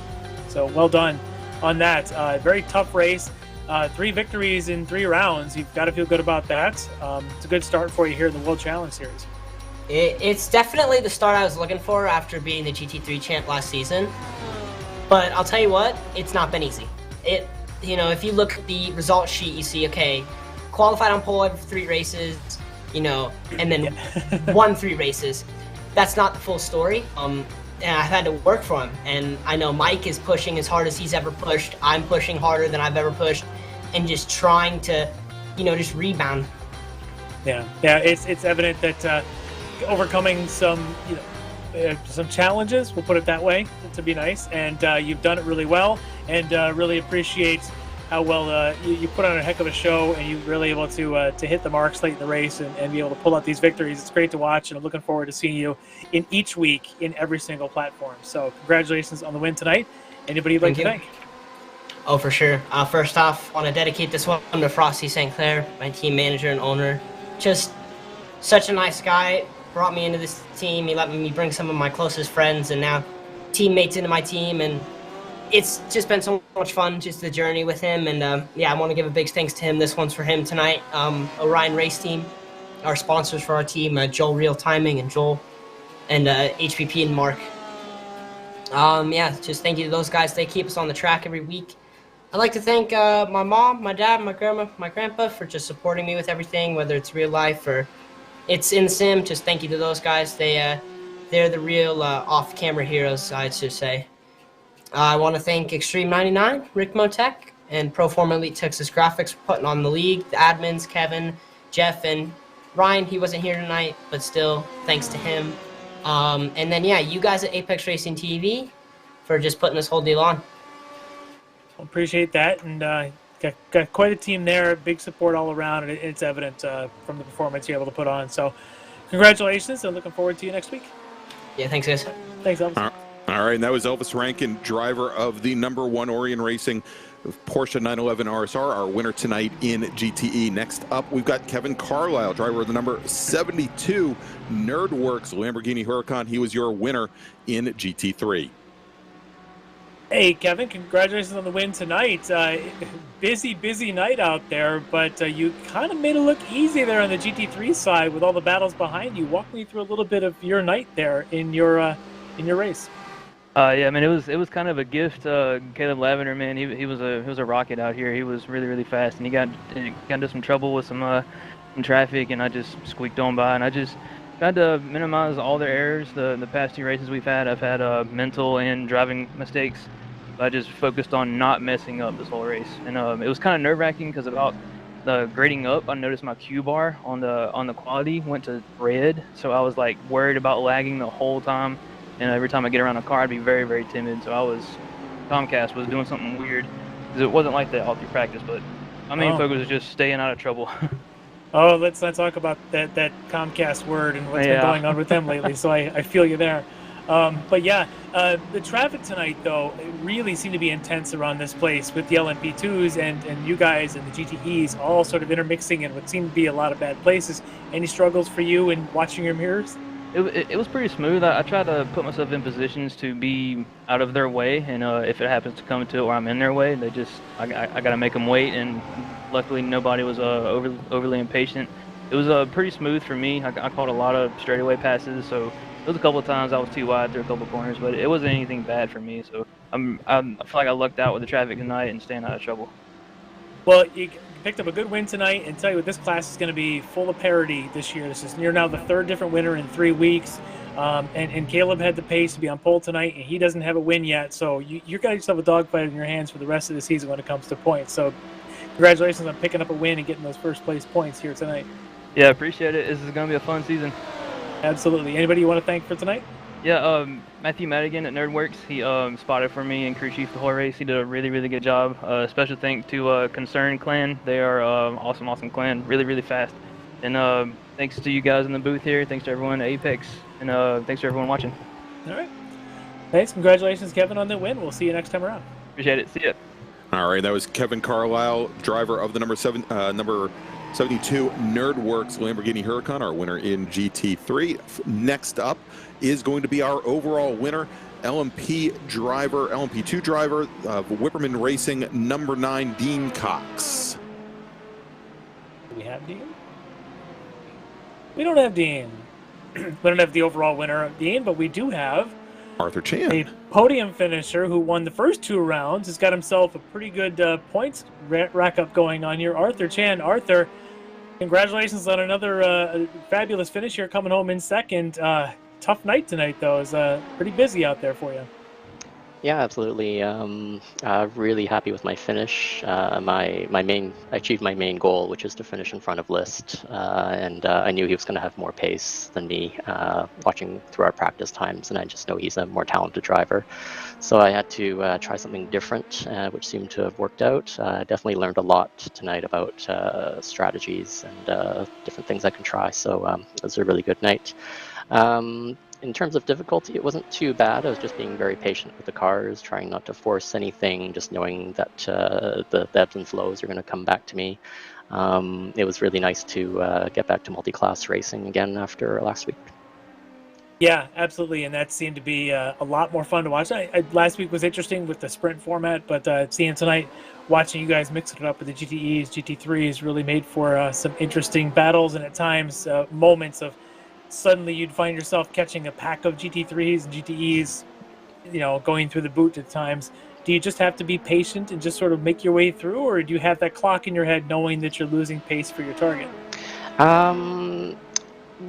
B: So well done on that. Very tough race. 3 victories in 3 rounds. You've got to feel good about that. It's a good start for you here in the World Challenge Series.
G: It's definitely the start I was looking for after being the GT3 champ last season. But I'll tell you what, it's not been easy. If you look at the result sheet, you see, okay, qualified on pole every 3 races, and then won 3 races. That's not the full story. And I've had to work for him. And I know Mike is pushing as hard as he's ever pushed. I'm pushing harder than I've ever pushed, and just trying to, just rebound.
B: Yeah, it's evident that overcoming some challenges, we'll put it that way, to be nice, and you've done it really well, and really appreciate how well you put on a heck of a show, and you're really able to hit the marks late in the race and be able to pull out these victories. It's great to watch, and I'm looking forward to seeing you in each week in every single platform. So congratulations on the win tonight. Anybody you'd like to thank?
G: Oh, for sure. First off, I want to dedicate this one to Frosty St. Clair, my team manager and owner. Just such a nice guy. Brought me into this team. He let me bring some of my closest friends and now teammates into my team, and it's just been so much fun, just the journey with him. And I want to give a big thanks to him. This one's for him tonight. Orion Race Team, our sponsors for our team, Joel Real Timing and Joel, and HPP and Mark. Just thank you to those guys. They keep us on the track every week. I'd like to thank my mom, my dad, my grandma, my grandpa for just supporting me with everything, whether it's real life or it's in sim. Just thank you to those guys. They're the real off-camera heroes, I should say. I want to thank Extreme 99, Ricmotech, and Proforma Elite Texas Graphics for putting on the league. The admins, Kevin, Jeff, and Ryan. He wasn't here tonight, but still, thanks to him. And then, you guys at Apex Racing TV for just putting this whole deal on.
B: Appreciate that, and got quite a team there. Big support all around, and it's evident from the performance you're able to put on. So congratulations, and looking forward to you next week.
G: Yeah, thanks, guys.
B: Thanks, Elvis.
C: All right, and that was Elvis Rankin, driver of the #1 Orion Racing Porsche 911 RSR, our winner tonight in GTE. Next up, we've got Kevin Carlisle, driver of the number 72 NerdWorks Lamborghini Huracan. He was your winner in GT3.
B: Hey, Kevin, congratulations on the win tonight. Busy night out there, but you kind of made it look easy there on the GT3 side with all the battles behind you. Walk me through a little bit of your night there in your race.
H: Yeah, man, it was kind of a gift. Caleb Lavender, man, he was a rocket out here. He was really fast, and he got into some trouble with some traffic, and I just squeaked on by, and I just tried to minimize all their errors. The past 2 races we've had, I've had mental and driving mistakes. I just focused on not messing up this whole race, and it was kind of nerve-wracking because about the grading up, I noticed my Q bar on the quality went to red, so I was like worried about lagging the whole time. And every time I get around a car, I'd be very timid. So Comcast was doing something weird because it wasn't like that all through practice. But my main focus was just staying out of trouble.
B: Oh, let's not talk about that Comcast word and what's been going on with them lately. So I feel you there. But yeah, the traffic tonight, though, it really seemed to be intense around this place with the LMP2s and you guys and the GTEs all sort of intermixing in what seemed to be a lot of bad places. Any struggles for you in watching your mirrors?
H: It was pretty smooth. I try to put myself in positions to be out of their way, and if it happens to come to it where I'm in their way, I got to make them wait, and luckily nobody was overly impatient. It was pretty smooth for me. I caught a lot of straightaway passes, so there was a couple of times I was too wide through a couple of corners, but it wasn't anything bad for me, so I feel like I lucked out with the traffic tonight and staying out of trouble.
B: Well, you picked up a good win tonight, and tell you what, this class is going to be full of parity this year. You're now the 3rd different winner in 3 weeks, and Caleb had the pace to be on pole tonight, and he doesn't have a win yet, so you got yourself a dogfight in your hands for the rest of the season when it comes to points. So congratulations on picking up a win and getting those first place points here tonight.
H: Yeah, appreciate it. This is going to be a fun season.
B: Absolutely. Anybody you want to thank for tonight?
H: Yeah, Matthew Madigan at NerdWorks, he spotted for me and crew chief the whole race. He did a really good job. Special thank to Concern Clan. They are awesome clan, really fast. And thanks to you guys in the booth here. Thanks to everyone at Apex, and thanks to everyone watching.
B: All right. Thanks. Congratulations, Kevin, on the win. We'll see you next time around.
H: Appreciate it. See ya.
C: All right, that was Kevin Carlisle, driver of the number 72 NerdWorks Lamborghini Huracan, our winner in GT3. Next up is going to be our overall winner, LMP2 driver of Whipperman Racing, number 9, Dean Cox.
B: Do we have Dean? We don't have Dean. We don't have the overall winner of Dean, but we do have
C: Arthur Chan.
B: a podium finisher who won the first 2 rounds. Has got himself a pretty good points rack up going on here. Arthur Chan. Arthur, congratulations on another fabulous finish here, coming home in second. Tough night tonight, though. It's pretty busy out there for you.
I: Yeah, absolutely. Really happy with my finish. I achieved my main goal, which is to finish in front of List, and I knew he was going to have more pace than me, watching through our practice times, and I just know he's a more talented driver. So I had to try something different, which seemed to have worked out. Definitely learned a lot tonight about strategies and different things I can try. So it was a really good night. In terms of difficulty, it wasn't too bad. I was just being very patient with the cars, trying not to force anything, just knowing that the ebbs and flows are going to come back to me. It was really nice to get back to multi-class racing again after last week.
B: Yeah, absolutely, and that seemed to be a lot more fun to watch. Last week was interesting with the sprint format, but seeing tonight, watching you guys mix it up with the GTEs, GT3s really made for some interesting battles, and at times moments of suddenly you'd find yourself catching a pack of GT3s and GTEs, going through the boot at times. Do you just have to be patient and just sort of make your way through, or do you have that clock in your head knowing that you're losing pace for your target?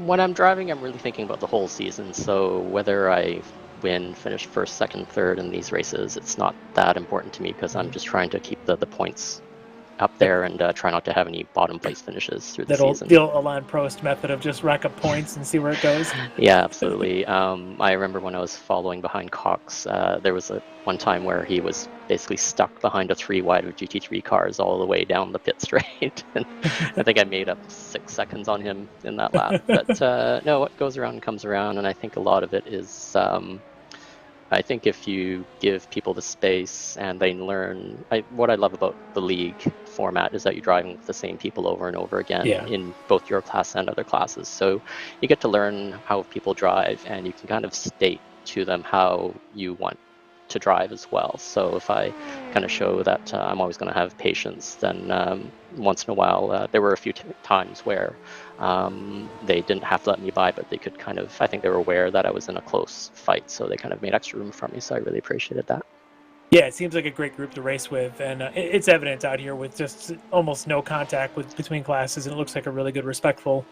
I: When I'm driving, I'm really thinking about the whole season. So whether I win, finish first, second, third in these races, it's not that important to me because I'm just trying to keep the points up there and try not to have any bottom place finishes through the season.
B: The old Alain Prost method of just rack up points and see where it goes.
I: Yeah, absolutely. I remember when I was following behind Cox, there was one time where he was basically stuck behind a 3 wide of GT3 cars all the way down the pit straight. And I think I made up 6 seconds on him in that lap. But no, what goes around comes around, and I think a lot of it is I think if you give people the space and they learn, what I love about the league format is that you're driving with the same people over and over again in both your class and other classes. So you get to learn how people drive, and you can kind of state to them how you want to drive as well. So if I kind of show that I'm always going to have patience, then once in a while, there were a few times where they didn't have to let me by, but they could kind of, I think they were aware that I was in a close fight, so they kind of made extra room for me, so I really appreciated that.
B: Yeah, it seems like a great group to race with, and it's evident out here with just almost no contact between classes, and it looks like a really good, respectful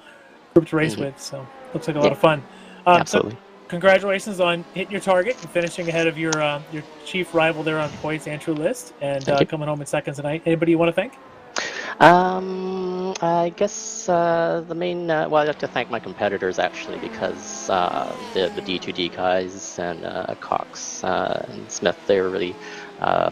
B: group to race with, so looks like a lot of fun.
I: Absolutely.
B: So congratulations on hitting your target and finishing ahead of your chief rival there on points, Andrew List, and coming home in second tonight. Anybody you want to thank?
I: I guess the main, well, I'd like to thank my competitors actually, because the D2D guys and Cox and Smith, they were really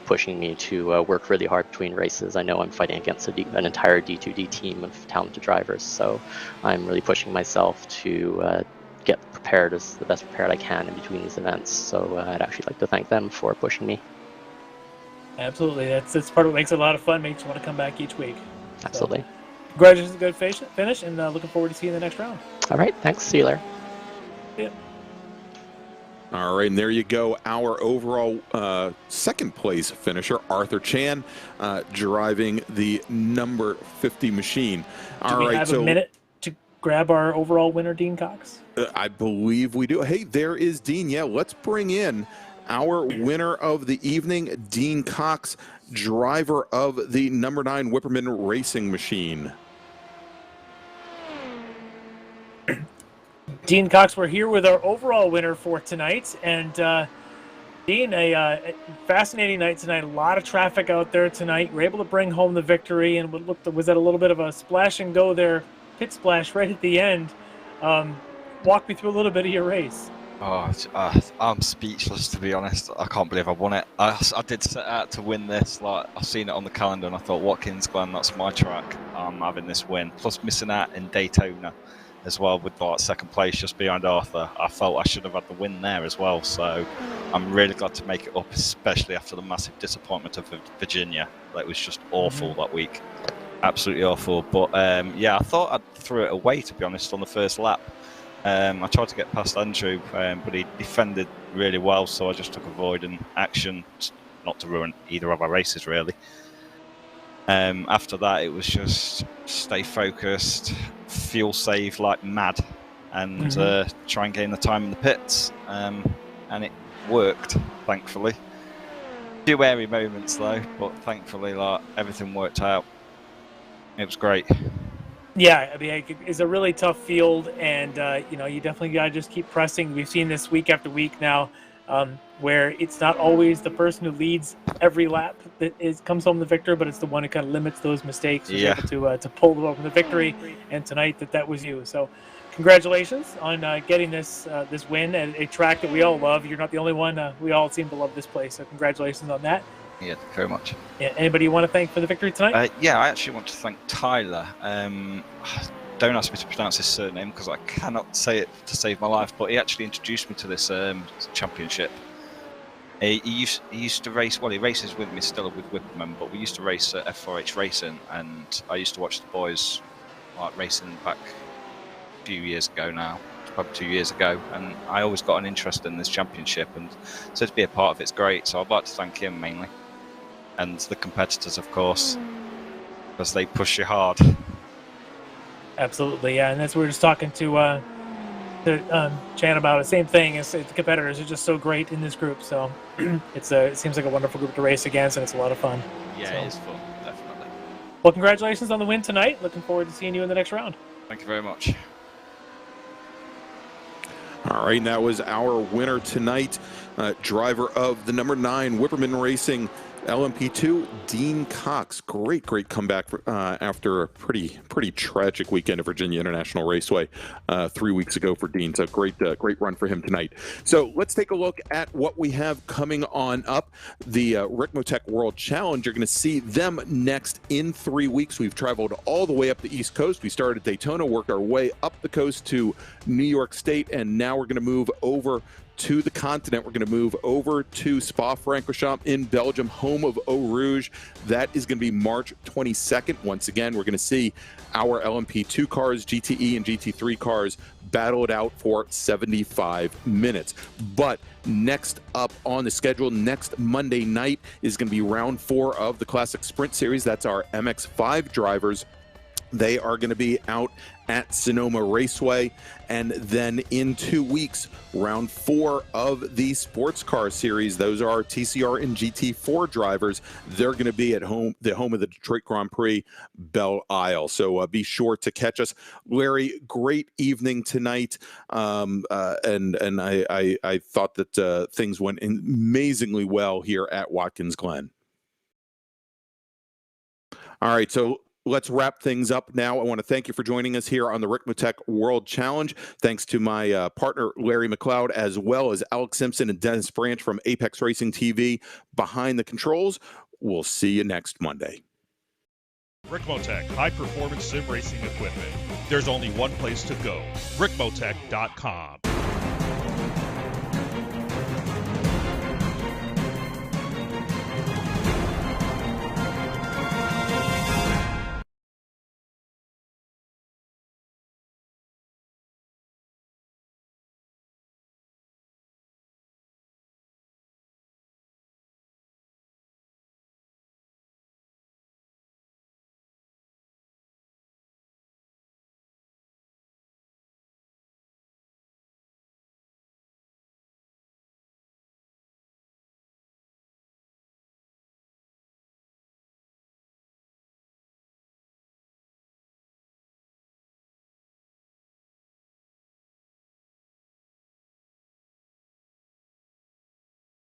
I: pushing me to work really hard between races. I know I'm fighting against an entire D2D team of talented drivers, so I'm really pushing myself to get prepared as the best prepared I can in between these events. So I'd actually like to thank them for pushing me.
B: Absolutely, that's part of what makes it a lot of fun, makes you want to come back each week.
I: Absolutely.
B: So, congratulations, good finish, and looking forward to seeing you in the next round.
I: All right, thanks. See you later.
B: Yeah.
C: All right, and there you go. Our overall second place finisher, Arthur Chan, driving the number 50 machine.
B: Do we have a minute to grab our overall winner, Dean Cox?
C: I believe we do. Hey, there is Dean. Yeah, let's bring in our winner of the evening, Dean Cox, driver of the number 9 Whipperman Racing Machine.
B: Dean Cox, we're here with our overall winner for tonight, and Dean, a fascinating night tonight. A lot of traffic out there tonight. We're able to bring home the victory, and was that a little bit of a splash and go there, pit splash right at the end. Walk me through a little bit of your race.
J: Oh, I'm speechless, to be honest. I can't believe I won it. I did set out to win this. Like, I've seen it on the calendar, and I thought, Watkins, Glen, that's my track. I'm having this win. Plus, missing out in Daytona as well with like second place just behind Arthur. I felt I should have had the win there as well. So I'm really glad to make it up, especially after the massive disappointment of Virginia. That was just awful that week. Absolutely awful. But yeah, I thought I threw it away, to be honest, on the first lap. I tried to get past Andrew, but he defended really well, so I just took avoiding action, not to ruin either of our races, really. After that, it was just stay focused, fuel save like mad, and try and gain the time in the pits. And it worked, thankfully. A few airy moments, though, but thankfully, like, everything worked out. It was great.
B: Yeah, I mean, it's a really tough field, and you know, you definitely got to just keep pressing. We've seen this week after week now, where it's not always the person who leads every lap that comes home the victor, but it's the one who kind of limits those mistakes, who's able to pull them over the victory. And tonight, that was you. So, congratulations on getting this win at a track that we all love. You're not the only one. We all seem to love this place. So, congratulations on that.
J: Yeah, thank you very much.
B: Yeah, anybody you want to thank for the victory tonight?
J: Yeah, I actually want to thank Tyler. Don't ask me to pronounce his surname because I cannot say it to save my life, but he actually introduced me to this championship. He used to race, well, he races with me still with Whipperman, but we used to race at F4H Racing, and I used to watch the boys like racing back a few years ago now, probably 2 years ago, and I always got an interest in this championship, and so to be a part of it's great, so I'd like to thank him mainly. And the competitors, of course, because they push you hard.
B: Absolutely, yeah. And that's what we were just talking to Chan about. The same thing is the competitors are just so great in this group. So it seems like a wonderful group to race against, and it's a lot of fun.
J: Yeah,
B: so.
J: It is fun, definitely.
B: Well, congratulations on the win tonight. Looking forward to seeing you in the next round.
J: Thank you very much.
C: All right, that was our winner tonight, driver of the number 9 Whipperman Racing LMP2, Dean Cox. Great comeback after a pretty tragic weekend at Virginia International Raceway 3 weeks ago for Dean. So great run for him tonight. So let's take a look at what we have coming on up. The Ricmotech World Challenge. You're going to see them next in 3 weeks. We've traveled all the way up the East Coast. We started at Daytona, worked our way up the coast to New York State, and now we're going to move over to the continent. We're going to move over to Spa-Francorchamps in Belgium, home of Eau Rouge. That is going to be March 22nd. Once again, we're going to see our LMP2 cars, GTE and GT3 cars, battle it out for 75 minutes. But next up on the schedule, next Monday night, is going to be round 4 of the Classic Sprint Series. That's our MX-5 drivers. They are going to be out at Sonoma Raceway, and then in 2 weeks, round 4 of the sports car series. Those are TCR and GT4 drivers. They're going to be at the home of the Detroit Grand Prix, Belle Isle. So be sure to catch us. Larry, great evening tonight, and I thought that things went amazingly well here at Watkins Glen. All right, so let's wrap things up now. I want to thank you for joining us here on the Ricmotech World Challenge. Thanks to my partner, Larry McLeod, as well as Alex Simpson and Dennis Branch from Apex Racing TV behind the controls. We'll see you next Monday.
A: Ricmotech, high-performance sim racing equipment. There's only one place to go, ricmotech.com.